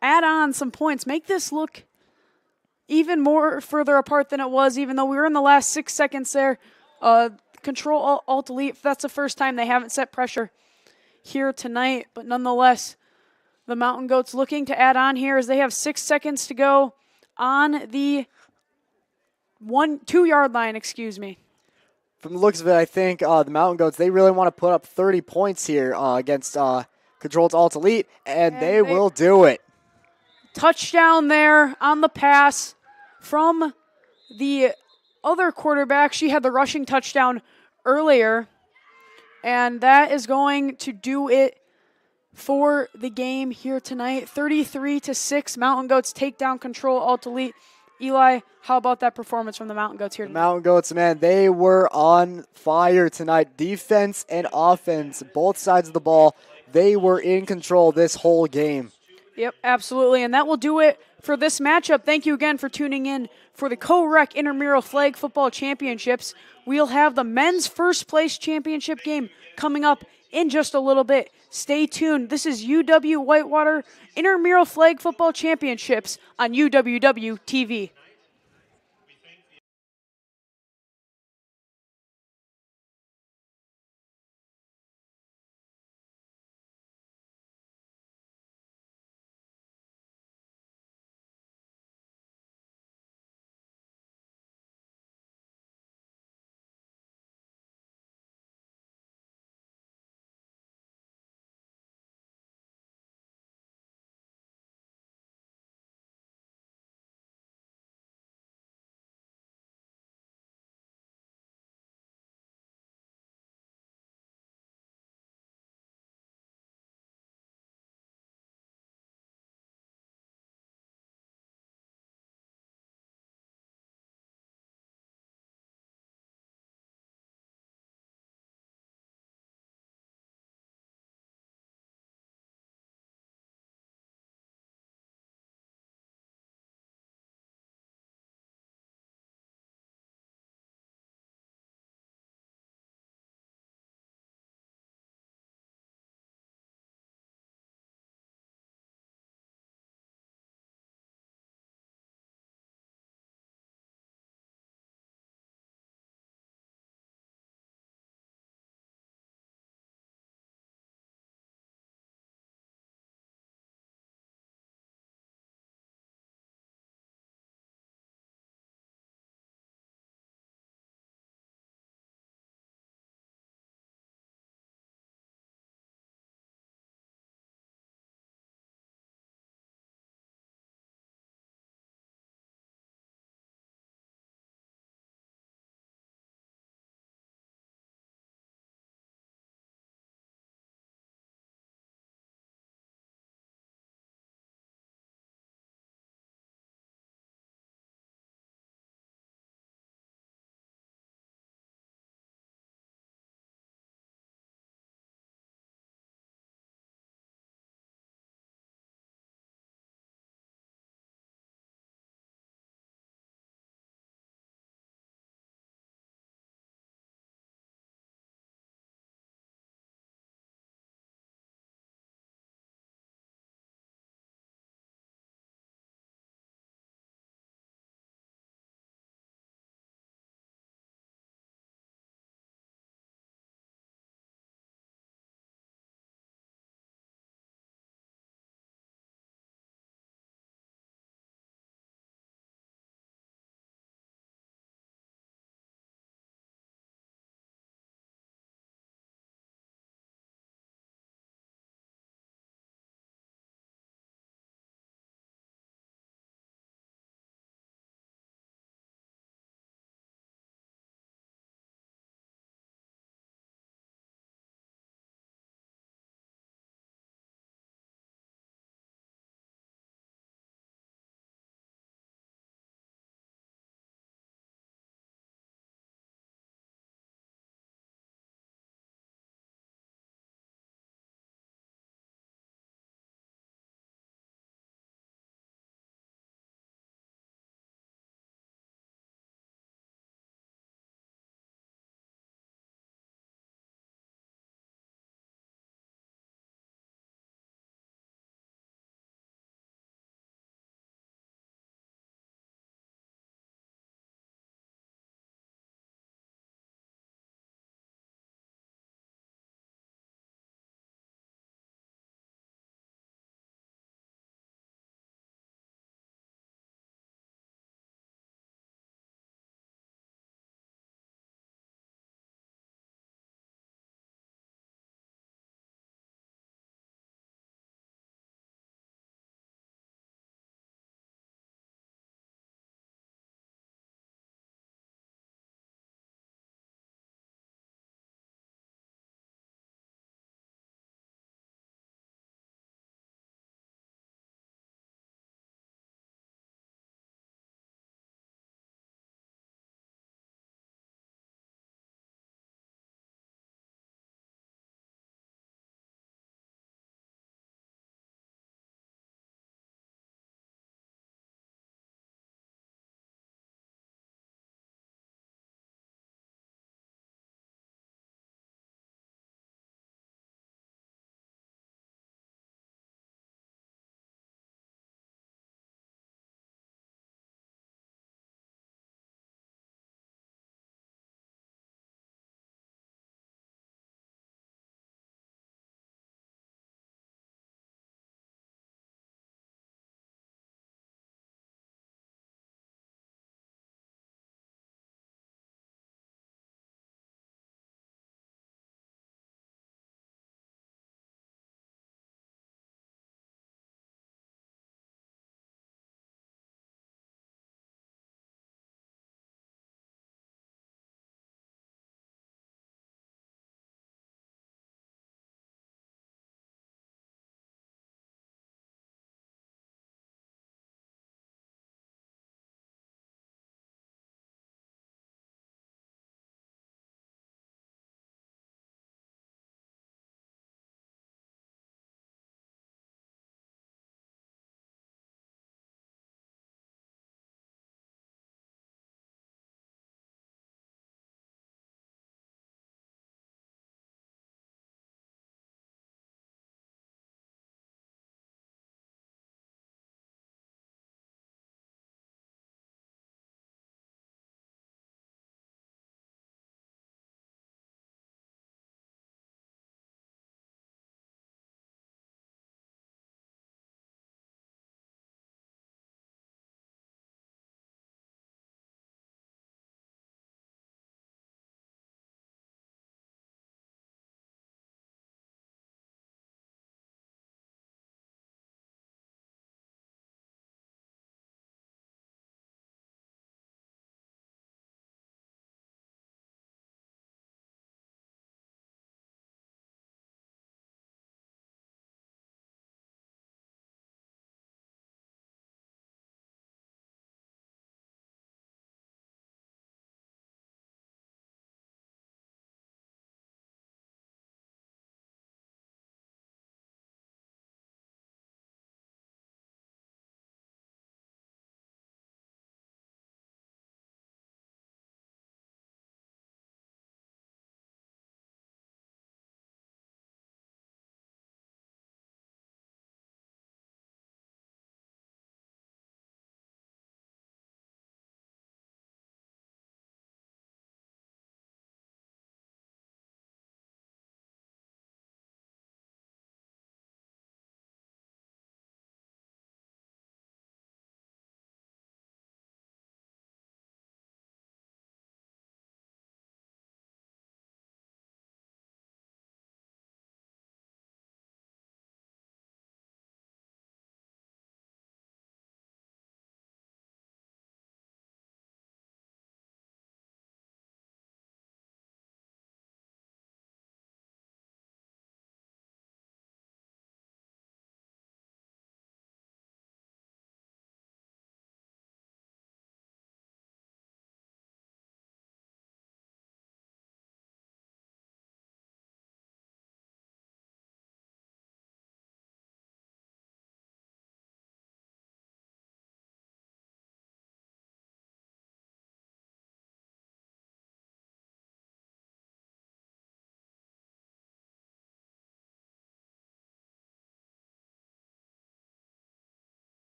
add on some points, make this look even more further apart than it was, even though we were in the last 6 seconds there. Control Alt Elite, that's the first time they haven't set pressure here tonight, but nonetheless, the Mountain Goats looking to add on here as they have 6 seconds to go on the 2 yard line, excuse me. From the looks of it, I think the Mountain Goats, they really want to put up 30 points here against Control Alt Elite, and they will do it. Touchdown there on the pass from the other quarterback. She had the rushing touchdown earlier, and that is going to do it for the game here tonight. 33-6, Mountain Goats take down Control Alt Elite. Eli, how about that performance from the Mountain Goats here tonight? The Mountain Goats, man, they were on fire tonight. Defense and offense, both sides of the ball, they were in control this whole game. Yep, absolutely. And that will do it for this matchup. Thank you again for tuning in for the Co-Rec Intramural Flag Football Championships. We'll have the men's first place championship game coming up in just a little bit. Stay tuned. This is UW Whitewater Intramural Flag Football Championships on UWW TV.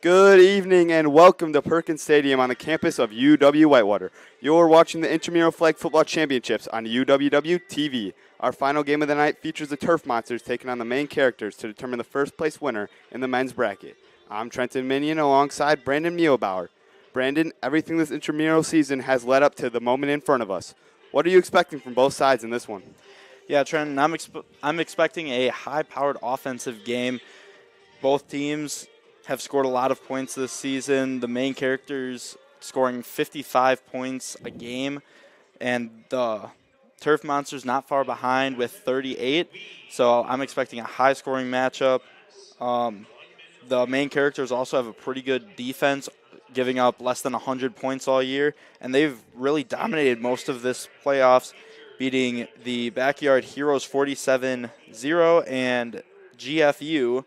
Good evening and welcome to Perkins Stadium on the campus of UW Whitewater. You're watching the Intramural Flag Football Championships on UWW TV. Our final game of the night features the Turf Monsters taking on the main characters to determine the first place winner in the men's bracket. I'm Trenton Minion alongside Brandon Muehlbauer. Brandon, everything this intramural season has led up to the moment in front of us. What are you expecting from both sides in this one? Yeah, Trenton, I'm expecting a high-powered offensive game. Both teams have scored a lot of points this season. The main characters scoring 55 points a game, and the Turf Monsters not far behind with 38. So I'm expecting a high-scoring matchup. The main characters also have a pretty good defense, giving up less than 100 points all year, and they've really dominated most of this playoffs, beating the Backyard Heroes 47-0 and GFU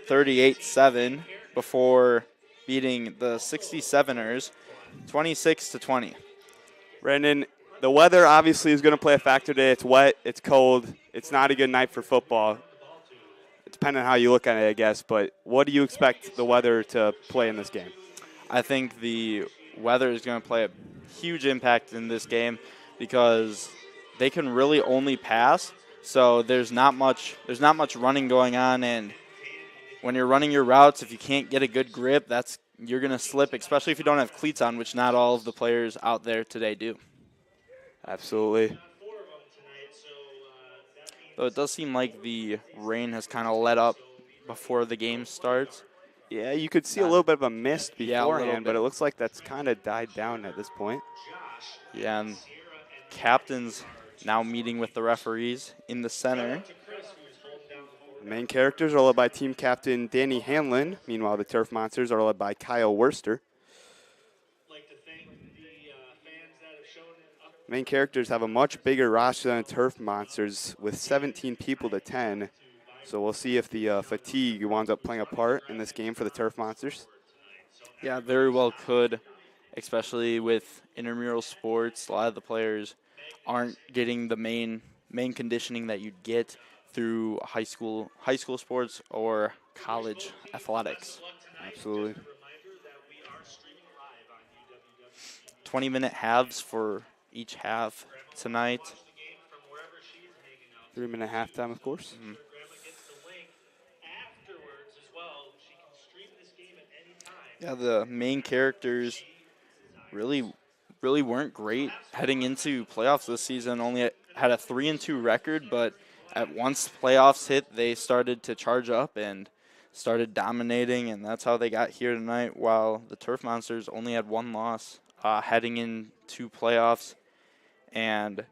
38-7 before beating the 67ers 26-20. Brandon, the weather obviously is going to play a factor today. It's wet, it's cold, it's not a good night for football. It's depending on how you look at it, I guess, but what do you expect the weather to play in this game? I think the weather is going to play a huge impact in this game because they can really only pass. So there's not much running going on, and when you're running your routes, if you can't get a good grip, you're going to slip, especially if you don't have cleats on, which not all of the players out there today do. Absolutely. Though it does seem like the rain has kind of let up before the game starts. Yeah, you could see a little bit of a mist Yeah, a little beforehand, bit. but it looks like that's kind of died down at this point. Yeah, and captains now meeting with the referees in the center. The main characters are led by team captain Danny Hanlon. Meanwhile, the Turf Monsters are led by Kyle Worster. Main characters have a much bigger roster than the Turf Monsters with 17 people to 10. So we'll see if the fatigue winds up playing a part in this game for the Turf Monsters. Yeah, very well could, especially with intramural sports. A lot of the players aren't getting the main conditioning that you'd get through high school sports or college athletics. Absolutely. 20-minute halves for each half tonight. 3-minute halftime, of course. Mm-hmm. Yeah, the main characters really weren't great heading into playoffs this season. Only had a 3-2 record, but once playoffs hit, they started to charge up and started dominating, and that's how they got here tonight. While the Turf Monsters only had one loss heading into playoffs, and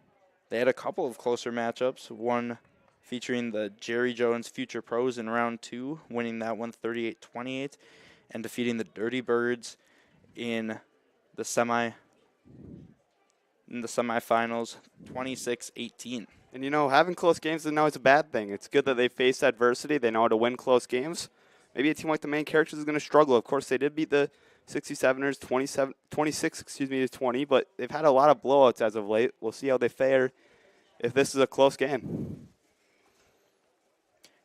they had a couple of closer matchups. One featuring the Jerry Jones Future Pros in round 2, winning that one 38-28. And defeating the Dirty Birds in the semifinals 26-18. And, having close games isn't always a bad thing. It's good that they face adversity. They know how to win close games. Maybe a team like the main characters is going to struggle. Of course, they did beat the 67ers 26 to 20, but they've had a lot of blowouts as of late. We'll see how they fare if this is a close game.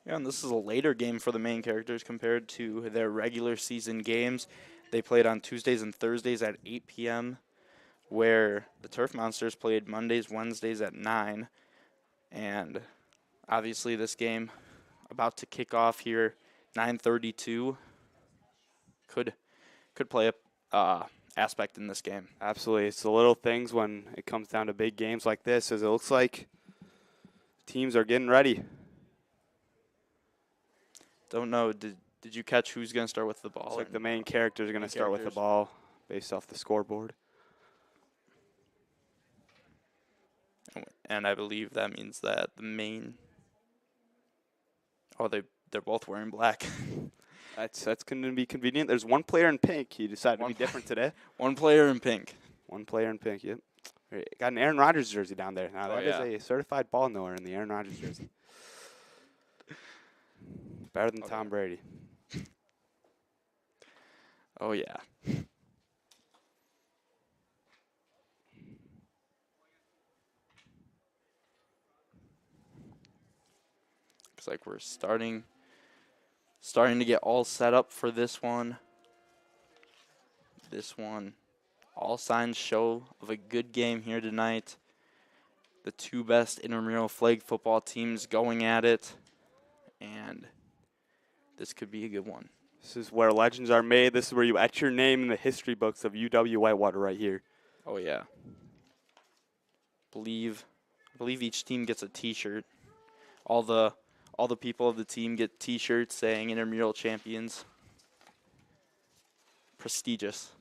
Yeah, and this is a later game for the main characters compared to their regular season games. They played on Tuesdays and Thursdays at 8 p.m., where the Turf Monsters played Mondays, Wednesdays at 9. And obviously this game about to kick off here, 9:32, could play a aspect in this game. Absolutely. It's the little things when it comes down to big games like this, as it looks like teams are getting ready. Don't know. Did you catch who's going to start with the ball? Looks like the main characters are going to start with the ball based off the scoreboard. And I believe that means that the main. Oh, they're both wearing black. That's going to be convenient. There's one player in pink. He decided to be different today. One player in pink. One player in pink. Yep. Got an Aaron Rodgers jersey down there. Now that is a certified ball knower in the Aaron Rodgers jersey. Better than Tom Brady. Oh, yeah. Looks like we're starting to get all set up for this one. this one. All signs show of a good game here tonight. The two best intramural flag football teams going at it, and this could be a good one. This is where legends are made. This is where you etch your name in the history books of UW-Whitewater right here. Oh yeah. I believe each team gets a T-shirt. All the people of the team get T-shirts saying intramural champions. Prestigious.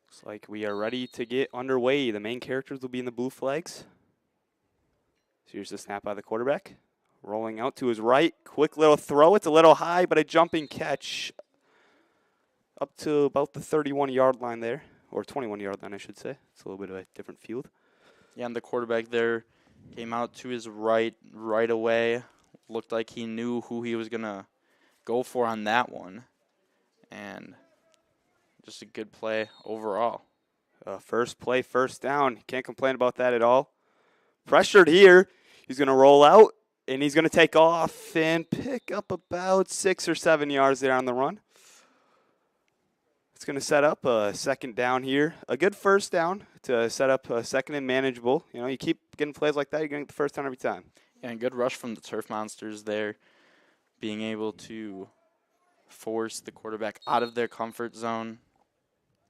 Looks like we are ready to get underway. The main characters will be in the blue flags. So here's the snap by the quarterback. Rolling out to his right. Quick little throw. It's a little high, but a jumping catch up to about the 31-yard line there. Or 21-yard line, I should say. It's a little bit of a different field. Yeah, and the quarterback there came out to his right away. Looked like he knew who he was going to go for on that one. And just a good play overall. First play, first down. Can't complain about that at all. Pressured here. He's going to roll out, and he's going to take off and pick up about 6 or 7 yards there on the run. It's going to set up a second down here. A good first down to set up a second and manageable. You know, you keep getting plays like that, you're going to get the first down every time. And good rush from the Turf Monsters there, being able to force the quarterback out of their comfort zone.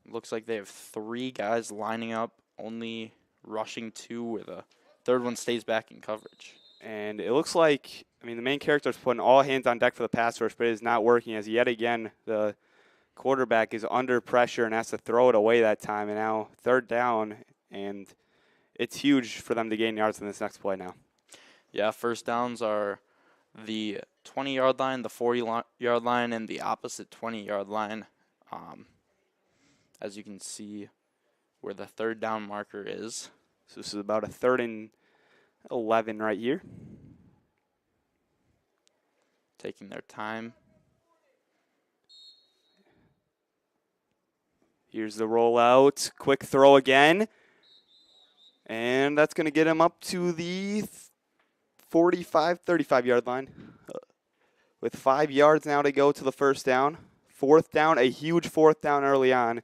Looks like they have 3 guys lining up, only rushing 2 where the third one stays back in coverage. And it looks like, I mean, the main character is putting all hands on deck for the pass rush, but it is not working as yet again the quarterback is under pressure and has to throw it away that time. And now third down, and it's huge for them to gain yards in this next play now. Yeah, first downs are the 20-yard line, the 40-yard line, and the opposite 20-yard line. As you can see where the third down marker is. So this is about a 3rd and 11 right here. Taking their time. Here's the rollout. Quick throw again. And that's going to get him up to the 35-yard line. With 5 yards now to go to the first down. Fourth down, a huge fourth down early on.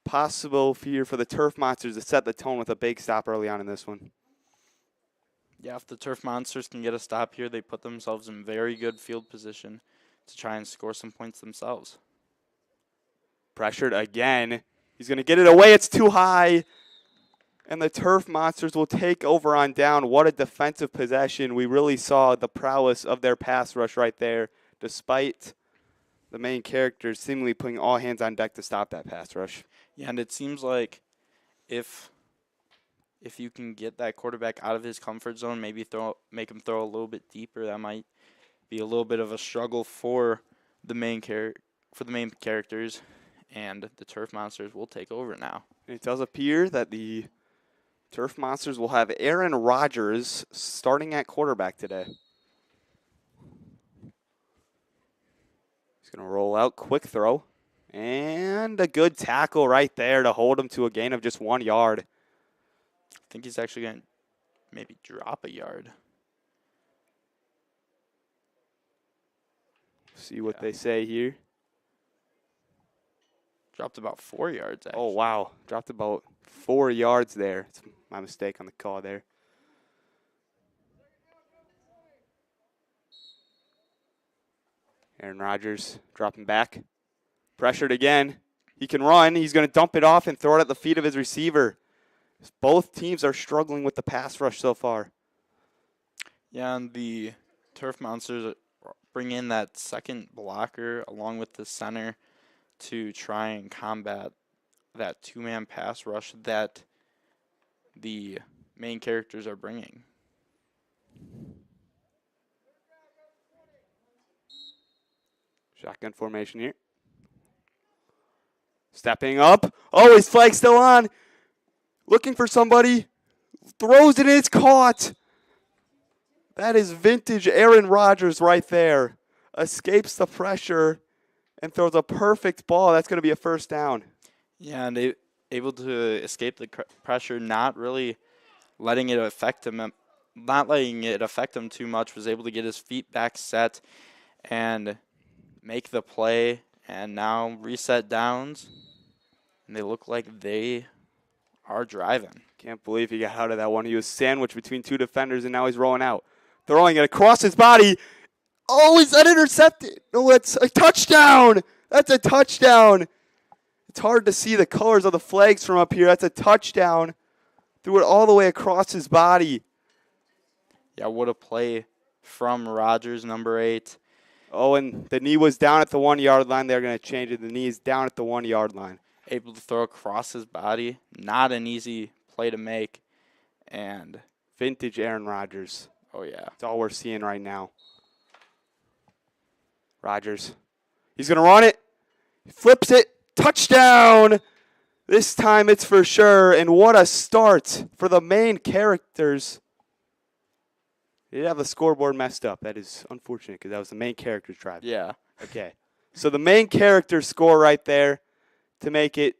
Possible fear for the Turf Monsters to set the tone with a big stop early on in this one. Yeah, if the Turf Monsters can get a stop here, they put themselves in very good field position to try and score some points themselves. Pressured again. He's going to get it away. It's too high. And the Turf Monsters will take over on down. What a defensive possession. We really saw the prowess of their pass rush right there, despite the main characters seemingly putting all hands on deck to stop that pass rush. Yeah, and it seems like if you can get that quarterback out of his comfort zone, maybe make him throw a little bit deeper, that might be a little bit of a struggle for the main characters, and the Turf Monsters will take over now. It does appear that the Turf Monsters will have Aaron Rodgers starting at quarterback today. He's going to roll out, quick throw, and a good tackle right there to hold him to a gain of just 1 yard. I think he's actually going to maybe drop a yard. See what they say here. Dropped about 4 yards, actually. Oh, wow. Dropped about 4 yards there. It's my mistake on the call there. Aaron Rodgers dropping back. Pressured again. He can run. He's going to dump it off and throw it at the feet of his receiver. Both teams are struggling with the pass rush so far. Yeah, and the Turf Monsters bring in that second blocker along with the center to try and combat that two-man pass rush that the main characters are bringing. Shotgun formation here. Stepping up. Oh, his flag's still on. Looking for somebody. Throws it and it's caught. That is vintage Aaron Rodgers right there. Escapes the pressure and throws a perfect ball. That's going to be a first down. Yeah, and able to escape the pressure, not really letting it affect him. Not letting it affect him too much, was able to get his feet back set and make the play, and now reset downs, and they look like they are driving. Can't believe he got out of that one. He was sandwiched between two defenders, and now he's rolling out. Throwing it across his body. Oh, is that intercepted? No, it's a touchdown. That's a touchdown. It's hard to see the colors of the flags from up here. That's a touchdown. Threw it all the way across his body. Yeah, what a play from Rogers, number 8. Oh, and the knee was down at the 1 yard line. They're going to change it. The knee is down at the 1 yard line. Able to throw across his body. Not an easy play to make. And Vintage Aaron Rodgers. oh, yeah. That's all we're seeing right now. Rodgers. He's going to run it. He flips it. Touchdown. This time it's for sure. And what a start for the main characters. They did have the scoreboard messed up. That is unfortunate because that was the main character's drive. Yeah. Okay. So the main character score right there to make it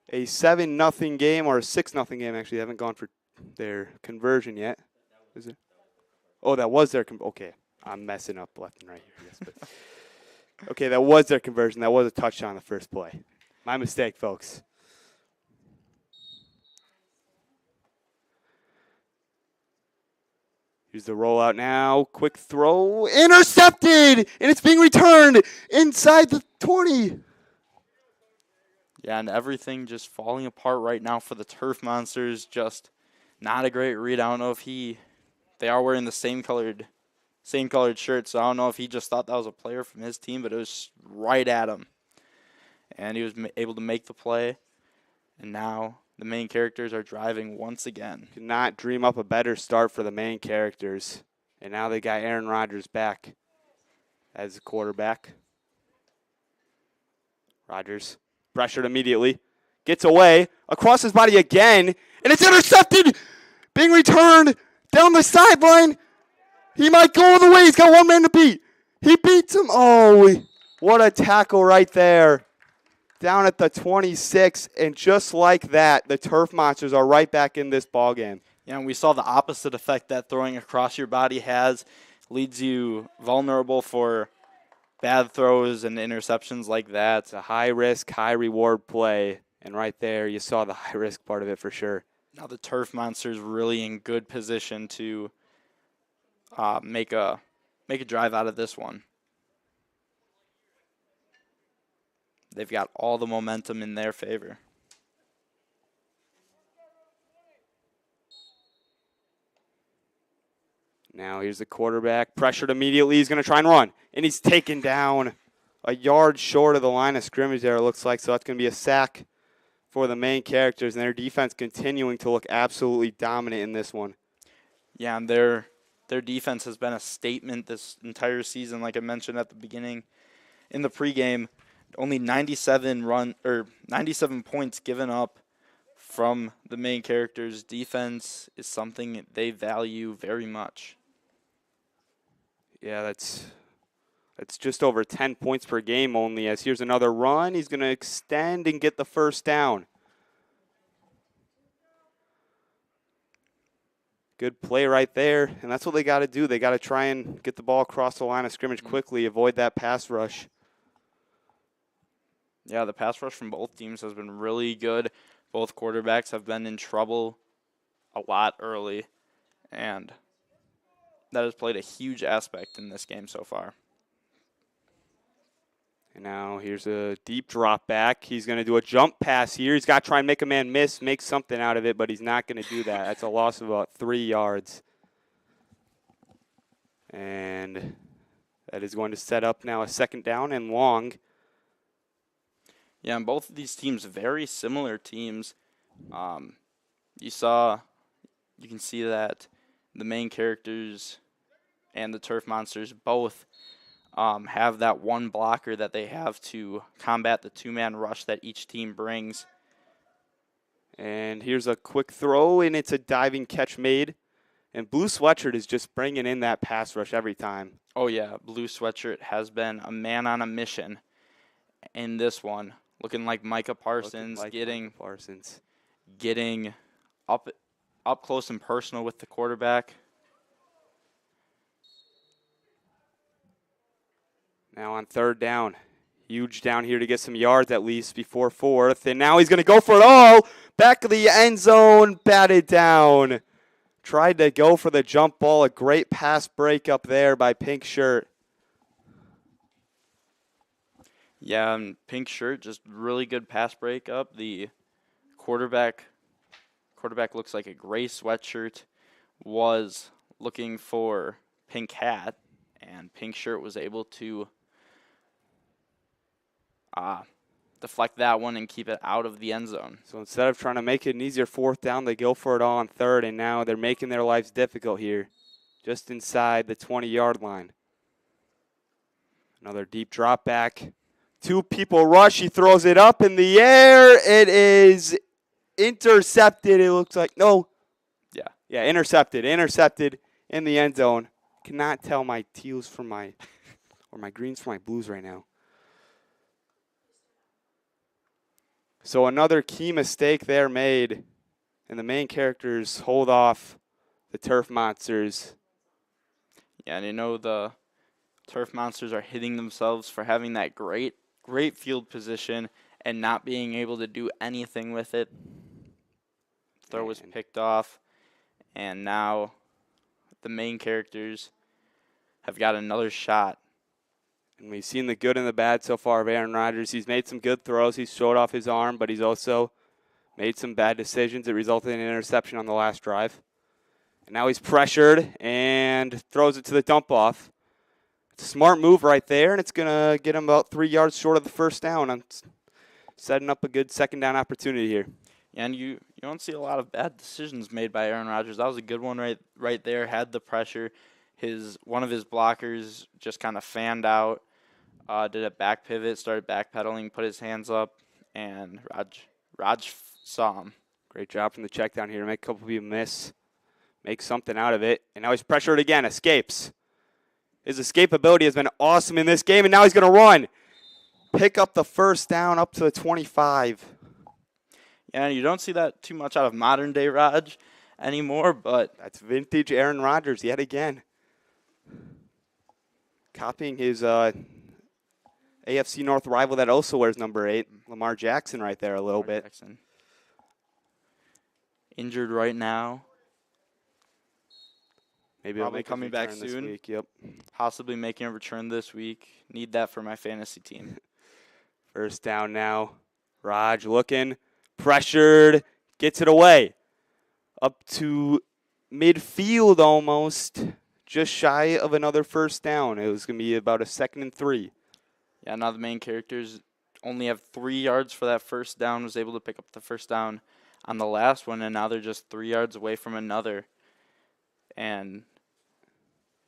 a 7-0 game or a 6-0 game. Actually, they haven't gone for their conversion yet. Is it? Oh, that was their okay. I'm messing up left and right here. Yes, but okay, that was their conversion. That was a touchdown on the first play. My mistake, folks. Here's the rollout now. Quick throw. Intercepted! And it's being returned inside the 20. Yeah, and everything just falling apart right now for the Turf Monsters. Just not a great read. I don't know if they are wearing the same colored shirts, so I don't know if he just thought that was a player from his team, but it was right at him. And he was able to make the play, and now the main characters are driving once again. Could not dream up a better start for the main characters. And now they got Aaron Rodgers back as the quarterback. Rodgers pressured immediately. Gets away. Across his body again. And it's intercepted. Being returned down the sideline. He might go all the way. He's got one man to beat. He beats him. Oh, what a tackle right there. Down at the 26, and just like that, the Turf Monsters are right back in this ballgame. Yeah, and we saw the opposite effect that throwing across your body has. Leads you vulnerable for bad throws and interceptions like that. It's a high-risk, high-reward play, and right there you saw the high-risk part of it for sure. Now the Turf Monsters really in good position to make a drive out of this one. They've got all the momentum in their favor. Now here's the quarterback. Pressured immediately. He's going to try and run. And he's taken down a yard short of the line of scrimmage there, it looks like. So that's going to be a sack for the main characters. And their defense continuing to look absolutely dominant in this one. Yeah, and their defense has been a statement this entire season, like I mentioned at the beginning. In the pregame, only 97 points given up from the main characters. Defense is something they value very much. Yeah, that's just over 10 points per game only. As here's another run. He's going to extend and get the first down. Good play right there, and that's what they got to do. They got to try and get the ball across the line of scrimmage quickly, avoid that pass rush. Yeah, the pass rush from both teams has been really good. Both quarterbacks have been in trouble a lot early, and that has played a huge aspect in this game so far. And now here's a deep drop back. He's going to do a jump pass here. He's got to try and make a man miss, make something out of it, but he's not going to do that. That's a loss of about 3 yards. And that is going to set up now a second down and long. Yeah, and both of these teams, very similar teams. You can see that the main characters and the Turf Monsters both have that one blocker that they have to combat the two-man rush that each team brings. And here's a quick throw, and it's a diving catch made. And Blue Sweatshirt is just bringing in that pass rush every time. Oh, yeah, Blue Sweatshirt has been a man on a mission in this one. Looking like Micah Parsons, getting up close and personal with the quarterback. Now on third down. Huge down here to get some yards at least before fourth. And now he's going to go for it all. Back of the end zone, batted down. Tried to go for the jump ball. A great pass break up there by Pink Shirt. Yeah, and Pink Shirt, just really good pass break up. The quarterback looks like a gray sweatshirt, was looking for pink hat, and Pink Shirt was able to deflect that one and keep it out of the end zone. So instead of trying to make it an easier fourth down, they go for it all on third, and now they're making their lives difficult here, just inside the 20-yard line. Another deep drop back. Two people rush. He throws it up in the air. It is intercepted. It looks like, no. Yeah, intercepted. Intercepted in the end zone. Cannot tell my teals from my, or my greens from my blues right now. So another key mistake there made, and the main characters hold off the Turf Monsters. Yeah, and the Turf Monsters are hitting themselves for having that great field position and not being able to do anything with it. Throw was picked off, and now the main characters have got another shot. And we've seen the good and the bad so far of Aaron Rodgers. He's made some good throws. He's showed off his arm, but he's also made some bad decisions. It resulted in an interception on the last drive. And now he's pressured and throws it to the dump-off. It's a smart move right there, and it's going to get him about 3 yards short of the first down. I'm setting up a good second down opportunity here. And you don't see a lot of bad decisions made by Aaron Rodgers. That was a good one right there. Had the pressure. One of his blockers just kind of fanned out. Did a back pivot, started backpedaling, put his hands up, and Raj saw him. Great job from the check down here to make a couple of people miss, make something out of it. And now he's pressured again, escapes. His escapability has been awesome in this game, and now he's going to run. Pick up the first down up to the 25. Yeah, you don't see that too much out of modern-day Raj anymore, but that's vintage Aaron Rodgers yet again. Copying his AFC North rival that also wears number 8, Lamar Jackson right there a little bit. Jackson. Injured right now. Maybe probably coming back soon. This week. Yep. Possibly making a return this week. Need that for my fantasy team. First down now. Raj looking, pressured, gets it away. Up to midfield almost. Just shy of another first down. It was going to be about a 2nd and 3. Yeah, now the main characters only have 3 yards for that first down. Was able to pick up the first down on the last one, and now they're just 3 yards away from another. And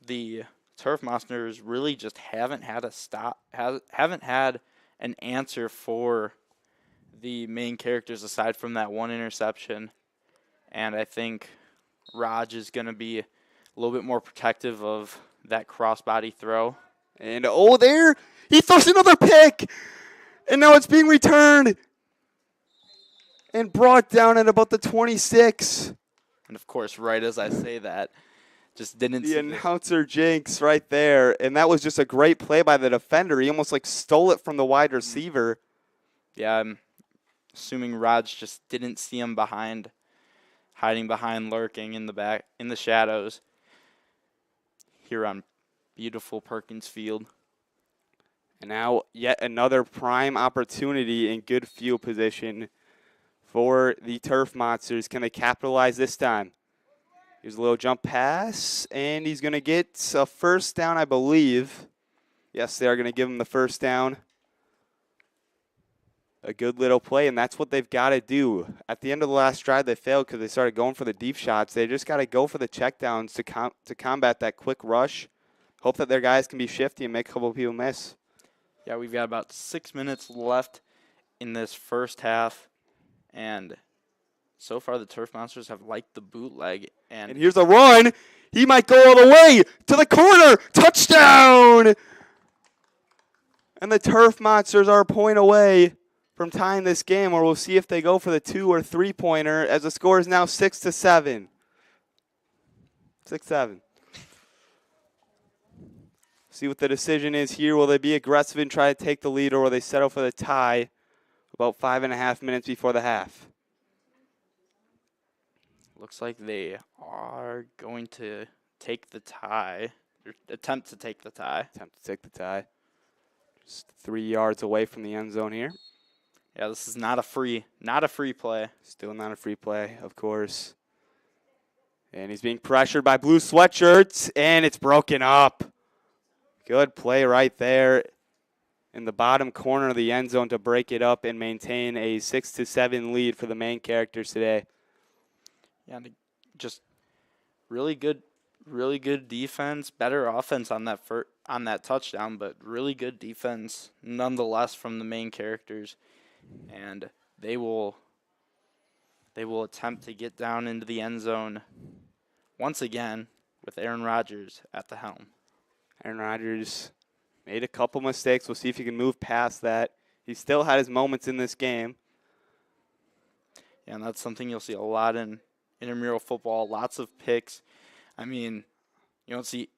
the Turf Monsters really just haven't had haven't had an answer for the main characters aside from that one interception. And I think Raj is going to be a little bit more protective of that crossbody throw. And there, he throws another pick. And now it's being returned and brought down at about the 26. And of course, right as I say that, just didn't see the announcer jinx right there. And that was just a great play by the defender. He almost stole it from the wide receiver. Yeah, I'm assuming Raj just didn't see him hiding behind, lurking in the shadows here on beautiful Perkins Field. And now yet another prime opportunity in good field position for the Turf Monsters. Can they capitalize this time? Here's a little jump pass, and he's going to get a first down, I believe. Yes, they are going to give him the first down. A good little play, and that's what they've got to do. At the end of the last drive, they failed because they started going for the deep shots. They just got to go for the checkdowns to combat that quick rush. Hope that their guys can be shifty and make a couple of people miss. Yeah, we've got about 6 minutes left in this first half, and so far the Turf Monsters have liked the bootleg. And here's a run. He might go all the way to the corner. Touchdown! And the Turf Monsters are a point away from tying this game, or we'll see if they go for the 2 or 3-pointer as the score is now 6-7. 6-7. See what the decision is here. Will they be aggressive and try to take the lead, or will they settle for the tie about 5.5 minutes before the half? Looks like they are going to take the tie, or attempt to take the tie. Attempt to take the tie. Just 3 yards away from the end zone here. Yeah, this is not a free play. Still not a free play, of course. And he's being pressured by blue sweatshirts, and it's broken up. Good play right there in the bottom corner of the end zone to break it up and maintain a 6-7 lead for the main characters today. Yeah, and just really good defense. Better offense on that touchdown, but really good defense nonetheless from the main characters. And they will attempt to get down into the end zone once again with Aaron Rodgers at the helm. Aaron Rodgers made a couple mistakes. We'll see if he can move past that. He still had his moments in this game. Yeah, and that's something you'll see a lot in intramural football. Lots of picks. I mean, you don't see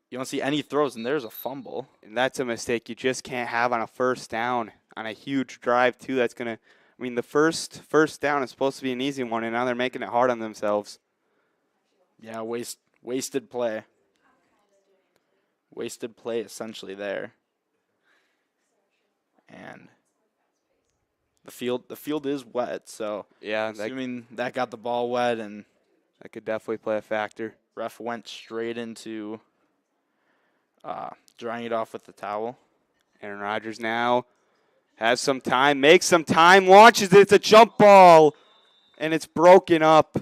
any throws, and there's a fumble. And that's a mistake you just can't have on a first down, on a huge drive, too. That's going to, I mean, the first down is supposed to be an easy one, and now they're making it hard on themselves. Yeah, wasted play. Wasted play essentially there. And the field is wet, so yeah, assuming that got the ball wet, and that could definitely play a factor. Ref went straight into drying it off with the towel. Aaron Rodgers now has some time, makes some time, launches it. It's a jump ball, and it's broken up.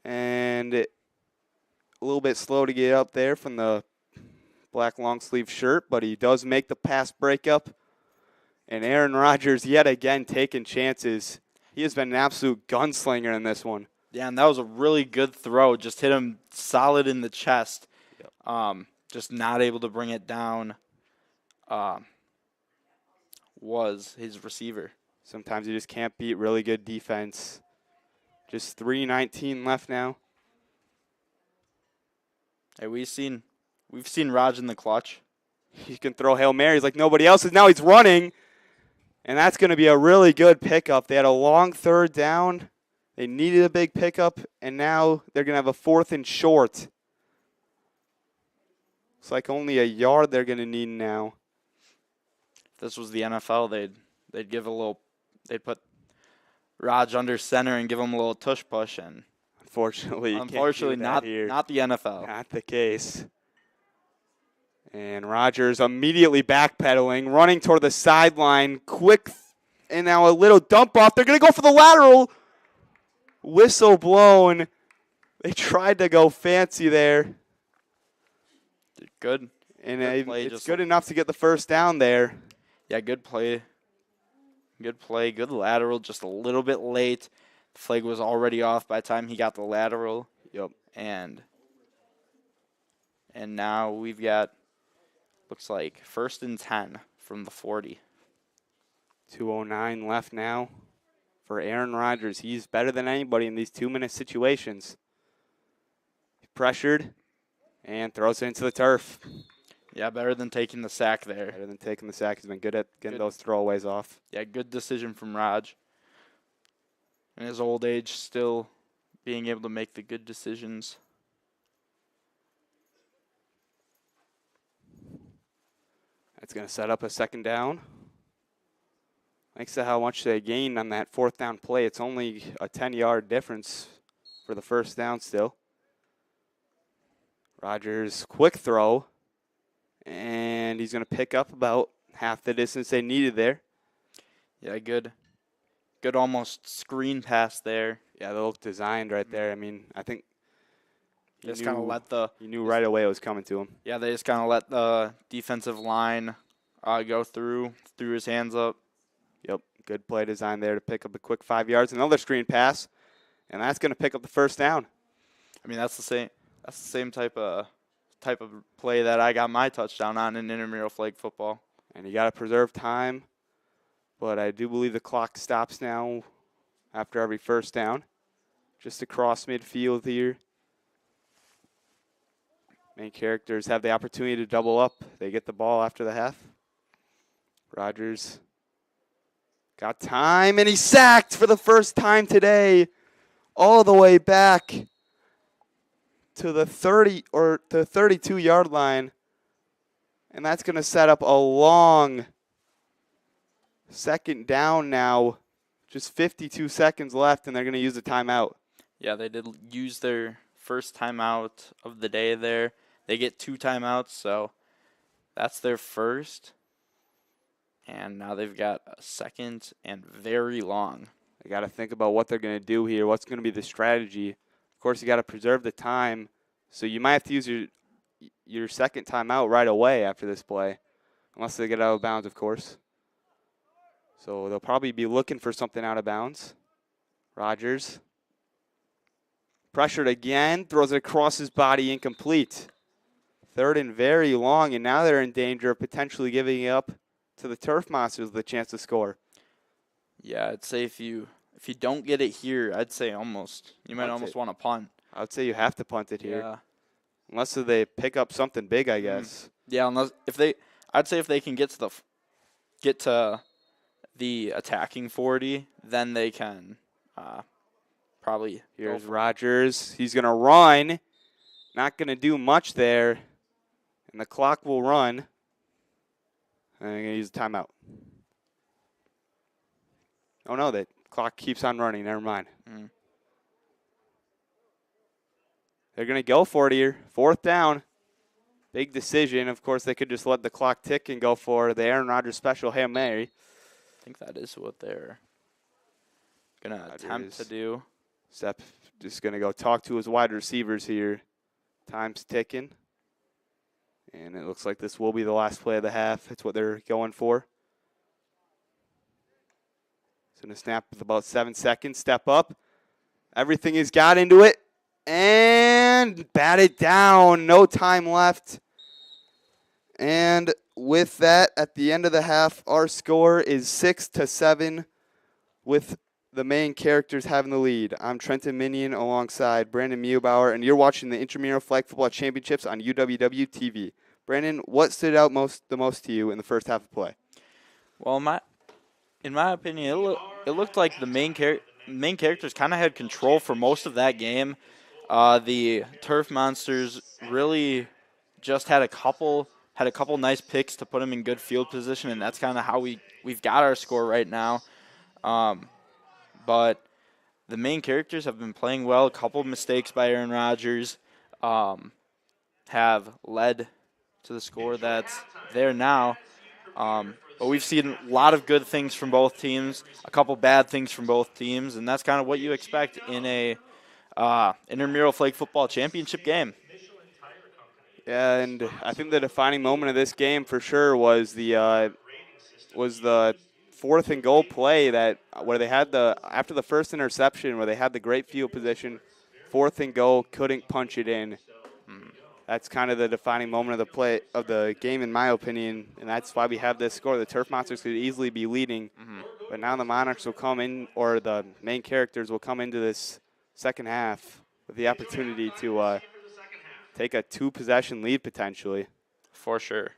And a little bit slow to get up there from the black long sleeve shirt, but he does make the pass breakup. And Aaron Rodgers yet again taking chances. He has been an absolute gunslinger in this one. Yeah, and that was a really good throw. Just hit him solid in the chest. Yep. Just not able to bring it down was his receiver. Sometimes you just can't beat really good defense. Just 3:19 left now. Hey, we've seen Raj in the clutch. He can throw Hail Marys like nobody else is. Now he's running, and that's going to be a really good pickup. They had a long third down. They needed a big pickup, and now they're going to have a 4th and short. It's like only a yard they're going to need now. If this was the NFL, they'd put Raj under center and give him a little tush push, and unfortunately not the NFL. Not the case. And Rodgers immediately backpedaling, running toward the sideline, quick, and now a little dump off. They're going to go for the lateral. Whistle blown. They tried to go fancy there. Good. And it's good enough to get the first down there. Yeah, good play. Good play. Good lateral. Just a little bit late. The flag was already off by the time he got the lateral. Yep. And now we've got, looks like, 1st and 10 from the 40. 2:09 left now for Aaron Rodgers. He's better than anybody in these 2-minute situations. Pressured and throws it into the turf. Yeah, better than taking the sack there. Better than taking the sack. He's been good at getting those throwaways off. Yeah, good decision from Raj. In his old age, still being able to make the good decisions. That's going to set up a 2nd down. Thanks to how much they gained on that 4th down play, it's only a 10-yard difference for the 1st down still. Rodgers, quick throw, and he's going to pick up about half the distance they needed there. Yeah, good almost screen pass there. Yeah, they look designed right there. I mean, I think he knew right away it was coming to him. Yeah, they just kind of let the defensive line go through his hands up. Yep, good play design there to pick up a quick 5 yards. Another screen pass, and that's going to pick up the 1st down. I mean, that's the same type of play that I got my touchdown on in intramural flag football. And you got to preserve time, but I do believe the clock stops now after every 1st down. Just across midfield here. Main characters have the opportunity to double up. They get the ball after the half. Rogers got time, and he's sacked for the first time today, all the way back to the 30 or the 32-yard line. And that's going to set up a long second down now. Just 52 seconds left, and they're going to use a timeout. Yeah, they did use their first timeout of the day there. They get 2 timeouts, so that's their first. And now they've got a second and very long. They got to think about what they're going to do here. What's going to be the strategy? Of course, you got to preserve the time, so you might have to use your second timeout right away after this play, unless they get out of bounds, of course. So they'll probably be looking for something out of bounds. Rogers pressured again, throws it across his body, incomplete. Third and very long, and now they're in danger of potentially giving it up to the Turf Monsters with a chance to score. Yeah, I'd say if you don't get it here, I'd say you might almost want to punt. I would say you have to punt it here. Yeah. Unless they pick up something big, I guess. Yeah, I'd say if they can get to the attacking 40, then they can probably. Here's Rogers. He's going to run. Not going to do much there. And the clock will run. And they're going to use a timeout. Oh, no, the clock keeps on running. Never mind. They're going to go for it here. 4th down. Big decision. Of course, they could just let the clock tick and go for the Aaron Rodgers special Hail Mary. I think that is what they're going to attempt to do. Step just going to go talk to his wide receivers here. Time's ticking. And it looks like this will be the last play of the half. That's what they're going for. It's going to snap with about 7 seconds. Step up. Everything he's got into it. And bat it down. No time left. And with that, at the end of the half, our score is 6-7 with the main characters having the lead. I'm Trenton Minion alongside Brandon Muebauer, and you're watching the Intramural Flag Football Championships on UWW TV. Brandon, what stood out the most to you in the first half of play? Well, in my opinion, it looked like the main characters kind of had control for most of that game. The Turf Monsters really just had a couple nice picks to put them in good field position, and that's kind of how we've got our score right now. But the main characters have been playing well. A couple mistakes by Aaron Rodgers have led to the score that's there now. But we've seen a lot of good things from both teams, a couple bad things from both teams, and that's kind of what you expect in a intramural flag football championship game. Yeah, and I think the defining moment of this game for sure was the 4th and goal play where they had after the first interception where they had the great field position, 4th and goal, couldn't punch it in. That's kind of the defining moment of the game, in my opinion, and that's why we have this score. The Turf Monsters could easily be leading, but now the Monarchs will come in, or the main characters will come into this second half with the opportunity to take a 2-possession lead potentially. For sure.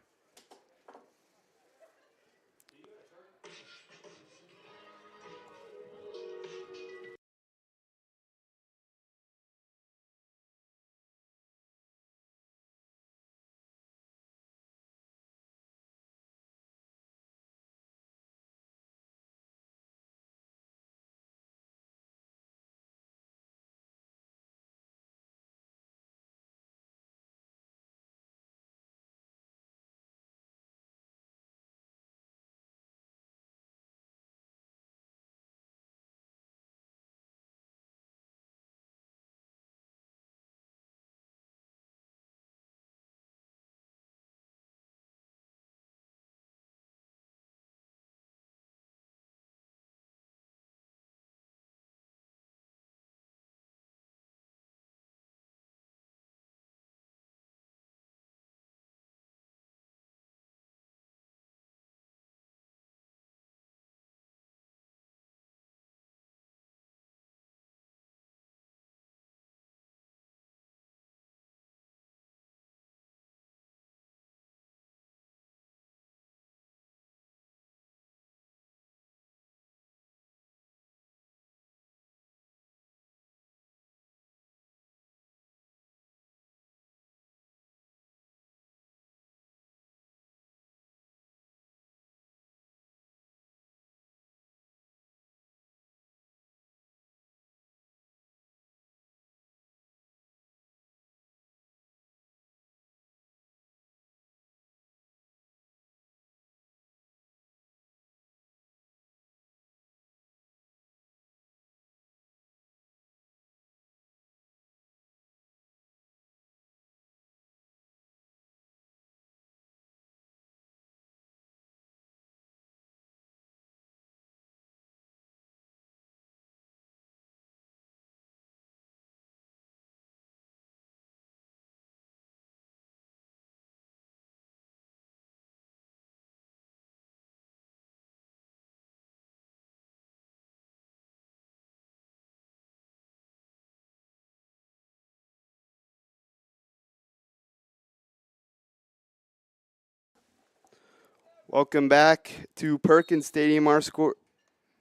Welcome back to Perkins Stadium. Our score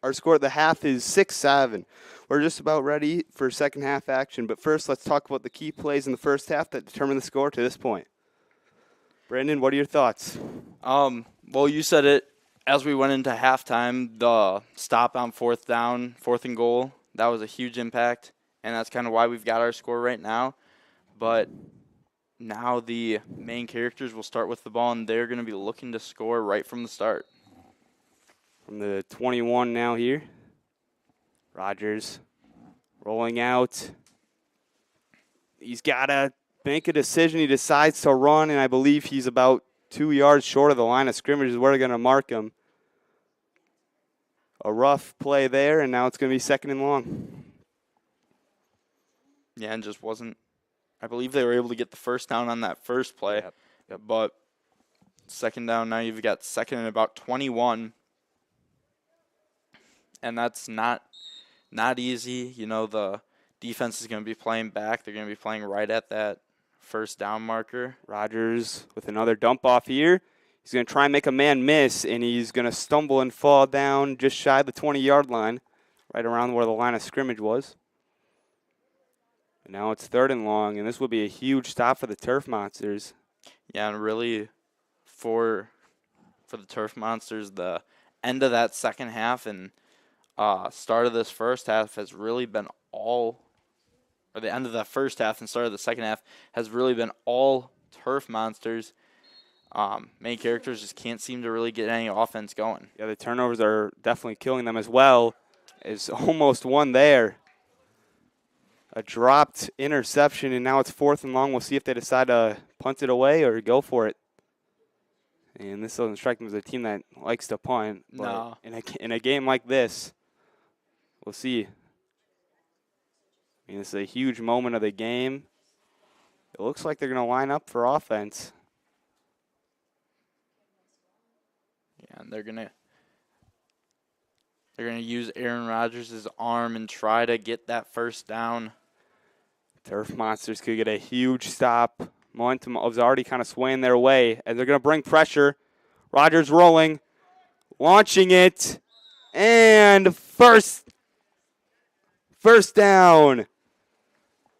at the half is 6-7. We're just about ready for second half action, but first let's talk about the key plays in the first half that determined the score to this point. Brandon, what are your thoughts? Well, you said it as we went into halftime, the stop on fourth and goal, that was a huge impact, and that's kind of why we've got our score right now. But now the main characters will start with the ball, and they're going to be looking to score right from the start. From the 21 now here. Rogers rolling out. He's got to make a decision. He decides to run, and I believe he's about 2 yards short of the line of scrimmage is where they're going to mark him. A rough play there, and now it's going to be second and long. Yeah, and just wasn't. I believe they were able to get the first down on that first play. Yep. But second down, now you've got second and about 21. And that's not easy. You know, the defense is going to be playing back. They're going to be playing right at that first down marker. Rogers with another dump off here. He's going to try and make a man miss, and he's going to stumble and fall down just shy of the 20-yard line, right around where the line of scrimmage was. And now it's third and long, and this will be a huge stop for the Turf Monsters. Yeah, and really for the Turf Monsters, the end of that second half and start of this first half has really been all, or the end of the first half and start of the second half has really been all Turf Monsters. Main characters just can't seem to really get any offense going. Yeah, the turnovers are definitely killing them as well. Is almost one there. A dropped interception, and now it's fourth and long. We'll see if they decide to punt it away or go for it. And this doesn't strike them as a team that likes to punt. But No. in a game like this, we'll see. I mean, this is a huge moment of the game. It looks like they're going to line up for offense. Yeah, and they're gonna use Aaron Rodgers' arm and try to get that first down. Turf Monsters could get a huge stop. Momentum was already kind of swaying their way, and they're going to bring pressure. Rodgers rolling, launching it, and first down.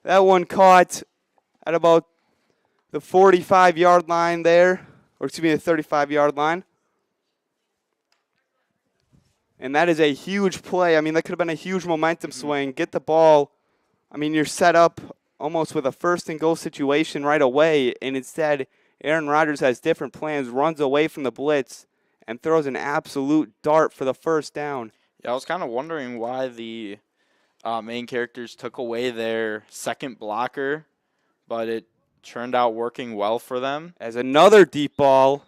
That one caught at about the 45-yard line there, or excuse me, the 35-yard line. And that is a huge play. I mean, that could have been a huge momentum swing. Get the ball. I mean, you're set up almost with a first and goal situation right away, and instead Aaron Rodgers has different plans, runs away from the blitz, and throws an absolute dart for the first down. Yeah, I was kind of wondering why the main characters took away their second blocker, but it turned out working well for them. As another deep ball,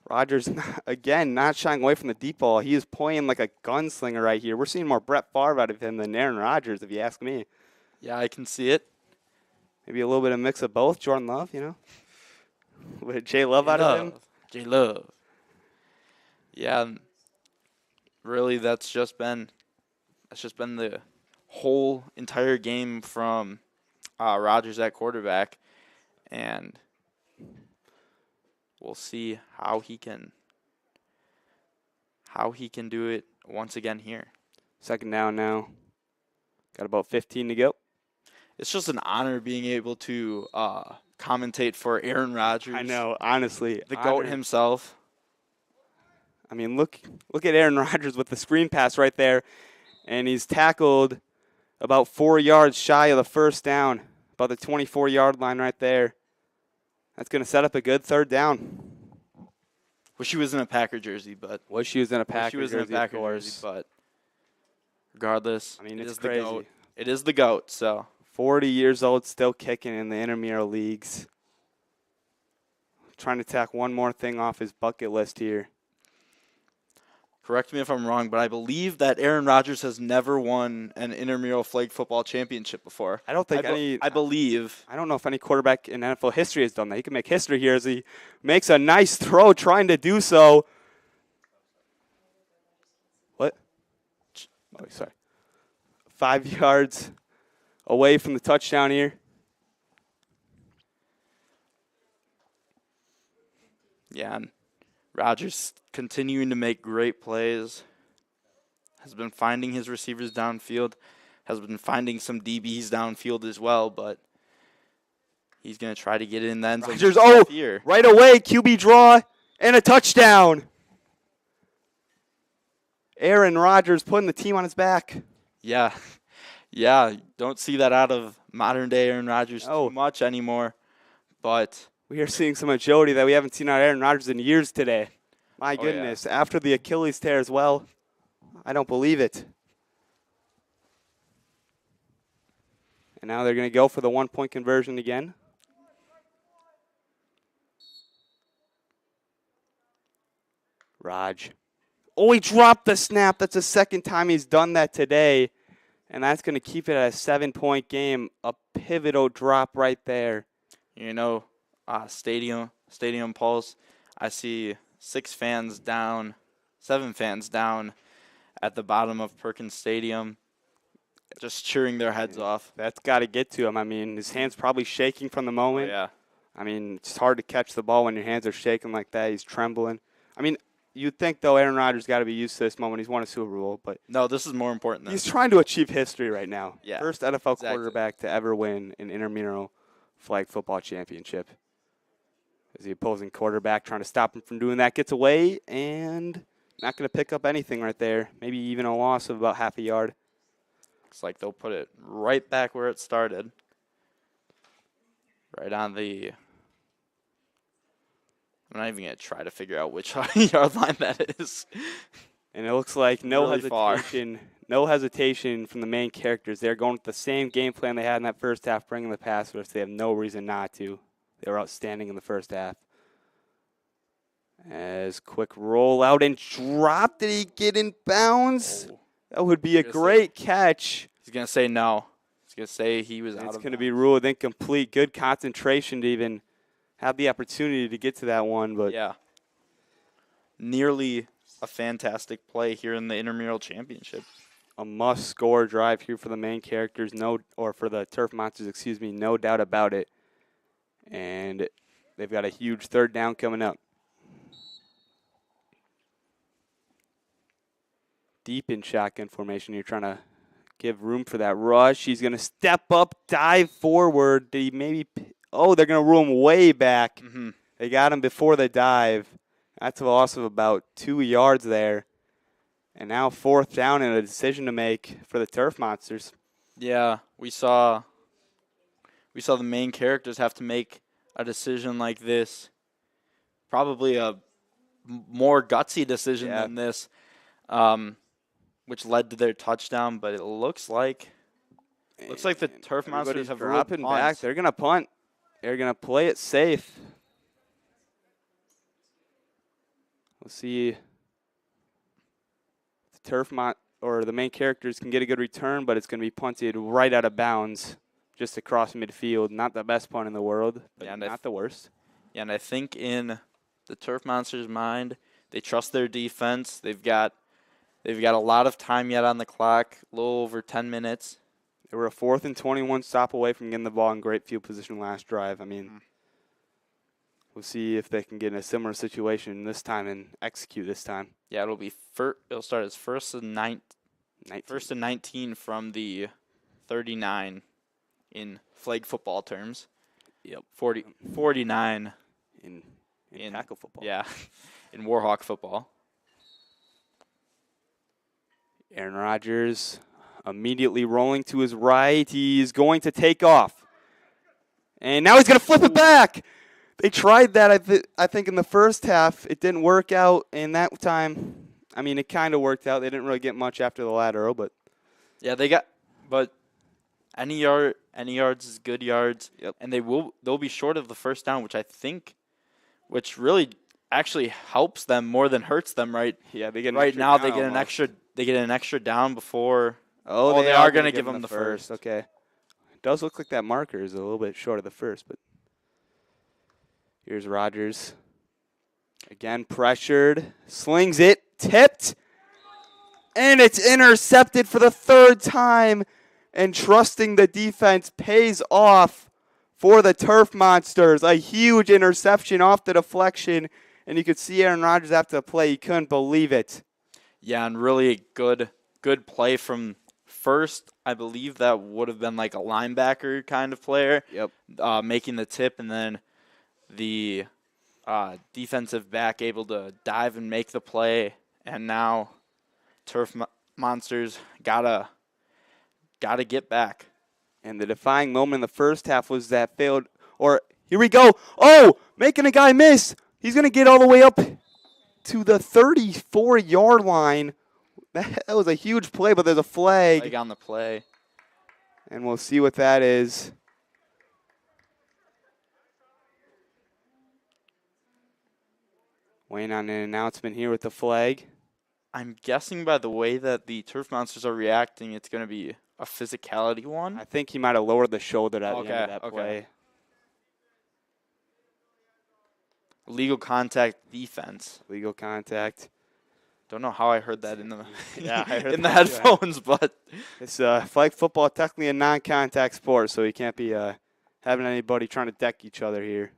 Rodgers, again, not shying away from the deep ball. He is playing like a gunslinger right here. We're seeing more Brett Favre out of him than Aaron Rodgers, if you ask me. Yeah, I can see it. Maybe a little bit of mix of both. Jordan Love, you know. With Jay Love out of him. Jay Love. Yeah, and really that's just been the whole entire game from Rodgers at quarterback, and we'll see how he can do it once again here. Second down now. Got about 15 to go. It's just an honor being able to commentate for Aaron Rodgers. I know, honestly. The GOAT himself. I mean, look at Aaron Rodgers with the screen pass right there, and he's tackled about 4 yards shy of the first down, about the 24-yard line right there. That's going to set up a good third down. Wish he was in a Packer jersey, but Wish he was in a Packer jersey, of course. But regardless, I mean, it it's is crazy. The GOAT. It is the GOAT, so 40 years old, still kicking in the intramural leagues. Trying to tack one more thing off his bucket list here. correct me if I'm wrong, but I believe that Aaron Rodgers has never won an intramural flag football championship before. I don't think I believe. I don't know if any quarterback in NFL history has done that. He can make history here as he makes a nice throw trying to do so. What? Oh, sorry. 5 yards away from the touchdown here. Yeah, and Rogers continuing to make great plays. Has been finding his receivers downfield. Has been finding some DBs downfield as well, but he's going to try to get it in the end zone. Rogers, here. Right away, QB draw, and a touchdown. Aaron Rodgers putting the team on his back. Yeah. Yeah, don't see that out of modern-day Aaron Rodgers too much anymore. But we are seeing some agility that we haven't seen out of Aaron Rodgers in years today. My goodness, after the Achilles tear as well. I don't believe it. And now they're going to go for the one-point conversion again. Raj. Oh, he dropped the snap. That's the second time he's done that today. And that's going to keep it at a 7-point game. A pivotal drop right there. You know, stadium pulse. I see 7 fans down at the bottom of Perkins Stadium, just cheering their heads off. That's got to get to him. I mean, his hand's probably shaking from the moment. Oh, yeah. I mean, it's hard to catch the ball when your hands are shaking like that. He's trembling. I mean, you'd think, though, Aaron Rodgers got to be used to this moment. He's won a Super Bowl. But no, this is more important than he's trying to achieve history right now. Yeah, First NFL quarterback to ever win an intramural flag football championship. As the opposing quarterback trying to stop him from doing that gets away and not going to pick up anything right there. Maybe even a loss of about half a yard. Looks like they'll put it right back where it started. Right on the... I'm not even going to try to figure out which yard line that is. And it looks like no really hesitation from the main characters. They're going with the same game plan they had in that first half, bringing the pass rush. They have no reason not to. They were outstanding in the first half. As quick roll out and drop. Did he get in bounds? Oh. That would be a great catch. He's going to say no. He's going to say he was out of bounds. It's going to be ruled incomplete. Good concentration to even have the opportunity to get to that one. But yeah. Nearly a fantastic play here in the intramural championship. A must-score drive here for the main characters, for the Turf Monsters, no doubt about it. And they've got a huge third down coming up. Deep in shotgun formation. You're trying to give room for that rush. He's going to step up, dive forward. Did he maybe? Oh, they're going to rule him way back. Mm-hmm. They got him before the dive. That's a loss of about 2 yards there. And now fourth down and a decision to make for the Turf Monsters. Yeah, we saw the main characters have to make a decision like this. Probably a more gutsy decision than this, which led to their touchdown. But it looks like the Turf Monsters have dropping back. They're going to punt. They're going to play it safe. We'll see. The main characters can get a good return, but it's going to be punted right out of bounds, just across midfield. Not the best punt in the world, but not the worst. Yeah, and I think in the Turf Monsters' mind, they trust their defense. They've got a lot of time yet on the clock, a little over 10 minutes. They were a 4th and 21 stop away from getting the ball in great field position last drive. I mean, we'll see if they can get in a similar situation this time and execute this time. Yeah, it'll start as first and 19 from the 39 in flag football terms. Yep. 49 in tackle football. Yeah, in Warhawk football. Aaron Rodgers immediately rolling to his right. He's going to take off. And now he's going to flip it back. They tried that, I think, in the first half. It didn't work out. And that time, I mean, it kind of worked out. They didn't really get much after the lateral, but. Yeah, but any yards is good yards. Yep. And they'll be short of the first down, which really actually helps them more than hurts them, right? Yeah, they get right now they get an extra down before. Oh, they are going to give them the first. Okay. It does look like that marker is a little bit short of the first, but here's Rodgers. Again, pressured, slings it, tipped, and it's intercepted for the third time, and trusting the defense pays off for the Turf Monsters. A huge interception off the deflection, and you could see Aaron Rodgers after the play. He couldn't believe it. Yeah, and really good play from first. I believe that would have been like a linebacker kind of player. Yep. Making the tip, and then the defensive back able to dive and make the play. And now Turf Monsters gotta get back. And the defying moment in the first half was that failed. Or here we go. Oh, making a guy miss. He's going to get all the way up to the 34-yard line. That was a huge play, but there's a flag. Flag on the play. And we'll see what that is. Waiting on an announcement here with the flag. I'm guessing by the way that the Turf Monsters are reacting, it's going to be a physicality one. I think he might have lowered the shoulder at the end of that Okay. play. Legal contact defense. Legal contact. Don't know how I heard that in the Yeah, I heard in the that too. headphones, but It's flag football, technically a non-contact sport, so you can't be having anybody trying to deck each other here.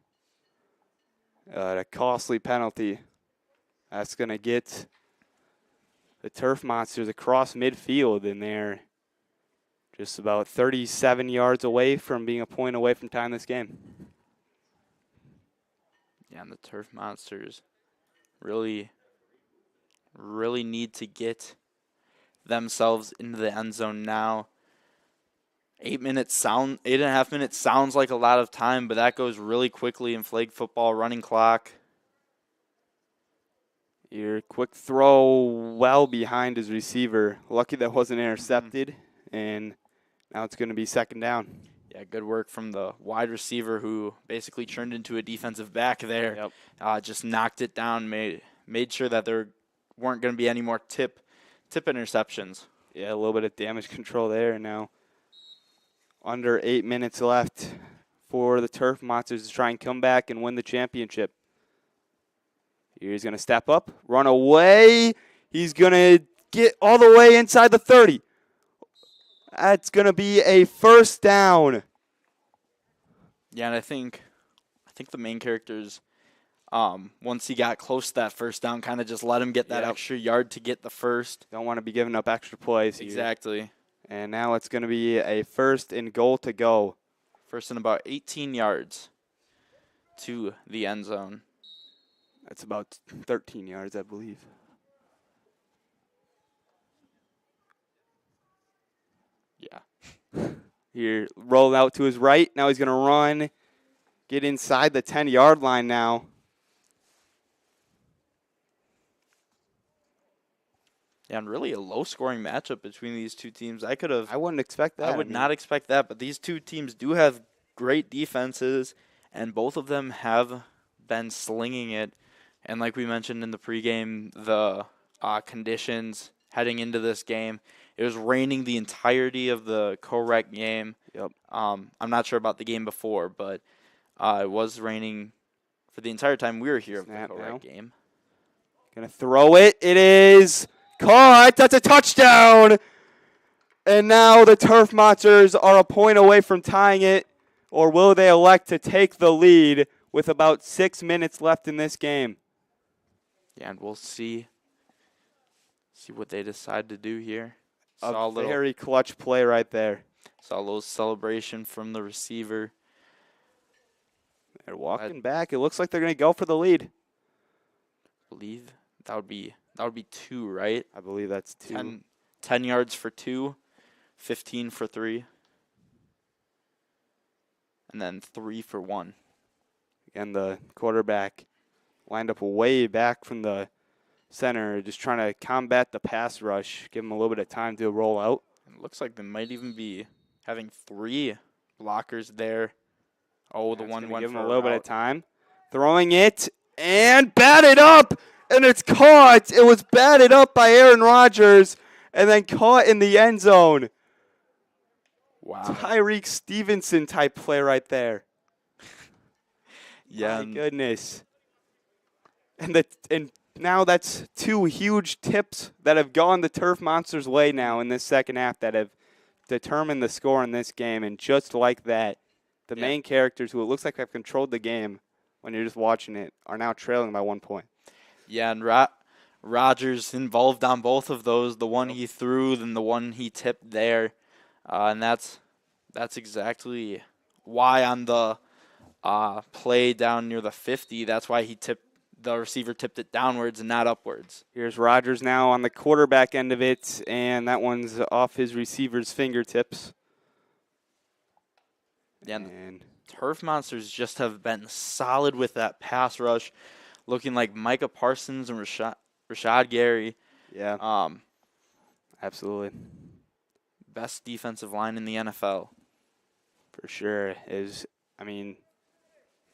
A costly penalty. That's going to get the Turf Monsters across midfield, and they're just about 37 yards away from being a point away from tying this game. yeah, and the Turf Monsters really need to get themselves into the end zone now. 8.5 minutes sounds like a lot of time, but that goes really quickly in flag football, running clock. Your quick throw well behind his receiver. Lucky that wasn't intercepted, and now it's going to be second down. Yeah, good work from the wide receiver who basically turned into a defensive back there. Yep. Just knocked it down, made sure that there weren't going to be any more tip interceptions. Yeah, a little bit of damage control there, and now under 8 minutes left for the Turf Monsters to try and come back and win the championship. Here he's going to step up, run away. He's going to get all the way inside the 30. That's going to be a first down. Yeah, and I think the main characters, once he got close to that first down, kind of just let him get that extra yard to get the first. Don't want to be giving up extra plays here. Exactly. And now it's going to be a first and goal to go. First and about 18 yards to the end zone. That's about 13 yards, I believe. Yeah. Here, roll out to his right. Now he's going to run, get inside the 10-yard line now. Yeah, and really a low-scoring matchup between these two teams. I wouldn't expect that. I would not expect that, but these two teams do have great defenses, and both of them have been slinging it. And like we mentioned in the pregame, the conditions heading into this game, it was raining the entirety of the co-rec game. Yep. I'm not sure about the game before, but it was raining for the entire time we were here of the co-rec game. Gonna throw it. It is caught. That's a touchdown. And now the Turf Monsters are a point away from tying it, or will they elect to take the lead with about 6 minutes left in this game? Yeah, and we'll see what they decide to do here. A very clutch play right there. Saw a little celebration from the receiver. They're walking back. It looks like they're going to go for the lead. I believe that would be 2, right? I believe that's 2. 10 yards for 2, 15 for 3, and then 3 for 1. Again, the quarterback lined up way back from the center, just trying to combat the pass rush, give him a little bit of time to roll out. It looks like they might even be having 3 blockers there. Oh, the one went give for him a little bit of time. Throwing it and batted up, and it's caught. It was batted up by Aaron Rodgers and then caught in the end zone. Wow. Tyreek Stevenson type play right there. Yeah. My goodness. And now that's 2 huge tips that have gone the Turf Monsters' way now in this second half that have determined the score in this game. And just like that, the main characters who it looks like have controlled the game when you're just watching it, are now trailing by 1 point. Yeah, and Rogers involved on both of those, the one he threw, then the one he tipped there. And that's exactly why on the play down near the 50, that's why the receiver tipped it downwards and not upwards. Here's Rogers now on the quarterback end of it, and that one's off his receiver's fingertips. Yeah, and Turf Monsters just have been solid with that pass rush, looking like Micah Parsons and Rashad Gary. Yeah. Absolutely. Best defensive line in the NFL. For sure.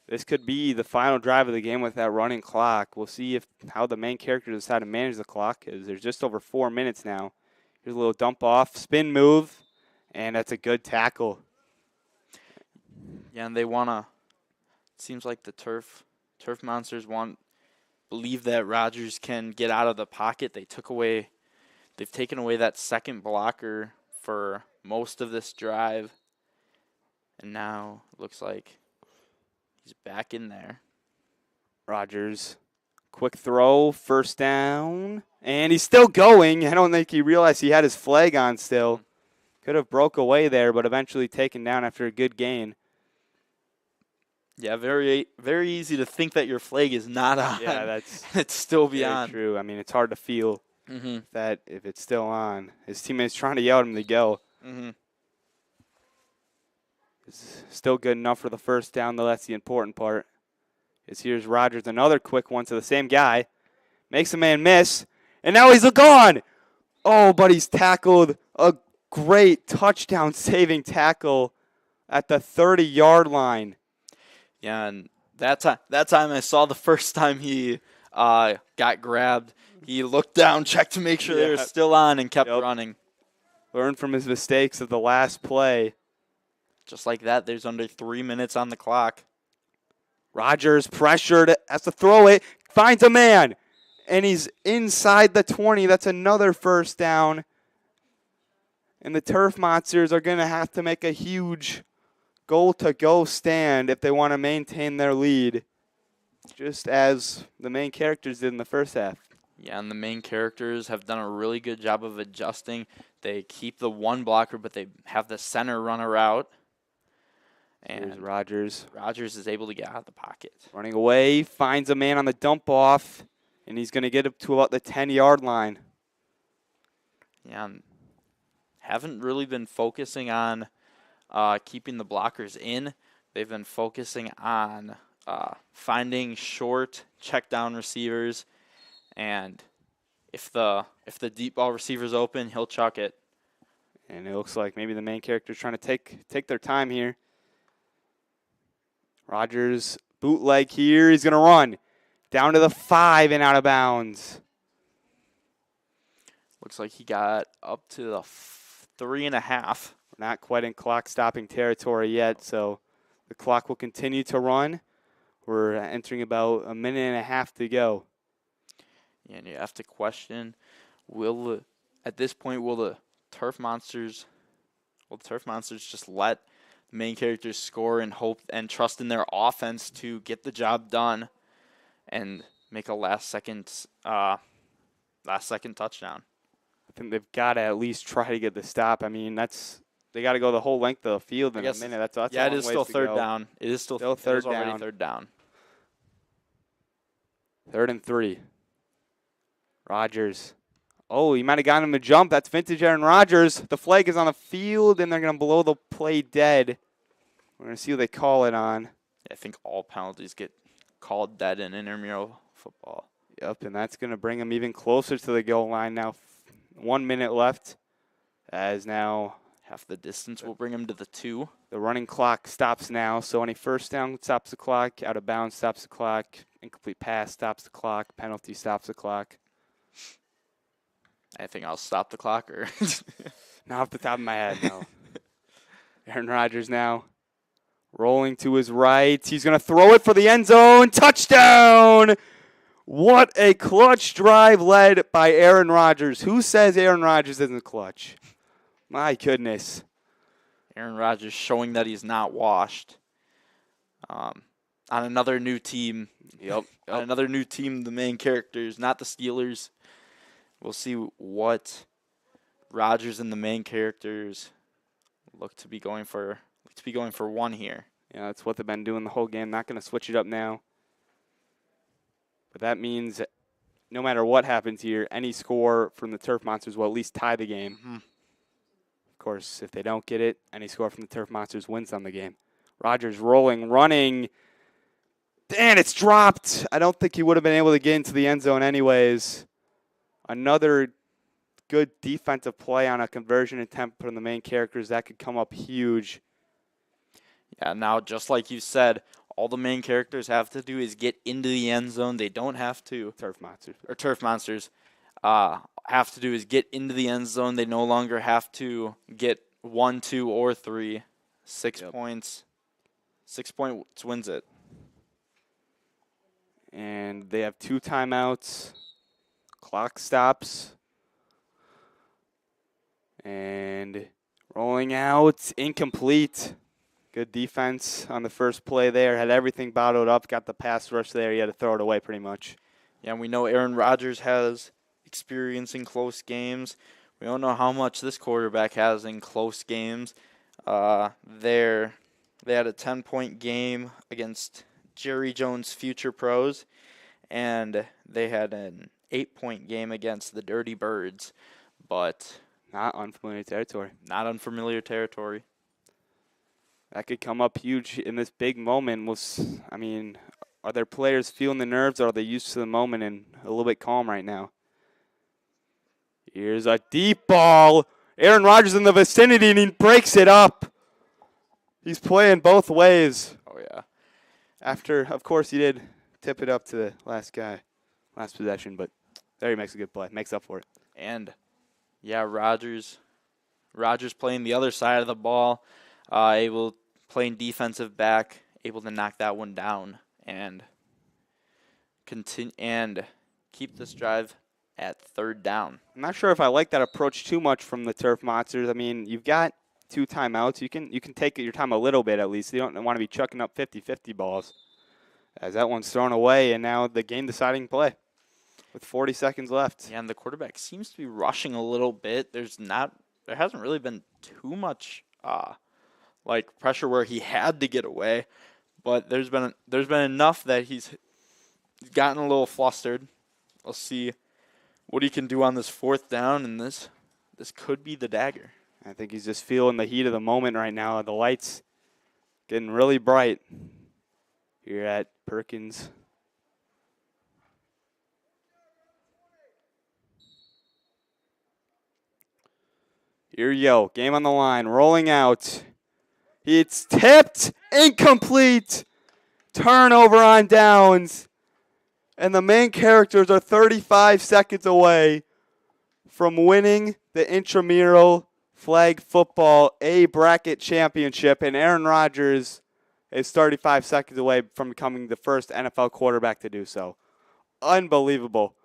This could be the final drive of the game with that running clock. We'll see how the main characters decide to manage the clock, because there's just over 4 minutes now. Here's a little dump off, spin move, and that's a good tackle. Yeah, and they it seems like the Turf Monsters believe that Rodgers can get out of the pocket. They've taken away that second blocker for most of this drive. And now it looks like he's back in there. Rogers, quick throw, first down, and he's still going. I don't think he realized he had his flag on still. Could have broke away there, but eventually taken down after a good gain. Yeah, very, very easy to think that your flag is not on. Yeah, it's still be on. True. It's hard to feel that if it's still on. His teammates trying to yell at him to go. It's still good enough for the first down, though. That's the important part. Here's Rogers, another quick one to the same guy. Makes a man miss, and now he's gone. Oh, but he's tackled. A great touchdown-saving tackle at the 30-yard line. Yeah, and that time I saw the first time he got grabbed. He looked down, checked to make sure they were still on, and kept running. Learned from his mistakes of the last play. Just like that, there's under 3 minutes on the clock. Rogers pressured, has to throw it, finds a man, and he's inside the 20. That's another first down. And the Turf Monsters are going to have to make a huge goal-to-go stand if they want to maintain their lead, just as the main characters did in the first half. Yeah, and the main characters have done a really good job of adjusting. They keep the one blocker, but they have the center run a route. And here's Rogers. Rogers is able to get out of the pocket. Running away, finds a man on the dump-off, and he's going to get up to about the 10-yard line. Yeah, and haven't really been focusing on keeping the blockers in. They've been focusing on finding short check down receivers, and if the deep ball receiver's open, he'll chuck it. And it looks like maybe the main character's trying to take their time here. Rogers bootleg here. He's going to run down to the 5 and out of bounds. Looks like he got up to the 3.5. Not quite in clock stopping territory yet, so the clock will continue to run. We're entering about a minute and a half to go. Yeah, and you have to question, at this point, will the Turf Monsters just let the main characters score and hope and trust in their offense to get the job done and make a last second touchdown? I think they've got to at least try to get the stop. They got to go the whole length of the field in a minute. That's yeah, it is still third down. It is still third down. Third down. 3rd and 3. Rogers. Oh, he might have gotten him a jump. That's vintage Aaron Rodgers. The flag is on the field, and they're going to blow the play dead. We're going to see who they call it on. I think all penalties get called dead in intramural football. Yep, and that's going to bring them even closer to the goal line now. 1 minute left. As now half the distance will bring them to the 2. The running clock stops now, so any first down stops the clock, out of bounds stops the clock, incomplete pass stops the clock, penalty stops the clock. I think I'll stop the clock, or not off the top of my head, no. Aaron Rodgers now rolling to his right. He's going to throw it for the end zone. Touchdown! What a clutch drive led by Aaron Rodgers. Who says Aaron Rodgers isn't clutch? My goodness. Aaron Rodgers showing that he's not washed. on another new team. Yep. On another new team, the main characters, not the Steelers. We'll see what Rodgers and the main characters look to be going for. One here. Yeah, that's what they've been doing the whole game. Not going to switch it up now. But that means no matter what happens here, any score from the Turf Monsters will at least tie the game. Mm-hmm. Of course, if they don't get it, any score from the Turf Monsters wins on the game. Rodgers rolling, running. Dan, it's dropped. I don't think he would have been able to get into the end zone anyways. Another good defensive play on a conversion attempt from the main characters. That could come up huge. Yeah, now just like you said, all the main characters have to do is get into the end zone. They don't have to. Turf Monsters. Have to do is get into the end zone. They no longer have to get 1, 2, or 3. 6 points. 6 points wins it. And they have 2 timeouts. Clock stops. And rolling out, incomplete. Good defense on the first play there. Had everything bottled up. Got the pass rush there. He had to throw it away pretty much. Yeah, and we know Aaron Rodgers has experience in close games. We don't know how much this quarterback has in close games. They had a 10-point game against Jerry Jones' future pros, and they had an 8-point game against the Dirty Birds, but not unfamiliar territory. That could come up huge in this big moment. Are their players feeling the nerves, or are they used to the moment and a little bit calm right now? Here's a deep ball. Aaron Rodgers in the vicinity, and he breaks it up. He's playing both ways. Oh, yeah. After, of course, he did tip it up to the last possession, but there he makes a good play, makes up for it. And, yeah, Rodgers playing the other side of the ball, playing defensive back, able to knock that one down and continue and keep this drive at 3rd down. I'm not sure if I like that approach too much from the Turf Monsters. I mean, you've got 2 timeouts. You can take your time a little bit at least. You don't want to be chucking up 50-50 balls. As that one's thrown away, and now the game-deciding play with 40 seconds left. Yeah, and the quarterback seems to be rushing a little bit. There hasn't really been too much pressure where he had to get away, but there's been enough that he's gotten a little flustered. We'll see what he can do on this 4th down, and this could be the dagger. I think he's just feeling the heat of the moment right now. The lights getting really bright here at Perkins. Here you go. Game on the line. Rolling out. It's tipped. Incomplete. Turnover on downs. And the main characters are 35 seconds away from winning the Intramural Flag Football A Bracket Championship. And Aaron Rodgers is 35 seconds away from becoming the first NFL quarterback to do so. Unbelievable.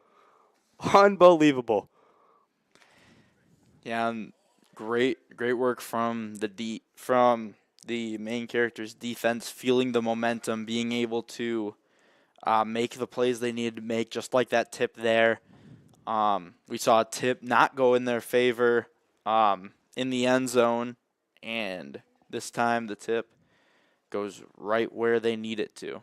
Unbelievable. Yeah, and great work from the main character's defense, feeling the momentum, being able to make the plays they needed to make, just like that tip there. We saw a tip not go in their favor in the end zone, and this time the tip goes right where they need it to.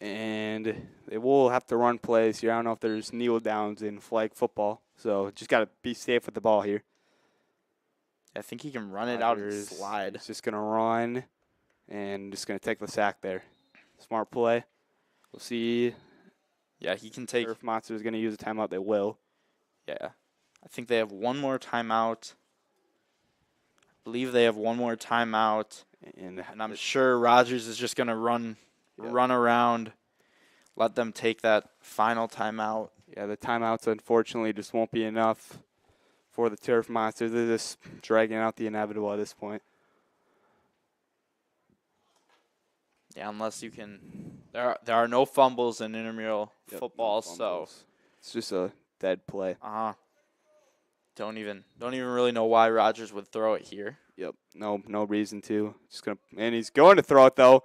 And they will have to run plays here. I don't know if there's kneel downs in flag football, so just got to be safe with the ball here. I think he can run it out and slide. He's just going to run and just going to take the sack there. Smart play. We'll see. Yeah, he can take. Turf Monster is going to use a timeout. They will. Yeah. I think they have one more timeout. I believe they have one more timeout. And I'm sure Rodgers is just going to run around, let them take that final timeout. Yeah, the timeouts, unfortunately, just won't be enough for the Turf Monsters. They're just dragging out the inevitable at this point. Yeah, unless you can. There are no fumbles in intramural football, so it's just a dead play. Don't even really know why Rodgers would throw it here. Yep, no reason to. And he's going to throw it though.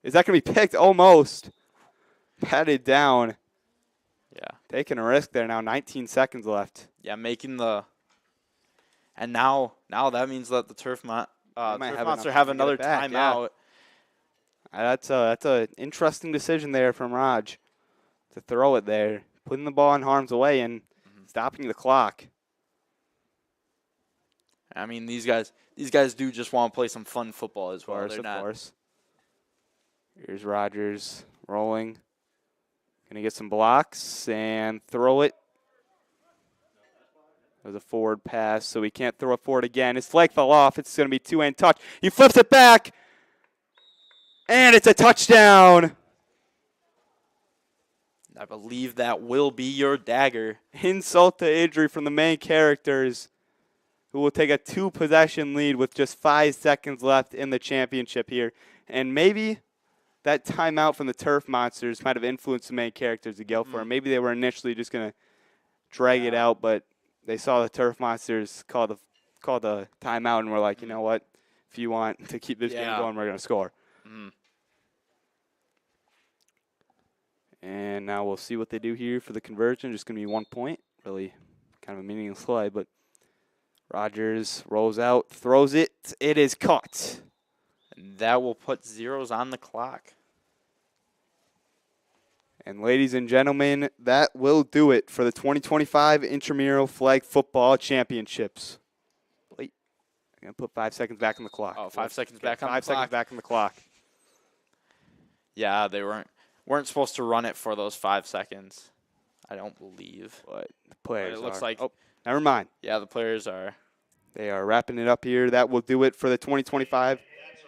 Is that going to be picked? Almost. Patted down. Yeah. Taking a risk there now. 19 seconds left. Yeah, making the. And now that means that the Turf Monster have another timeout. Yeah. That's a interesting decision there from Raj to throw it there, putting the ball in harm's way and stopping the clock. I mean, these guys do just want to play some fun football as well. Of course. Here's Rogers rolling. Going to get some blocks and throw it. There's a forward pass, so he can't throw it forward again. His flag fell off. It's going to be two-hand touch. He flips it back, and it's a touchdown. I believe that will be your dagger. Insult to injury from the main characters, who will take a 2-possession lead with just 5 seconds left in the championship here. And maybe that timeout from the Turf Monsters might have influenced the main characters to go for it. Maybe they were initially just going to drag it out, but they saw the Turf Monsters call the timeout and were like, you know what? If you want to keep this game going, we're going to score. And now we'll see what they do here for the conversion. Just going to be 1 point. Really kind of a meaningless play, but Rogers rolls out, throws it. It is caught. And that will put zeros on the clock. And ladies and gentlemen, that will do it for the 2025 Intramural Flag Football Championships. Wait, I'm going to put 5 seconds back on the clock. Oh, 5 seconds back on the clock. 5 seconds back on the clock. Yeah, they weren't supposed to run it for those 5 seconds. I don't believe. But the players it looks are. like. Oh, never mind. Yeah, the players are. They are wrapping it up here. That will do it for the 2025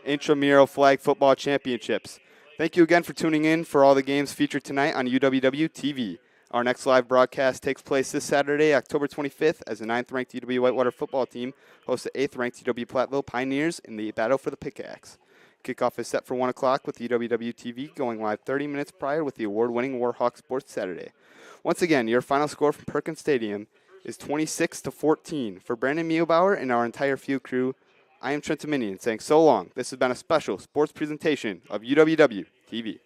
Intramural Flag Football Championships. Thank you again for tuning in for all the games featured tonight on UWW TV. Our next live broadcast takes place this Saturday, October 25th, as the 9th-ranked UW Whitewater football team hosts the 8th-ranked UW Platteville Pioneers in the battle for the Pickaxe. Kickoff is set for 1 o'clock with UWW TV going live 30 minutes prior with the award-winning Warhawk Sports Saturday. Once again, your final score from Perkins Stadium is 26-14. For Brandon Muehlbauer and our entire field crew, I am Trent Dominion saying so long. This has been a special sports presentation of UWW TV.